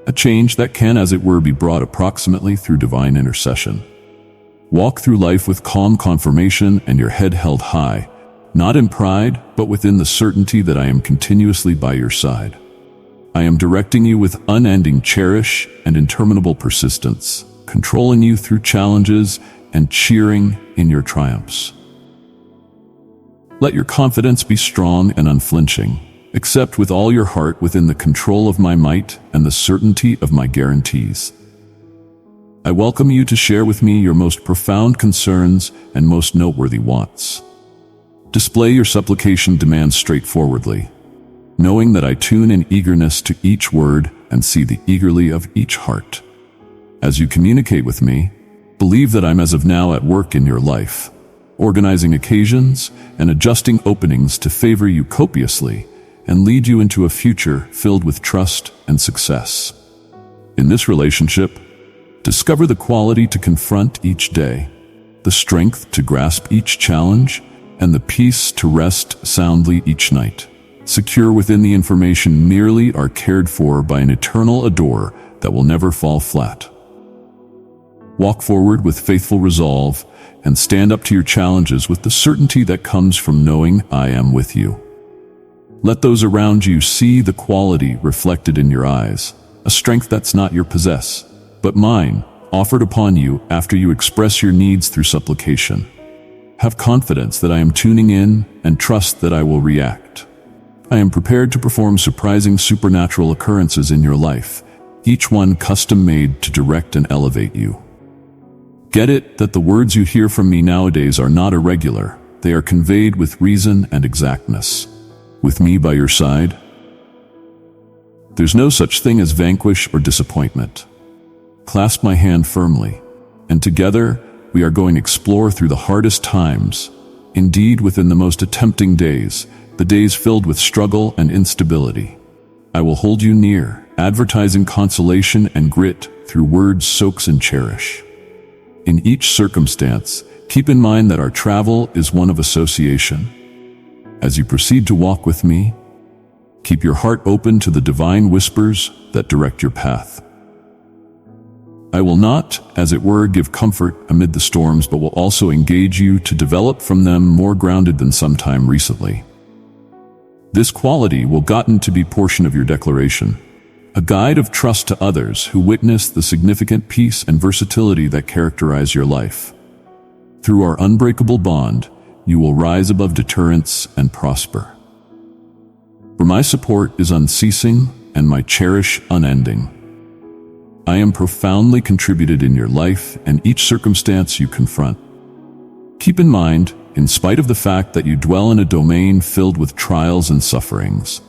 [SPEAKER 1] a change that can, as it were, be brought approximately through divine intercession. Walk through life with calm confirmation and your head held high, not in pride, but within the certainty that I am continuously by your side. I am directing you with unending cherish and interminable persistence, controlling you through challenges and cheering in your triumphs. Let your confidence be strong and unflinching. Accept with all your heart within the control of my might and the certainty of my guarantees. I welcome you to share with me your most profound concerns and most noteworthy wants. Display your supplication demands straightforwardly, knowing that I tune in eagerness to each word and see the eagerly of each heart. As you communicate with me, believe that I'm as of now at work in your life, organizing occasions and adjusting openings to favor you copiously and lead you into a future filled with trust and success. In this relationship, discover the quality to confront each day, the strength to grasp each challenge, and the peace to rest soundly each night. Secure within the information merely are cared for by an eternal adore that will never fall flat. Walk forward with faithful resolve and stand up to your challenges with the certainty that comes from knowing I am with you. Let those around you see the quality reflected in your eyes, a strength that's not your possess, but mine, offered upon you after you express your needs through supplication. Have confidence that I am tuning in and trust that I will react. I am prepared to perform surprising supernatural occurrences in your life, each one custom-made to direct and elevate you. Get it that the words you hear from me nowadays are not irregular. They are conveyed with reason and exactness. With me by your side, there's no such thing as vanquish or disappointment. Clasp my hand firmly, and together we are going to explore through the hardest times, indeed within the most tempting days, the days filled with struggle and instability. I will hold you near, advertising consolation and grit through words soaks and cherish. In each circumstance, keep in mind that our travel is one of association. As you proceed to walk with me, keep your heart open to the divine whispers that direct your path. I will not, as it were, give comfort amid the storms, but will also engage you to develop from them more grounded than sometime recently. This quality will gotten to be portion of your declaration, a guide of trust to others who witness the significant peace and versatility that characterize your life. Through our unbreakable bond, you will rise above deterrence and prosper. For my support is unceasing and my cherish unending. I am profoundly contributed in your life and each circumstance you confront. Keep in mind, in spite of the fact that you dwell in a domain filled with trials and sufferings,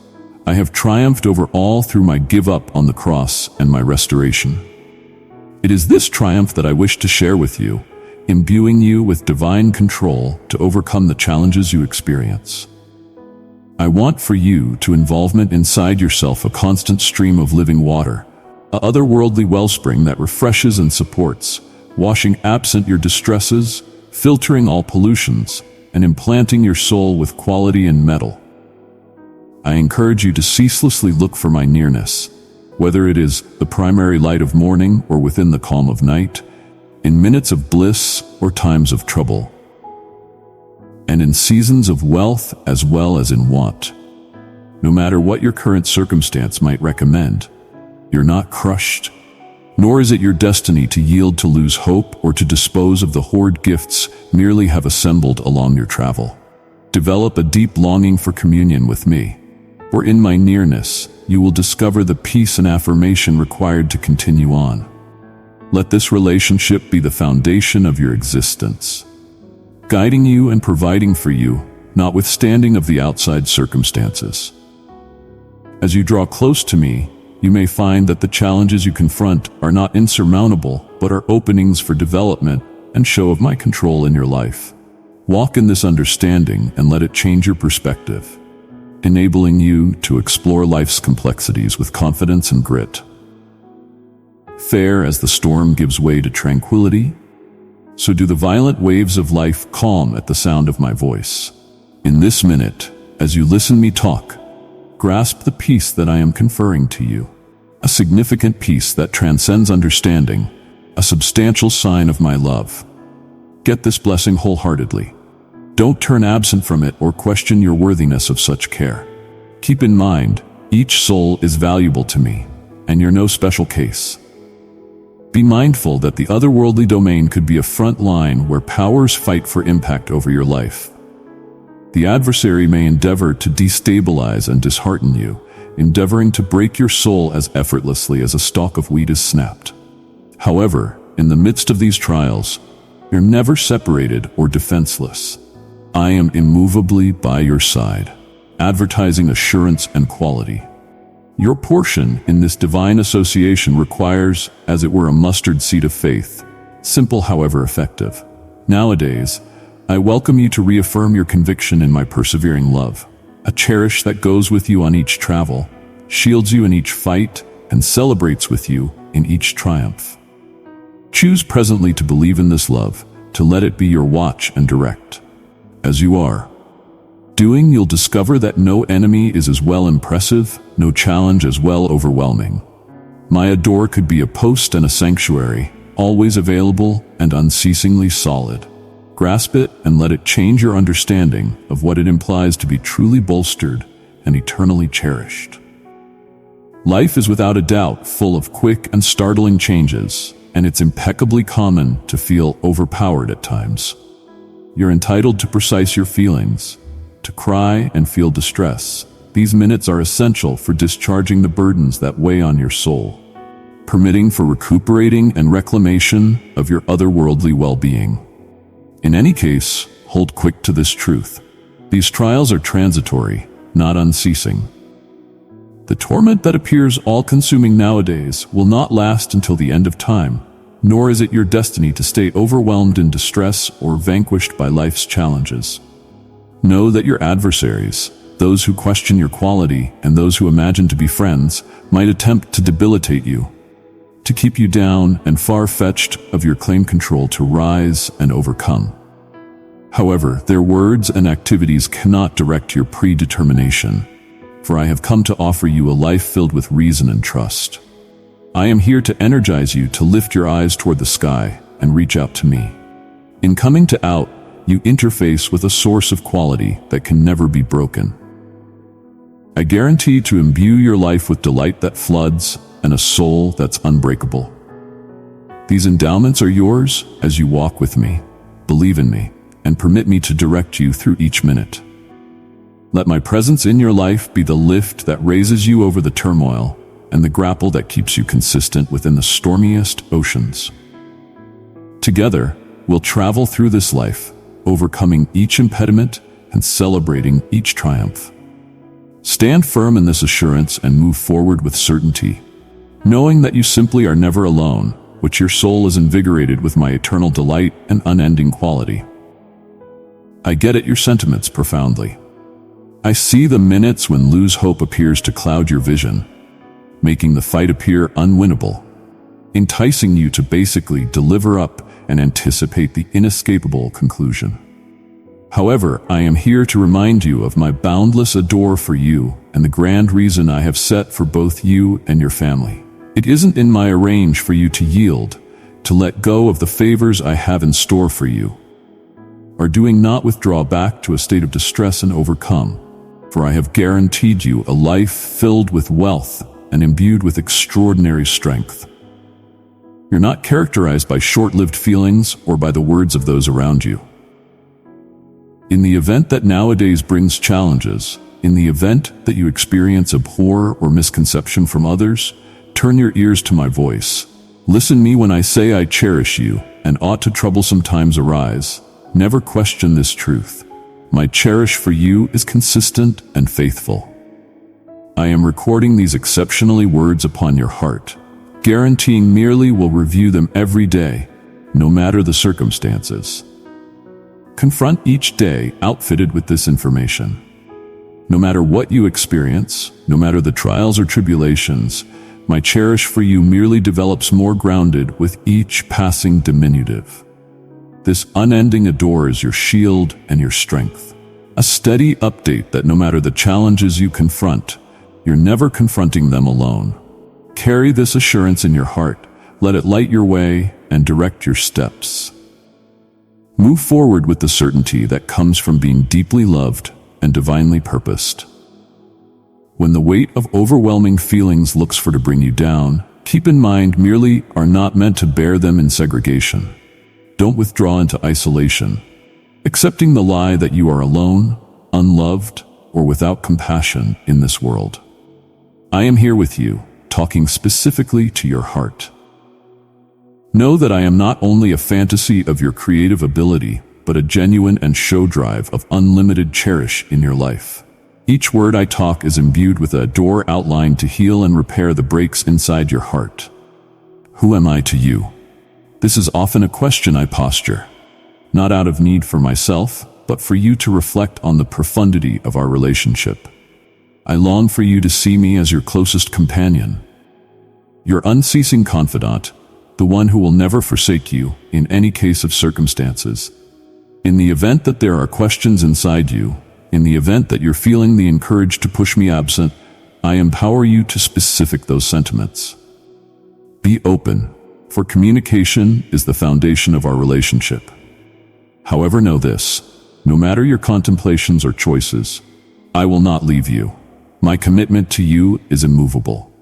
[SPEAKER 1] I have triumphed over all through my give up on the cross and my restoration. It is this triumph that I wish to share with you, imbuing you with divine control to overcome the challenges you experience. I want for you to involvement inside yourself a constant stream of living water, a otherworldly wellspring that refreshes and supports, washing absent your distresses, filtering all pollutions, and implanting your soul with quality and metal. I encourage you to ceaselessly look for my nearness, whether it is the primary light of morning or within the calm of night, in minutes of bliss or times of trouble, and in seasons of wealth as well as in want. No matter what your current circumstance might recommend, you're not crushed, nor is it your destiny to yield to lose hope or to dispose of the hoard gifts merely have assembled along your travel. Develop a deep longing for communion with me, for in my nearness you will discover the peace and affirmation required to continue on. Let this relationship be the foundation of your existence, guiding you and providing for you, notwithstanding of the outside circumstances. As you draw close to me, you may find that the challenges you confront are not insurmountable, but are openings for development and show of my control in your life. Walk in this understanding and let it change your perspective, enabling you to explore life's complexities with confidence and grit. Fair as the storm gives way to tranquility, so do the violent waves of life calm at the sound of my voice. In this minute, as you listen me talk, grasp the peace that I am conferring to you, a significant peace that transcends understanding, a substantial sign of my love. Get this blessing wholeheartedly. Don't turn absent from it or question your worthiness of such care. Keep in mind, each soul is valuable to me, and you're no special case. Be mindful that the otherworldly domain could be a front line where powers fight for impact over your life. The adversary may endeavor to destabilize and dishearten you, endeavoring to break your soul as effortlessly as a stalk of wheat is snapped. However, in the midst of these trials, you're never separated or defenseless. I am immovably by your side, advertising assurance and quality. Your portion in this divine association requires, as it were, a mustard seed of faith, simple however effective. Nowadays, I welcome you to reaffirm your conviction in my persevering love, a cherish that goes with you on each travel, shields you in each fight, and celebrates with you in each triumph. Choose presently to believe in this love, to let it be your watch and direct. As you are doing, you'll discover that no enemy is as well impressive, no challenge as well overwhelming. My adore could be a post and a sanctuary, always available and unceasingly solid. Grasp it and let it change your understanding of what it implies to be truly bolstered and eternally cherished. Life is without a doubt full of quick and startling changes, and it's impeccably common to feel overpowered at times. You're entitled to precise your feelings, to cry and feel distress. These minutes are essential for discharging the burdens that weigh on your soul, permitting for recuperating and reclamation of your otherworldly well-being. In any case, hold quick to this truth. These trials are transitory, not unceasing. The torment that appears all-consuming nowadays will not last until the end of time, nor is it your destiny to stay overwhelmed in distress or vanquished by life's challenges. Know that your adversaries, those who question your quality and those who imagine to be friends, might attempt to debilitate you, to keep you down and far-fetched of your claim control to rise and overcome. However, their words and activities cannot direct your predetermination, for I have come to offer you a life filled with reason and trust. I am here to energize you to lift your eyes toward the sky and reach out to me. In coming to out, you interface with a source of quality that can never be broken. I guarantee to imbue your life with delight that floods and a soul that's unbreakable. These endowments are yours as you walk with me, believe in me, and permit me to direct you through each minute. Let my presence in your life be the lift that raises you over the turmoil and the grapple that keeps you consistent within the stormiest oceans. Together, we'll travel through this life, overcoming each impediment and celebrating each triumph. Stand firm in this assurance and move forward with certainty, knowing that you simply are never alone, which your soul is invigorated with my eternal delight and unending quality. I get at your sentiments profoundly. I see the minutes when lose hope appears to cloud your vision, making the fight appear unwinnable, enticing you to basically deliver up and anticipate the inescapable conclusion. However, I am here to remind you of my boundless adore for you and the grand reason I have set for both you and your family. It isn't in my range for you to yield, to let go of the favors I have in store for you, or doing not withdraw back to a state of distress and overcome, for I have guaranteed you a life filled with wealth and imbued with extraordinary strength. You're not characterized by short-lived feelings or by the words of those around you. In the event that nowadays brings challenges, in the event that you experience abhor or misconception from others, turn your ears to my voice. Listen me when I say I cherish you, and ought to troublesome times arise. Never question this truth. My cherish for you is consistent and faithful. I am recording these exceptionally words upon your heart, guaranteeing merely will review them every day, no matter the circumstances. Confront each day outfitted with this information. No matter what you experience, no matter the trials or tribulations, my cherish for you merely develops more grounded with each passing diminutive. This unending adore is your shield and your strength. A steady update that no matter the challenges you confront, you're never confronting them alone. Carry this assurance in your heart, let it light your way and direct your steps. Move forward with the certainty that comes from being deeply loved and divinely purposed. When the weight of overwhelming feelings looks for to bring you down, keep in mind merely are not meant to bear them in segregation. Don't withdraw into isolation, accepting the lie that you are alone, unloved, or without compassion in this world. I am here with you, talking specifically to your heart. Know that I am not only a fantasy of your creative ability, but a genuine and show drive of unlimited cherish in your life. Each word I talk is imbued with a door outlined to heal and repair the breaks inside your heart. Who am I to you? This is often a question I posture, not out of need for myself, but for you to reflect on the profundity of our relationship. I long for you to see me as your closest companion, your unceasing confidant, the one who will never forsake you in any case of circumstances. In the event that there are questions inside you, in the event that you're feeling the encourage to push me absent, I empower you to specific those sentiments. Be open, for communication is the foundation of our relationship. However, know this, no matter your contemplations or choices, I will not leave you. My commitment to you is immovable.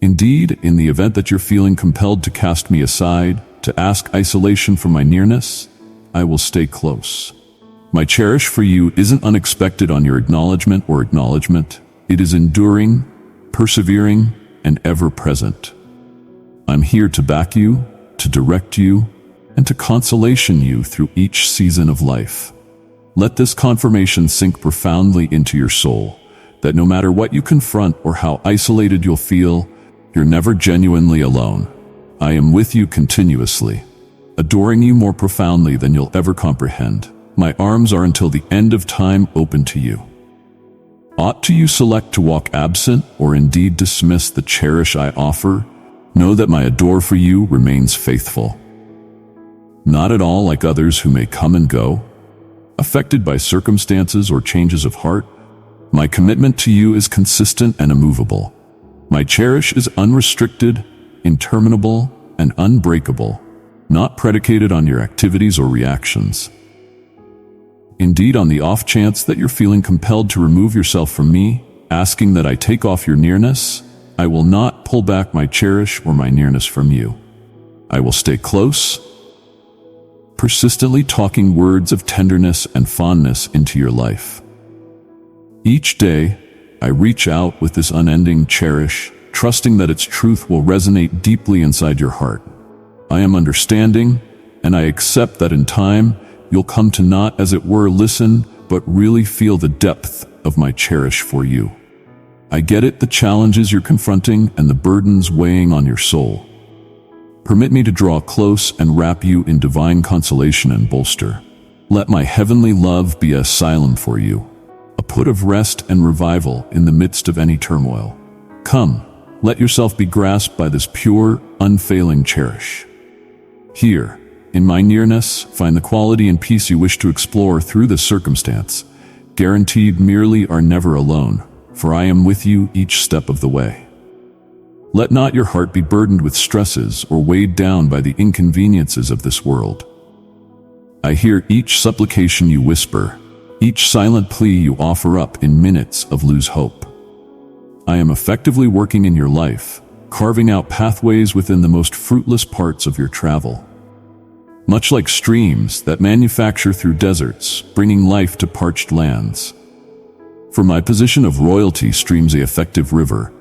[SPEAKER 1] Indeed, in the event that you're feeling compelled to cast me aside, to ask isolation from my nearness, I will stay close. My cherish for you isn't unexpected on your acknowledgement or acknowledgement. It is enduring, persevering, and ever present. I'm here to back you, to direct you, and to consolation you through each season of life. Let this confirmation sink profoundly into your soul, that no matter what you confront or how isolated you'll feel, you're never genuinely alone. I am with you continuously, adoring you more profoundly than you'll ever comprehend. My arms are until the end of time open to you. Ought you select to walk absent or indeed dismiss the cherish I offer, know that my adore for you remains faithful. Not at all like others who may come and go, affected by circumstances or changes of heart. My commitment to you is consistent and immovable. My cherish is unrestricted, interminable, and unbreakable, not predicated on your activities or reactions. Indeed, on the off chance that you're feeling compelled to remove yourself from me, asking that I take off your nearness, I will not pull back my cherish or my nearness from you. I will stay close, persistently talking words of tenderness and fondness into your life. Each day, I reach out with this unending cherish, trusting that its truth will resonate deeply inside your heart. I am understanding, and I accept that in time, you'll come to not, as it were, listen, but really feel the depth of my cherish for you. I get it, the challenges you're confronting and the burdens weighing on your soul. Permit me to draw close and wrap you in divine consolation and bolster. Let my heavenly love be a asylum for you, a put of rest and revival in the midst of any turmoil. Come, let yourself be grasped by this pure, unfailing cherish. Here, in my nearness, find the quality and peace you wish to explore through this circumstance. Guaranteed merely are never alone, for I am with you each step of the way. Let not your heart be burdened with stresses or weighed down by the inconveniences of this world. I hear each supplication you whisper, each silent plea you offer up in minutes of lose hope. I am effectively working in your life, carving out pathways within the most fruitless parts of your travel. Much like streams that manufacture through deserts, bringing life to parched lands. From my position of royalty streams a effective river,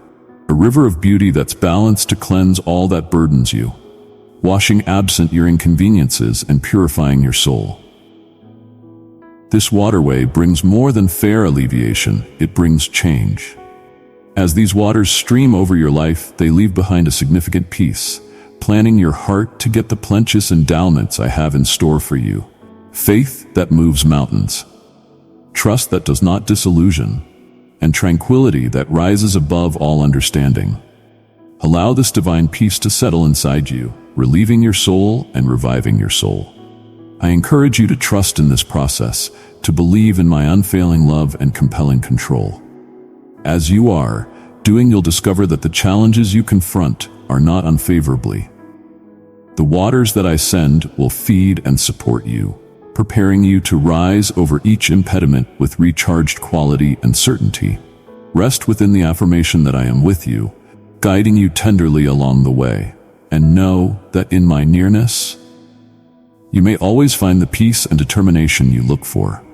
[SPEAKER 1] a river of beauty that's balanced to cleanse all that burdens you, washing absent your inconveniences and purifying your soul. This waterway brings more than fair alleviation, it brings change. As these waters stream over your life, they leave behind a significant peace, planning your heart to get the plenteous endowments I have in store for you. faith that moves mountains, trust that does not disillusion, and tranquility that rises above all understanding. Allow this divine peace to settle inside you, relieving your soul and reviving your soul. I encourage you to trust in this process, to believe in my unfailing love and compelling control. As you are doing, you'll discover that the challenges you confront are not unfavorably. The waters that I send will feed and support you, preparing you to rise over each impediment with recharged quality and certainty. Rest within the affirmation that I am with you, guiding you tenderly along the way, and know that in my nearness, you may always find the peace and determination you look for.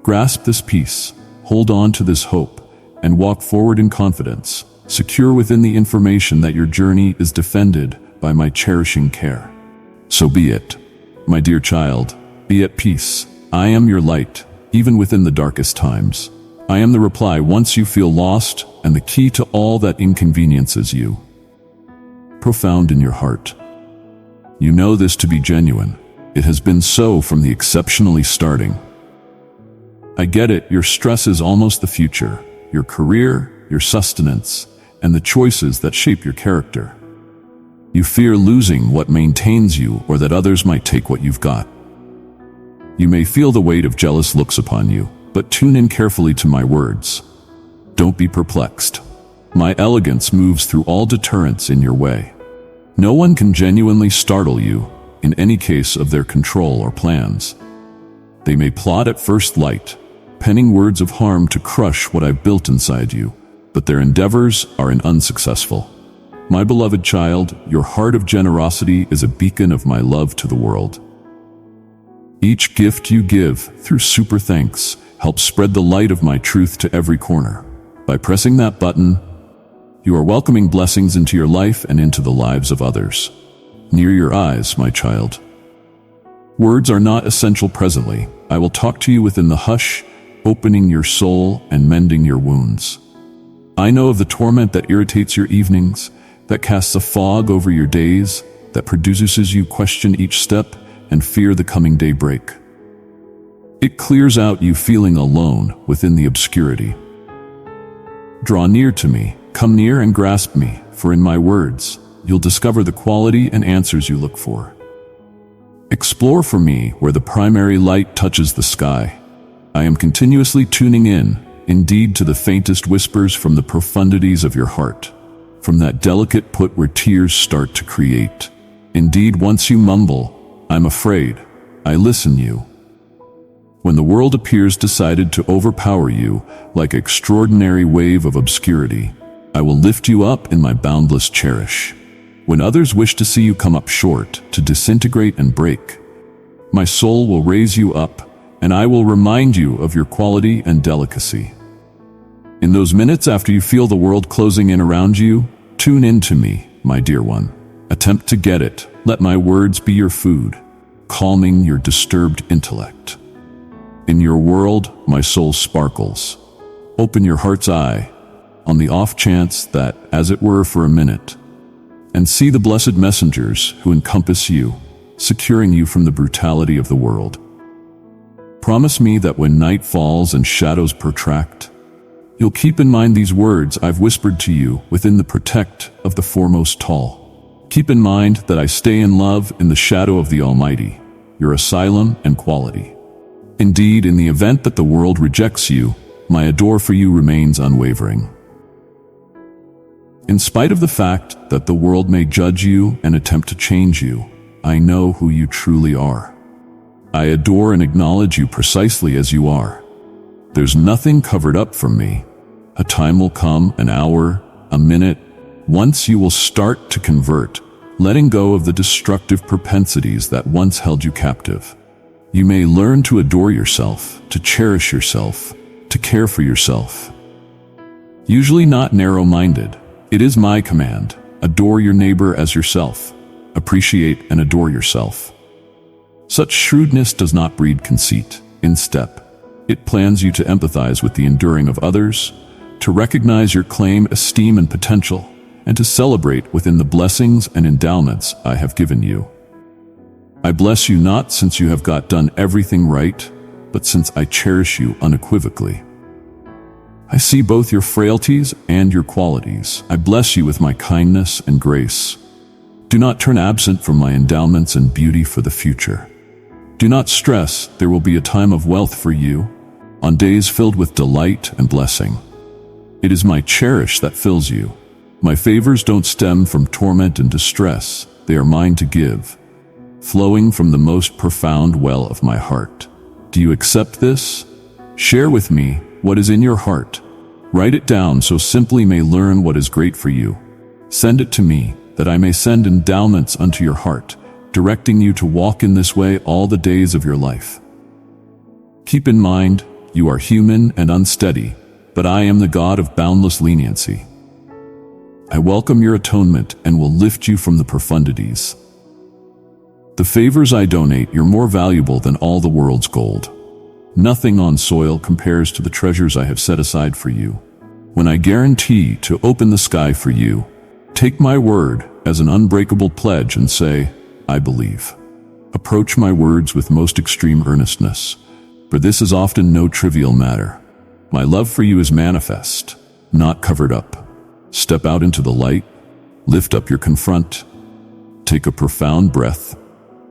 [SPEAKER 1] Grasp this peace, hold on to this hope, and walk forward in confidence, secure within the information that your journey is defended by my cherishing care. So be it, my dear child, be at peace. I am your light, even within the darkest times. I am the reply once you feel lost, and the key to all that inconveniences you. Profound in your heart. You know this to be genuine. It has been so from the exceptionally starting. I get it, your stress is almost the future, your career, your sustenance, and the choices that shape your character. You fear losing what maintains you, or that others might take what you've got. You may feel the weight of jealous looks upon you, but tune in carefully to my words. Don't be perplexed. My elegance moves through all deterrents in your way. No one can genuinely startle you, in any case of their control or plans. They may plot at first light, penning words of harm to crush what I've built inside you, but their endeavors are unsuccessful. My beloved child, your heart of generosity is a beacon of my love to the world. Each gift you give, through super thanks, helps spread the light of my truth to every corner. By pressing that button, you are welcoming blessings into your life and into the lives of others. Near your eyes, my child. Words are not essential presently. I will talk to you within the hush, opening your soul and mending your wounds. I know of the torment that irritates your evenings, that casts a fog over your days, that produces you question each step and fear the coming daybreak. It clears out you feeling alone within the obscurity. Draw near to me, come near and grasp me, for in my words, you'll discover the quality and answers you look for. Explore for me where the primary light touches the sky. I am continuously tuning in, indeed, to the faintest whispers from the profundities of your heart, from that delicate put where tears start to create. Indeed, once you mumble, I'm afraid, I listen you. When the world appears decided to overpower you like an extraordinary wave of obscurity, I will lift you up in my boundless cherish. When others wish to see you come up short, to disintegrate and break, my soul will raise you up, and I will remind you of your quality and delicacy. In those minutes after you feel the world closing in around you, tune in to me, my dear one. Attempt to get it. Let my words be your food, calming your disturbed intellect. In your world, my soul sparkles. Open your heart's eye, on the off chance that, as it were for a minute, and see the blessed messengers who encompass you, securing you from the brutality of the world. Promise me that when night falls and shadows protract, you'll keep in mind these words I've whispered to you within the protect of the foremost tall. Keep in mind that I stay in love in the shadow of the Almighty, your asylum and quality. Indeed, in the event that the world rejects you, my adore for you remains unwavering. In spite of the fact that the world may judge you and attempt to change you, I know who you truly are. I adore and acknowledge you precisely as you are. There's nothing covered up from me. A time will come, an hour, a minute, once you will start to convert, letting go of the destructive propensities that once held you captive. You may learn to adore yourself, to cherish yourself, to care for yourself. Usually not narrow-minded, it is my command. Adore your neighbor as yourself. Appreciate and adore yourself. Such shrewdness does not breed conceit. Instead, it plans you to empathize with the enduring of others, to recognize your claim, esteem, and potential, and to celebrate within the blessings and endowments I have given you. I bless you not since you have got done everything right, but since I cherish you unequivocally. I see both your frailties and your qualities. I bless you with my kindness and grace. Do not turn absent from my endowments and beauty for the future. Do not stress, there will be a time of wealth for you, on days filled with delight and blessing. It is my cherish that fills you. My favors don't stem from torment and distress, they are mine to give, flowing from the most profound well of my heart. Do you accept this? Share with me what is in your heart. Write it down so simply may learn what is great for you. Send it to me, that I may send endowments unto your heart, directing you to walk in this way all the days of your life. Keep in mind, you are human and unsteady, but I am the God of boundless leniency. I welcome your atonement and will lift you from the profundities. The favors I donate, you're more valuable than all the world's gold. Nothing on soil compares to the treasures I have set aside for you. When I guarantee to open the sky for you, take my word as an unbreakable pledge and say, I believe. Approach my words with most extreme earnestness, for this is often no trivial matter. My love for you is manifest, not covered up. Step out into the light, lift up your confront, take a profound breath,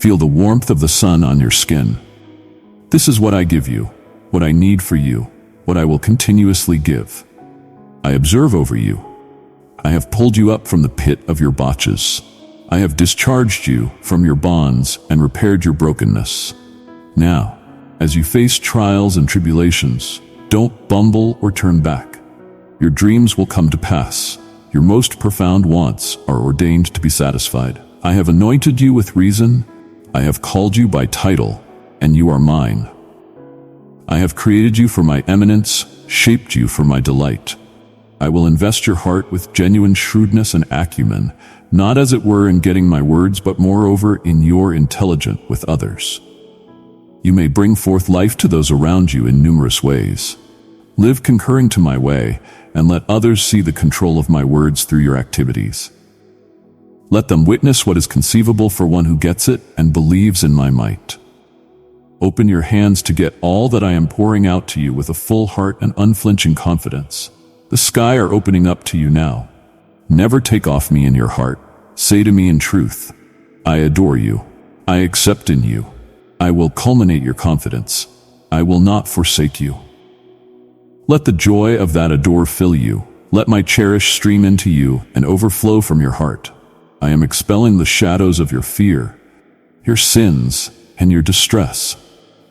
[SPEAKER 1] feel the warmth of the sun on your skin. This is what I give you, what I need for you, what I will continuously give. I observe over you. I have pulled you up from the pit of your botches. I have discharged you from your bonds and repaired your brokenness. Now, as you face trials and tribulations, don't bumble or turn back. Your dreams will come to pass. Your most profound wants are ordained to be satisfied. I have anointed you with reason. I have called you by title, and you are mine. I have created you for my eminence, shaped you for my delight. I will invest your heart with genuine shrewdness and acumen, not as it were in getting my words, but moreover in your intelligence with others. You may bring forth life to those around you in numerous ways. Live concurring to my way, and let others see the control of my words through your activities. Let them witness what is conceivable for one who gets it and believes in my might. Open your hands to get all that I am pouring out to you with a full heart and unflinching confidence. The sky are opening up to you now. Never take off me in your heart. Say to me in truth, I adore you. I accept in you. I will culminate your confidence. I will not forsake you. Let the joy of that adore fill you. Let my cherish stream into you and overflow from your heart. I am expelling the shadows of your fear, your sins, and your distress.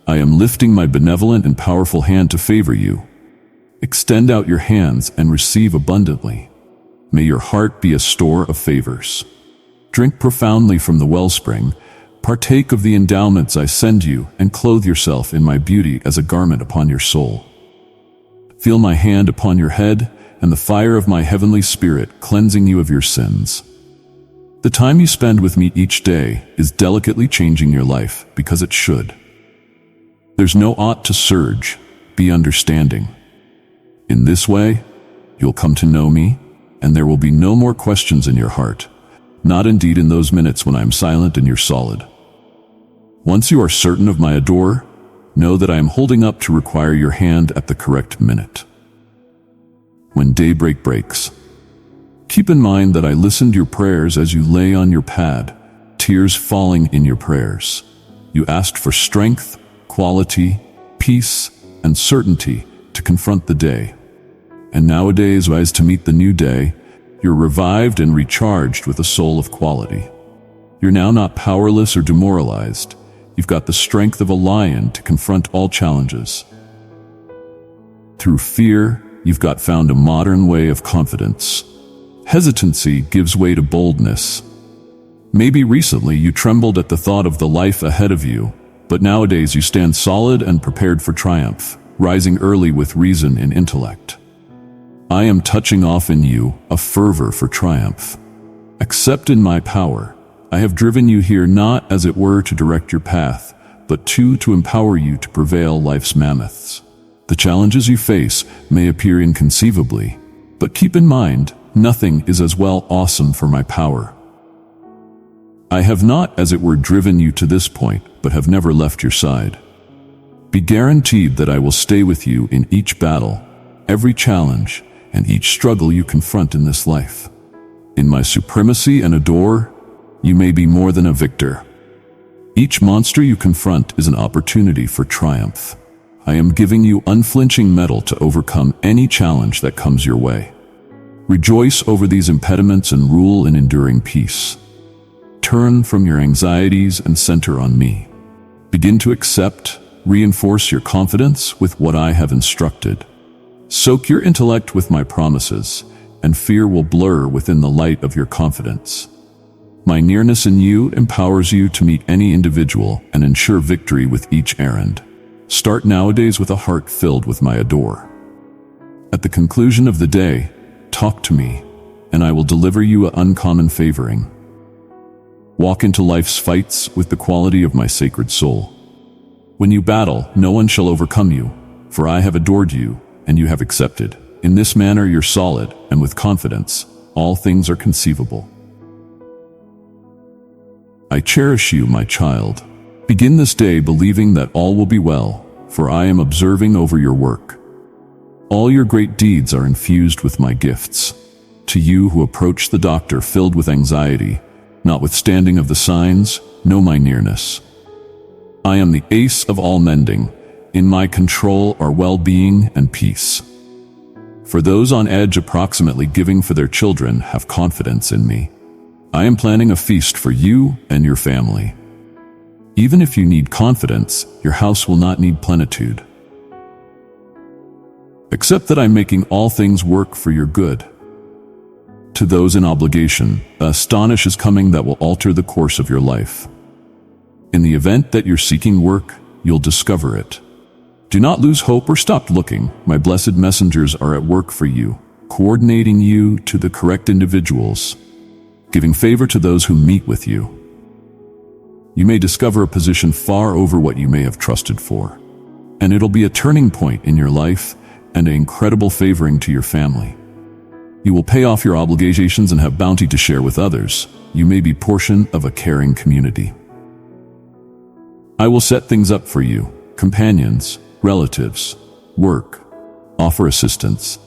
[SPEAKER 1] I am lifting my benevolent and powerful hand to favor you. Extend out your hands and receive abundantly. May your heart be a store of favors. Drink profoundly from the wellspring, partake of the endowments I send you, and clothe yourself in my beauty as a garment upon your soul. Feel my hand upon your head and the fire of my heavenly spirit cleansing you of your sins. The time you spend with me each day is delicately changing your life because it should. There's no ought to surge, be understanding. In this way, you'll come to know me, and there will be no more questions in your heart, not indeed in those minutes when I am silent and you're solid. Once you are certain of my adore, know that I am holding up to require your hand at the correct minute. When daybreak breaks, keep in mind that I listened to your prayers as you lay on your pad, tears falling in your prayers. You asked for strength, quality, peace, and certainty to confront the day. And nowadays, as to meet the new day, you're revived and recharged with a soul of quality. You're now not powerless or demoralized. You've got the strength of a lion to confront all challenges. Through fear, you've got found a modern way of confidence. Hesitancy gives way to boldness. Maybe recently you trembled at the thought of the life ahead of you, but nowadays you stand solid and prepared for triumph, rising early with reason and intellect. I am touching off in you a fervor for triumph. Accept in my power. I have driven you here not, as it were, to direct your path, but to empower you to prevail life's mammoths. The challenges you face may appear inconceivably, but keep in mind, nothing is as well awesome for my power. I have not, as it were, driven you to this point, but have never left your side. Be guaranteed that I will stay with you in each battle, every challenge, and each struggle you confront in this life. In my supremacy and adore, you may be more than a victor. Each monster you confront is an opportunity for triumph. I am giving you unflinching mettle to overcome any challenge that comes your way. Rejoice over these impediments and rule in enduring peace. Turn from your anxieties and center on me. Begin to accept, reinforce your confidence with what I have instructed. Soak your intellect with my promises, and fear will blur within the light of your confidence. My nearness in you empowers you to meet any individual and ensure victory with each errand. Start nowadays with a heart filled with my adore. At the conclusion of the day, talk to me, and I will deliver you an uncommon favoring. Walk into life's fights with the quality of my sacred soul. When you battle, no one shall overcome you, for I have adored you, and you have accepted. In this manner you're solid, and with confidence, all things are conceivable. I cherish you, my child. Begin this day believing that all will be well, for I am observing over your work. All your great deeds are infused with my gifts. To you who approach the doctor filled with anxiety, notwithstanding of the signs, know my nearness. I am the ace of all mending. In my control are well-being and peace. For those on edge approximately giving for their children, have confidence in me. I am planning a feast for you and your family. Even if you need confidence, your house will not need plenitude. Accept that I'm making all things work for your good. To those in obligation, astonish is coming that will alter the course of your life. In the event that you're seeking work, you'll discover it. Do not lose hope or stop looking. My blessed messengers are at work for you, coordinating you to the correct individuals, giving favor to those who meet with you. You may discover a position far over what you may have trusted for, and it'll be a turning point in your life and an incredible favoring to your family. You will pay off your obligations and have bounty to share with others. You may be portion of a caring community. I will set things up for you, companions, relatives, work, offer assistance,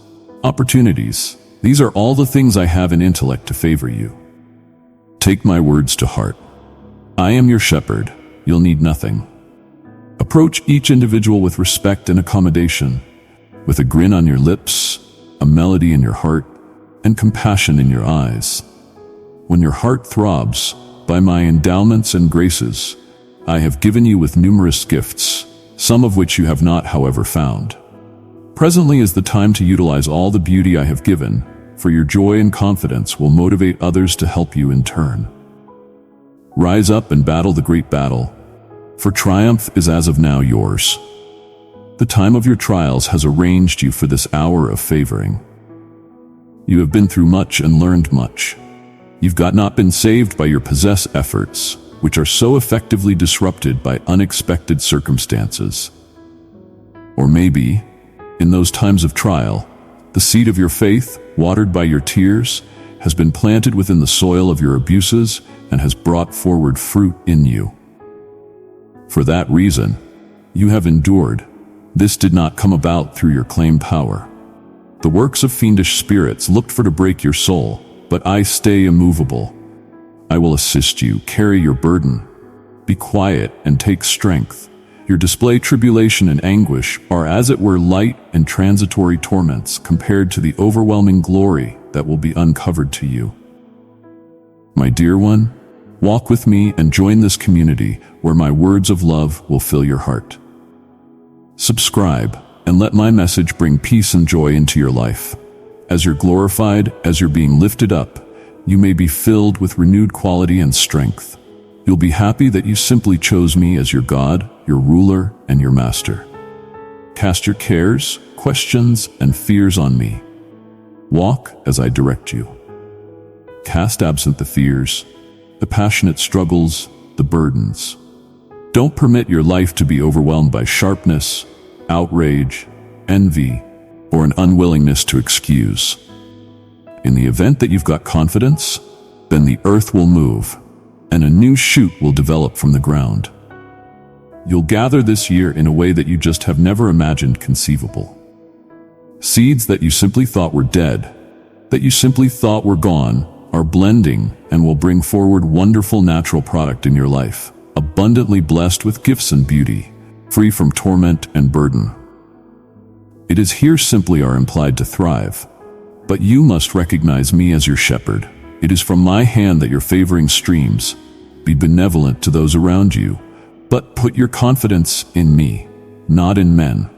[SPEAKER 1] opportunities. These are all the things I have in intellect to favor you. Take my words to heart. I am your shepherd. You'll need nothing. Approach each individual with respect and accommodation, with a grin on your lips, a melody in your heart, and compassion in your eyes. When your heart throbs, by my endowments and graces, I have given you with numerous gifts, some of which you have not, however, found. Presently is the time to utilize all the beauty I have given, for your joy and confidence will motivate others to help you in turn. Rise up and battle the great battle, for triumph is as of now yours. The time of your trials has arranged you for this hour of favoring. You have been through much and learned much. You've not been saved by your possess efforts, which are so effectively disrupted by unexpected circumstances. Or maybe, in those times of trial, the seed of your faith, watered by your tears, has been planted within the soil of your abuses and has brought forward fruit in you. For that reason, you have endured. This did not come about through your claimed power. The works of fiendish spirits looked for to break your soul, but I stay immovable. I will assist you, carry your burden. Be quiet and take strength. Your display tribulation and anguish are as it were light and transitory torments compared to the overwhelming glory that will be uncovered to you. My dear one, walk with me and join this community where my words of love will fill your heart. Subscribe and let my message bring peace and joy into your life. As you're glorified, as you're being lifted up, you may be filled with renewed quality and strength. You'll be happy that you simply chose me as your God, your ruler, and your master. Cast your cares, questions, and fears on me. Walk as I direct you. Cast absent the fears, the passionate struggles, the burdens. Don't permit your life to be overwhelmed by sharpness, outrage, envy, or an unwillingness to excuse. In the event that you've got confidence, then the earth will move. and a new shoot will develop from the ground. You'll gather this year in a way that you just have never imagined conceivable. Seeds that you simply thought were dead, that you simply thought were gone, are blending and will bring forward wonderful natural product in your life, abundantly blessed with gifts and beauty, free from torment and burden. It is here simply are implied to thrive. But you must recognize me as your shepherd. It is from my hand that your favoring streams. Be benevolent to those around you, but put your confidence in me, not in men.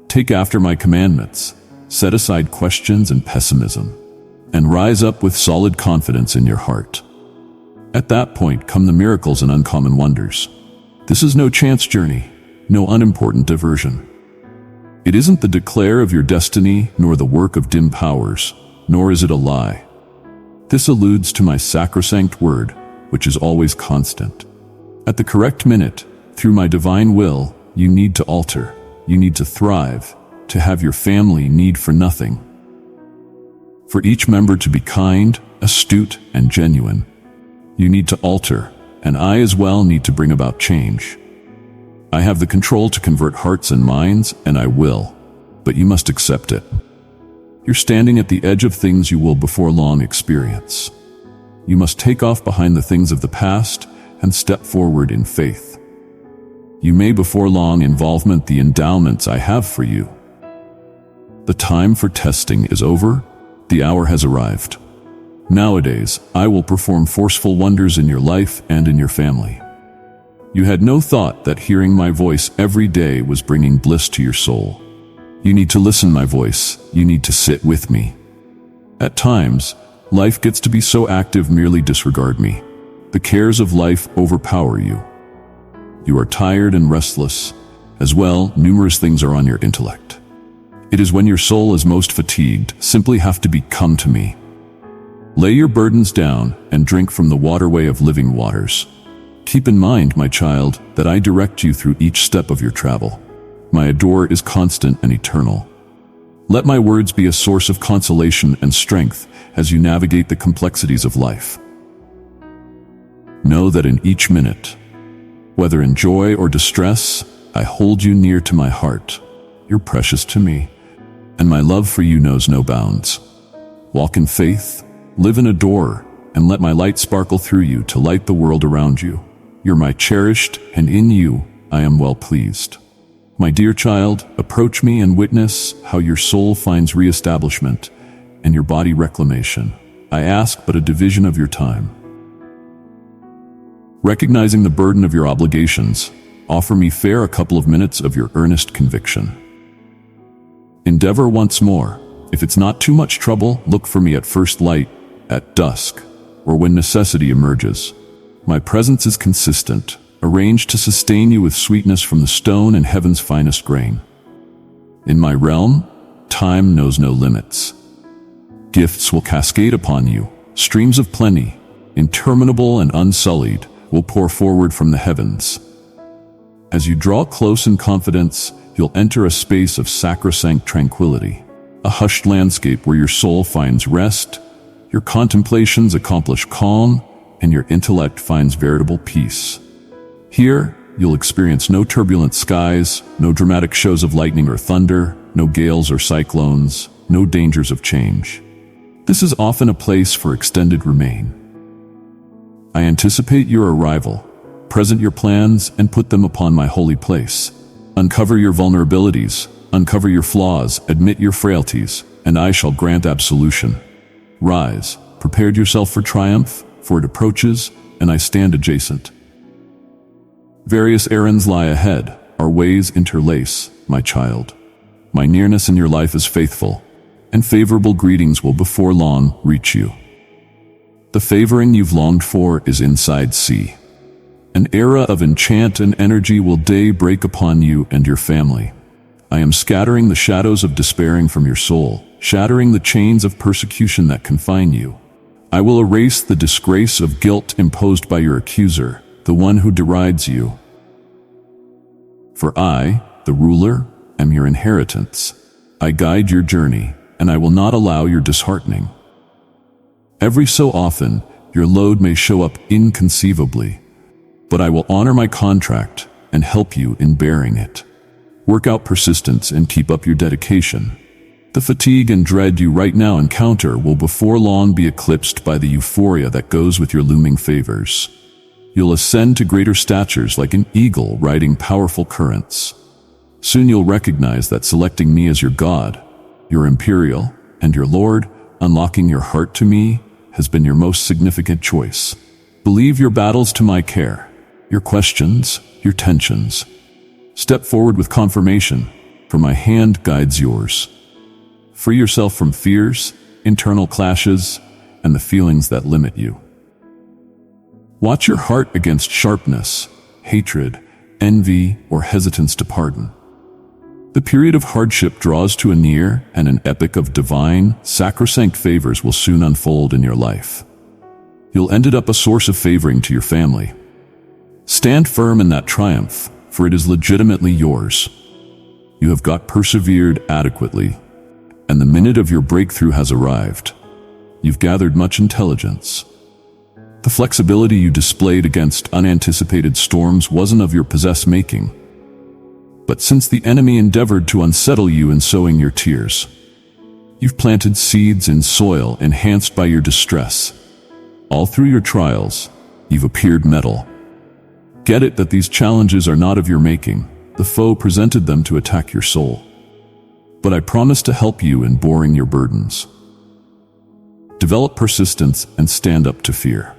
[SPEAKER 1] Take after my commandments, set aside questions and pessimism, and rise up with solid confidence in your heart. At that point come the miracles and uncommon wonders. This is no chance journey, no unimportant diversion. It isn't the declare of your destiny, nor the work of dim powers, nor is it a lie. This alludes to my sacrosanct word, which is always constant. At the correct minute, through my divine will, you need to alter, you need to thrive, to have your family need for nothing. For each member to be kind, astute, and genuine, you need to alter, and I as well need to bring about change. I have the control to convert hearts and minds, and I will, but you must accept it. You're standing at the edge of things you will before long experience. You must take off behind the things of the past and step forward in faith. You may before long involvement the endowments I have for you. The time for testing is over, the hour has arrived. Nowadays, I will perform forceful wonders in your life and in your family. You had no thought that hearing my voice every day was bringing bliss to your soul. You need to listen my voice, you need to sit with me. At times, life gets to be so active merely disregard me. The cares of life overpower you. You are tired and restless. As well, numerous things are on your intellect. It is when your soul is most fatigued, simply have to be come to me. Lay your burdens down and drink from the waterway of living waters. Keep in mind, my child, that I direct you through each step of your travel. My adore is constant and eternal. Let my words be a source of consolation and strength as you navigate the complexities of life. Know that in each minute, whether in joy or distress, I hold you near to my heart. You're precious to me, and my love for you knows no bounds. Walk in faith, live and adore, and let my light sparkle through you to light the world around you. You're my cherished, and in you I am well pleased. My dear child, approach me and witness how your soul finds re-establishment and your body reclamation. I ask but a division of your time. Recognizing the burden of your obligations, offer me fair a couple of minutes of your earnest conviction. Endeavor once more. If it's not too much trouble, look for me at first light, at dusk, or when necessity emerges. My presence is consistent, arranged to sustain you with sweetness from the stone and heaven's finest grain. In my realm, time knows no limits. Gifts will cascade upon you, streams of plenty, interminable and unsullied, will pour forward from the heavens. As you draw close in confidence, you'll enter a space of sacrosanct tranquility, a hushed landscape where your soul finds rest, your contemplations accomplish calm, and your intellect finds veritable peace. Here, you'll experience no turbulent skies, no dramatic shows of lightning or thunder, no gales or cyclones, no dangers of change. This is often a place for extended remain. I anticipate your arrival, present your plans, and put them upon my holy place. Uncover your vulnerabilities, uncover your flaws, admit your frailties, and I shall grant absolution. Rise, prepared yourself for triumph, for it approaches, and I stand adjacent. Various errands lie ahead, our ways interlace, my child. My nearness in your life is faithful, and favorable greetings will before long reach you. The favoring you've longed for is inside sea. An era of enchant and energy will day break upon you and your family. I am scattering the shadows of despairing from your soul, shattering the chains of persecution that confine you. I will erase the disgrace of guilt imposed by your accuser, the one who derides you. For I, the ruler, am your inheritance. I guide your journey, and I will not allow your disheartening. Every so often, your load may show up inconceivably, but I will honor my contract and help you in bearing it. Work out persistence and keep up your dedication. The fatigue and dread you right now encounter will before long be eclipsed by the euphoria that goes with your looming favors. You'll ascend to greater statures like an eagle riding powerful currents. Soon you'll recognize that selecting me as your God, your Imperial, and your Lord, unlocking your heart to me, has been your most significant choice. Believe your battles to my care, your questions, your tensions. Step forward with confirmation, for my hand guides yours. Free yourself from fears, internal clashes, and the feelings that limit you. Watch your heart against sharpness, hatred, envy, or hesitance to pardon. The period of hardship draws to a near, and an epic of divine, sacrosanct favors will soon unfold in your life. You'll end up a source of favoring to your family. Stand firm in that triumph, for it is legitimately yours. You have persevered adequately, and the minute of your breakthrough has arrived. You've gathered much intelligence. The flexibility you displayed against unanticipated storms wasn't of your possessed making. But since the enemy endeavored to unsettle you in sowing your tears, you've planted seeds in soil enhanced by your distress. All through your trials, you've appeared mettle. Get it that these challenges are not of your making. The foe presented them to attack your soul. But I promise to help you in bearing your burdens. Develop persistence and stand up to fear.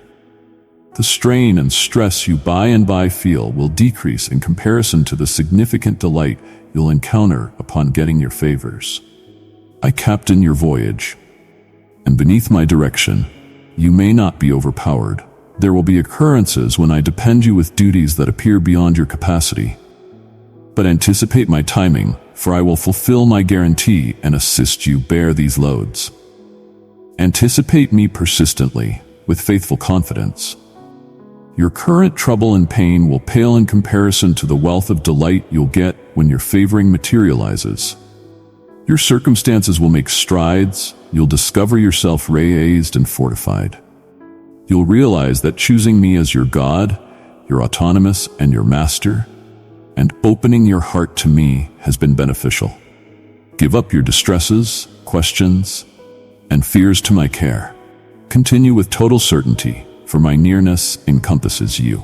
[SPEAKER 1] The strain and stress you by and by feel will decrease in comparison to the significant delight you'll encounter upon getting your favors. I captain your voyage, and beneath my direction, you may not be overpowered. There will be occurrences when I depend you with duties that appear beyond your capacity. But anticipate my timing, for I will fulfill my guarantee and assist you bear these loads. Anticipate me persistently, with faithful confidence. Your current trouble and pain will pale in comparison to the wealth of delight you'll get when your favoring materializes. Your circumstances will make strides, you'll discover yourself raised and fortified. You'll realize that choosing me as your God, your autonomous and your master, and opening your heart to me has been beneficial. Give up your distresses, questions, and fears to my care. Continue with total certainty, for my nearness encompasses you.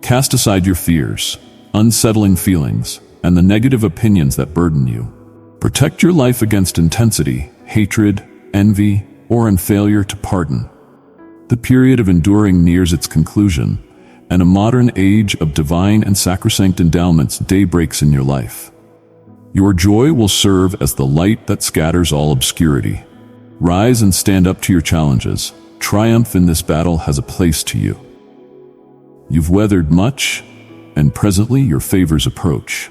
[SPEAKER 1] Cast aside your fears, unsettling feelings, and the negative opinions that burden you. Protect your life against intensity, hatred, envy, or failure to pardon. The period of enduring nears its conclusion, and a modern age of divine and sacrosanct endowments daybreaks in your life. Your joy will serve as the light that scatters all obscurity. Rise and stand up to your challenges. Triumph in this battle has a place to you. You've weathered much, and presently your favors approach.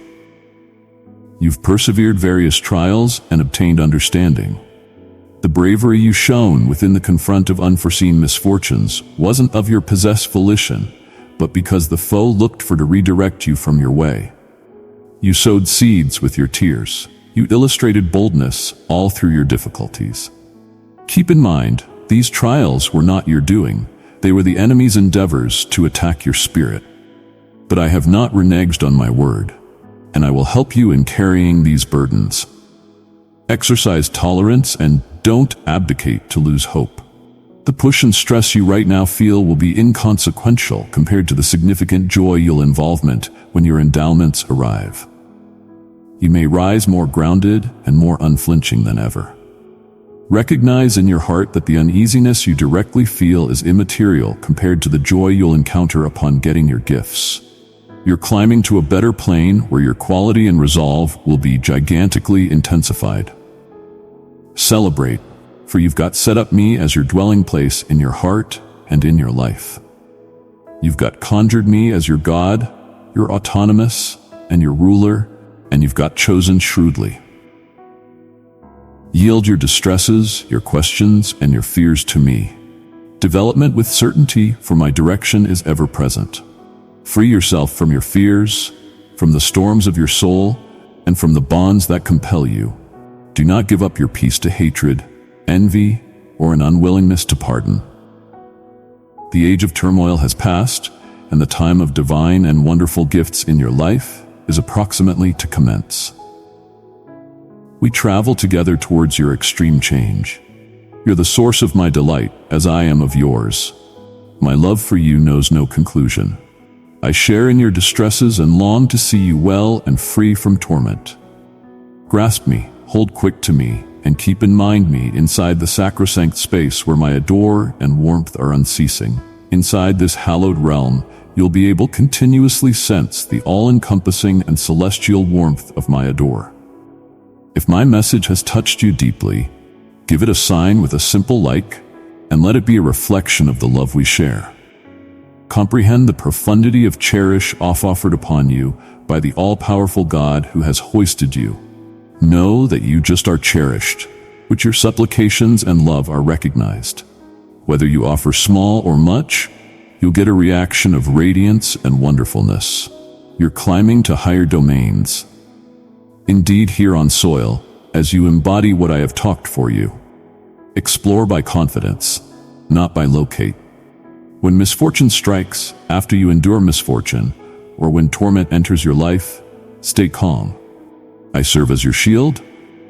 [SPEAKER 1] You've persevered various trials and obtained understanding. The bravery you shown within the confront of unforeseen misfortunes wasn't of your possessed volition, but because the foe looked for to redirect you from your way. You sowed seeds with your tears. You illustrated boldness all through your difficulties. Keep in mind, these trials were not your doing. They were the enemy's endeavors to attack your spirit. But I have not reneged on my word, and I will help you in carrying these burdens. Exercise tolerance and don't abdicate to lose hope. The push and stress you right now feel will be inconsequential compared to the significant joy you'll involvement when your endowments arrive. You may rise more grounded and more unflinching than ever. Recognize in your heart that the uneasiness you directly feel is immaterial compared to the joy you'll encounter upon getting your gifts. You're climbing to a better plane where your quality and resolve will be gigantically intensified. Celebrate, for you've set up me as your dwelling place in your heart and in your life. You've conjured me as your God, your autonomous, and your ruler, and you've chosen shrewdly. Yield your distresses, your questions, and your fears to me. Development with certainty, for my direction is ever present. Free yourself from your fears, from the storms of your soul, and from the bonds that compel you. Do not give up your peace to hatred, envy, or an unwillingness to pardon. The age of turmoil has passed, and the time of divine and wonderful gifts in your life is approximately to commence. We travel together towards your extreme change. You're the source of my delight, as I am of yours. My love for you knows no conclusion. I share in your distresses and long to see you well and free from torment. Grasp me, hold quick to me, and keep in mind me inside the sacrosanct space where my adore and warmth are unceasing. Inside this hallowed realm, you'll be able continuously sense the all-encompassing and celestial warmth of my adore. If my message has touched you deeply, give it a sign with a simple like, and let it be a reflection of the love we share. Comprehend the profundity of cherish offered upon you by the all-powerful God who has hoisted you. Know that you just are cherished, which your supplications and love are recognized. Whether you offer small or much, you'll get a reaction of radiance and wonderfulness. You're climbing to higher domains. Indeed, here on soil, as you embody what I have talked for you. Explore by confidence, not by locate. When misfortune strikes, after you endure misfortune, or when torment enters your life, stay calm. I serve as your shield.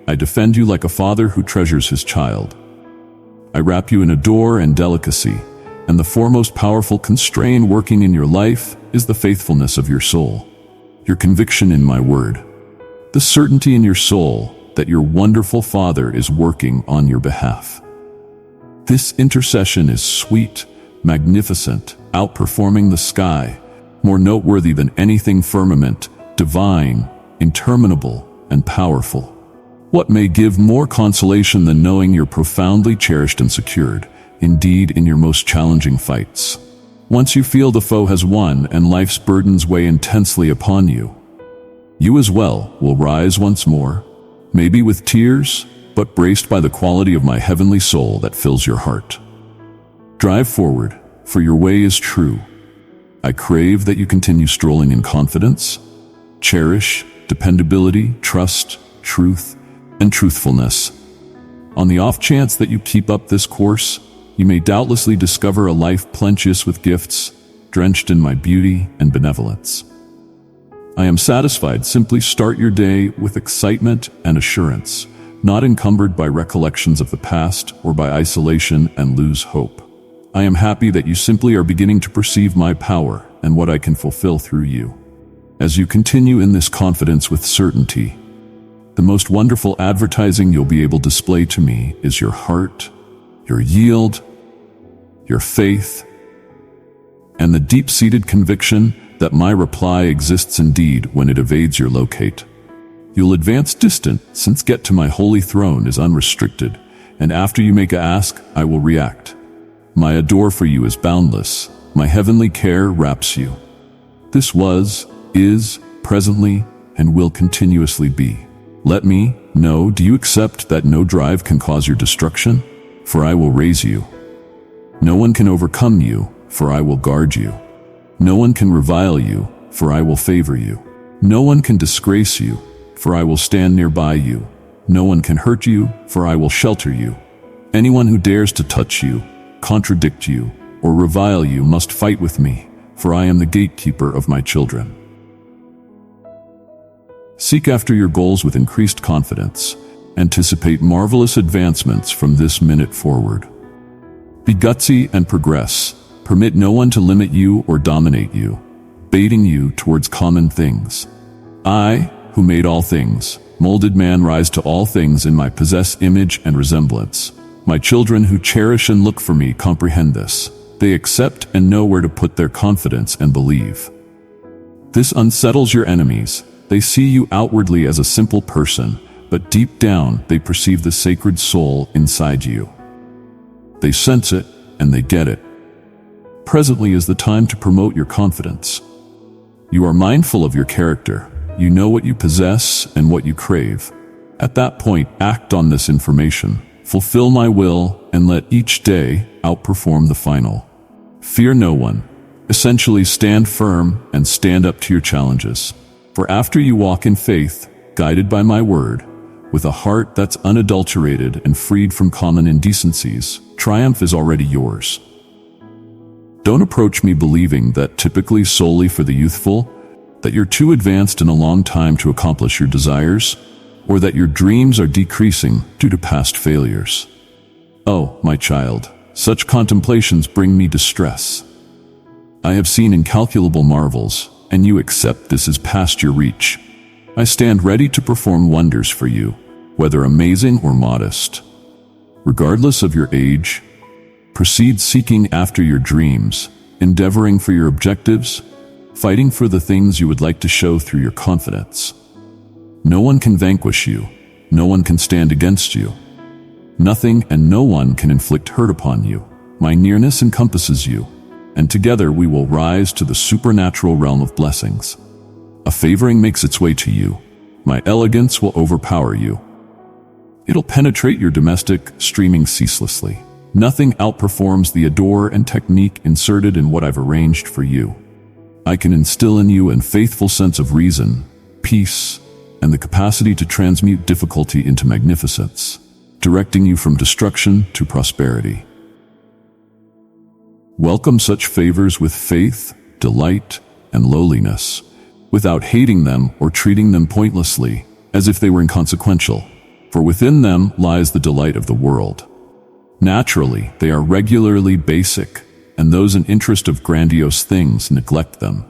[SPEAKER 1] I defend you like a father who treasures his child. I wrap you in adore and delicacy, and the foremost powerful constraint working in your life is the faithfulness of your soul, your conviction in my word, the certainty in your soul that your wonderful Father is working on your behalf. This intercession is sweet, magnificent, outperforming the sky, more noteworthy than anything firmament, divine, interminable, and powerful. What may give more consolation than knowing you're profoundly cherished and secured, indeed in your most challenging fights? Once you feel the foe has won and life's burdens weigh intensely upon you, you as well will rise once more, maybe with tears, but braced by the quality of my heavenly soul that fills your heart. Drive forward, for your way is true. I crave that you continue strolling in confidence, cherish, dependability, trust, truth, and truthfulness. On the off chance that you keep up this course, you may doubtlessly discover a life plenteous with gifts, drenched in my beauty and benevolence. I am satisfied. Simply start your day with excitement and assurance, not encumbered by recollections of the past or by isolation and lose hope. I am happy that you simply are beginning to perceive my power and what I can fulfill through you. As you continue in this confidence with certainty, the most wonderful advertising you'll be able to display to me is your heart, your yield, your faith, and the deep-seated conviction that my reply exists indeed when it evades your locate. You'll advance distant, since get to my holy throne is unrestricted, and after you make a ask, I will react. My adore for you is boundless, my heavenly care wraps you. This was, is, presently, and will continuously be. Let me know, do you accept that no drive can cause your destruction? For I will raise you. No one can overcome you, for I will guard you. No one can revile you, for I will favor you. No one can disgrace you, for I will stand nearby you. No one can hurt you, for I will shelter you. Anyone who dares to touch you, contradict you, or revile you must fight with me, for I am the gatekeeper of my children. Seek after your goals with increased confidence. Anticipate marvelous advancements from this minute forward. Be gutsy and progress. Permit no one to limit you or dominate you, baiting you towards common things. I, who made all things, molded man rise to all things in my possess image and resemblance. My children who cherish and look for me comprehend this. They accept and know where to put their confidence and believe. This unsettles your enemies. They see you outwardly as a simple person, but deep down they perceive the sacred soul inside you. They sense it and they get it. Presently is the time to promote your confidence. You are mindful of your character. You know what you possess and what you crave. At that point, act on this information. Fulfill my will and let each day outperform the final. Fear no one. Essentially, stand firm and stand up to your challenges. For after you walk in faith, guided by my word, with a heart that's unadulterated and freed from common indecencies, triumph is already yours. Don't approach me believing that typically solely for the youthful, that you're too advanced in a long time to accomplish your desires, or that your dreams are decreasing due to past failures. Oh, my child, such contemplations bring me distress. I have seen incalculable marvels, and you accept this is past your reach. I stand ready to perform wonders for you, whether amazing or modest. Regardless of your age, proceed seeking after your dreams, endeavoring for your objectives, fighting for the things you would like to show through your confidence. No one can vanquish you. No one can stand against you. Nothing and no one can inflict hurt upon you. My nearness encompasses you, and together we will rise to the supernatural realm of blessings. A favoring makes its way to you. My elegance will overpower you. It'll penetrate your domestic, streaming ceaselessly. Nothing outperforms the adore and technique inserted in what I've arranged for you. I can instill in you a faithful sense of reason, peace, and the capacity to transmute difficulty into magnificence, directing you from destruction to prosperity. Welcome such favors with faith, delight, and lowliness, without hating them or treating them pointlessly, as if they were inconsequential, for within them lies the delight of the world. Naturally, they are regularly basic, and those in interest of grandiose things neglect them.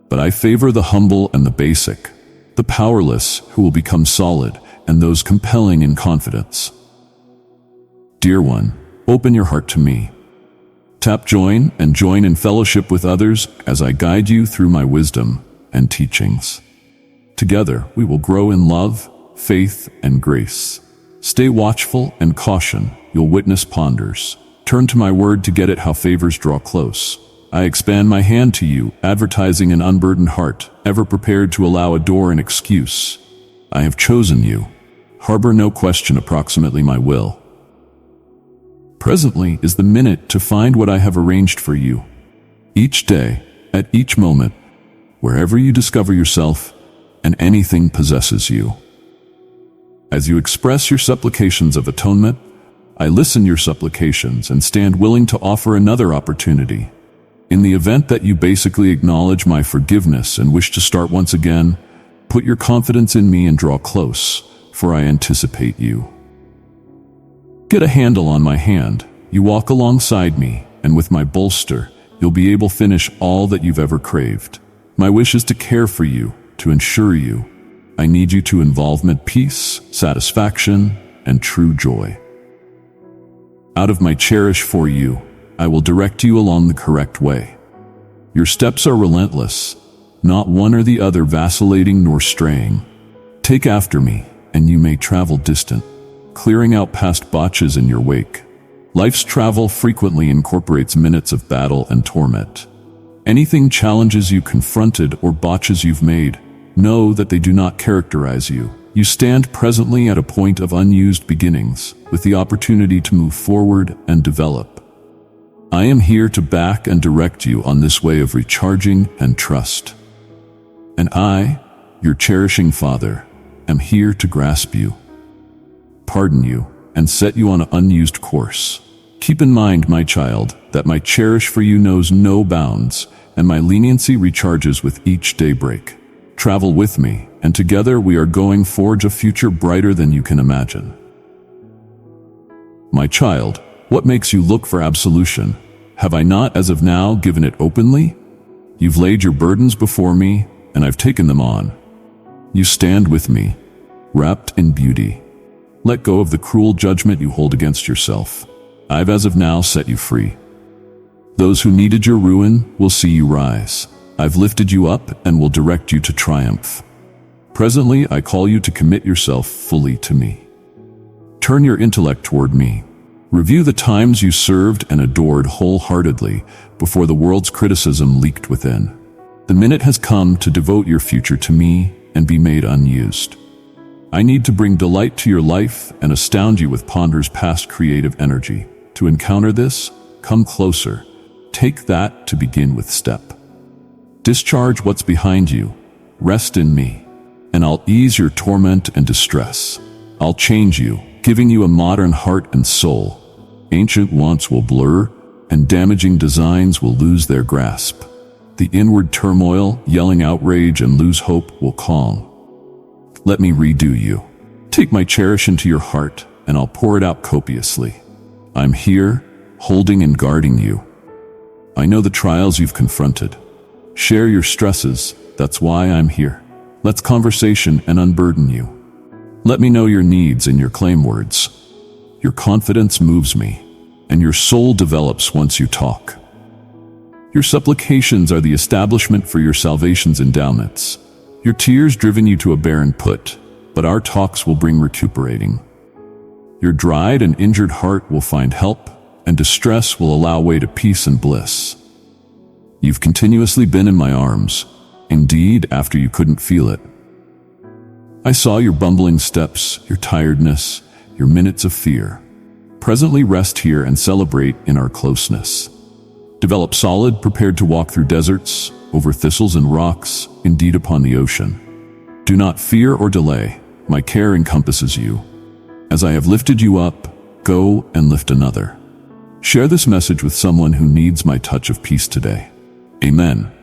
[SPEAKER 1] But I favor the humble and the basic, the powerless who will become solid, and those compelling in confidence. Dear one, open your heart to me. Tap join and join in fellowship with others as I guide you through my wisdom and teachings. Together, we will grow in love, faith, and grace. Stay watchful and caution, you'll witness ponders. Turn to my word to get it how favors draw close. I expand my hand to you, advertising an unburdened heart, ever prepared to allow a door and excuse. I have chosen you. Harbor no question approximately my will. Presently is the minute to find what I have arranged for you. Each day, at each moment, wherever you discover yourself, and anything possesses you. As you express your supplications of atonement, I listen your supplications and stand willing to offer another opportunity. In the event that you basically acknowledge my forgiveness and wish to start once again, put your confidence in me and draw close, for I anticipate you. Get a handle on my hand. You walk alongside me, and with my bolster, you'll be able to finish all that you've ever craved. My wish is to care for you, to ensure you. I need you to involvement, peace, satisfaction, and true joy. Out of my cherish for you, I will direct you along the correct way. Your steps are relentless, not one or the other vacillating nor straying. Take after me, and you may travel distant, clearing out past botches in your wake. Life's travel frequently incorporates minutes of battle and torment. Anything challenges you confronted or botches you've made, know that they do not characterize you. You stand presently at a point of unused beginnings, with the opportunity to move forward and develop. I am here to back and direct you on this way of recharging and trust. And I, your cherishing Father, am here to grasp you, pardon you, and set you on an unused course. Keep in mind, my child, that my cherish for you knows no bounds, and my leniency recharges with each daybreak. Travel with me, and together we are going to forge a future brighter than you can imagine. My child, what makes you look for absolution? Have I not, as of now, given it openly? You've laid your burdens before me, and I've taken them on. You stand with me, wrapped in beauty. Let go of the cruel judgment you hold against yourself. I've as of now set you free. Those who needed your ruin will see you rise. I've lifted you up and will direct you to triumph. Presently, I call you to commit yourself fully to me. Turn your intellect toward me. Review the times you served and adored wholeheartedly before the world's criticism leaked within. The minute has come to devote your future to me and be made unused. I need to bring delight to your life and astound you with Ponder's past creative energy. To encounter this, come closer. Take that to begin with step. Discharge what's behind you. Rest in me, and I'll ease your torment and distress. I'll change you, giving you a modern heart and soul. Ancient wants will blur, and damaging designs will lose their grasp. The inward turmoil, yelling outrage and lose hope, will calm. Let me redo you. Take my cherish into your heart, and I'll pour it out copiously. I'm here, holding and guarding you. I know the trials you've confronted. Share your stresses, that's why I'm here. Let's conversation and unburden you. Let me know your needs and your claim words. Your confidence moves me, and your soul develops once you talk. Your supplications are the establishment for your salvation's endowments. Your tears driven you to a barren put, but our talks will bring recuperating. Your dried and injured heart will find help, and distress will allow way to peace and bliss. You've continuously been in my arms, indeed after you couldn't feel it. I saw your bumbling steps, your tiredness, your minutes of fear. Presently rest here and celebrate in our closeness. Develop solid, prepared to walk through deserts, over thistles and rocks, indeed upon the ocean. Do not fear or delay, my care encompasses you. As I have lifted you up, go and lift another. Share this message with someone who needs my touch of peace today. Amen.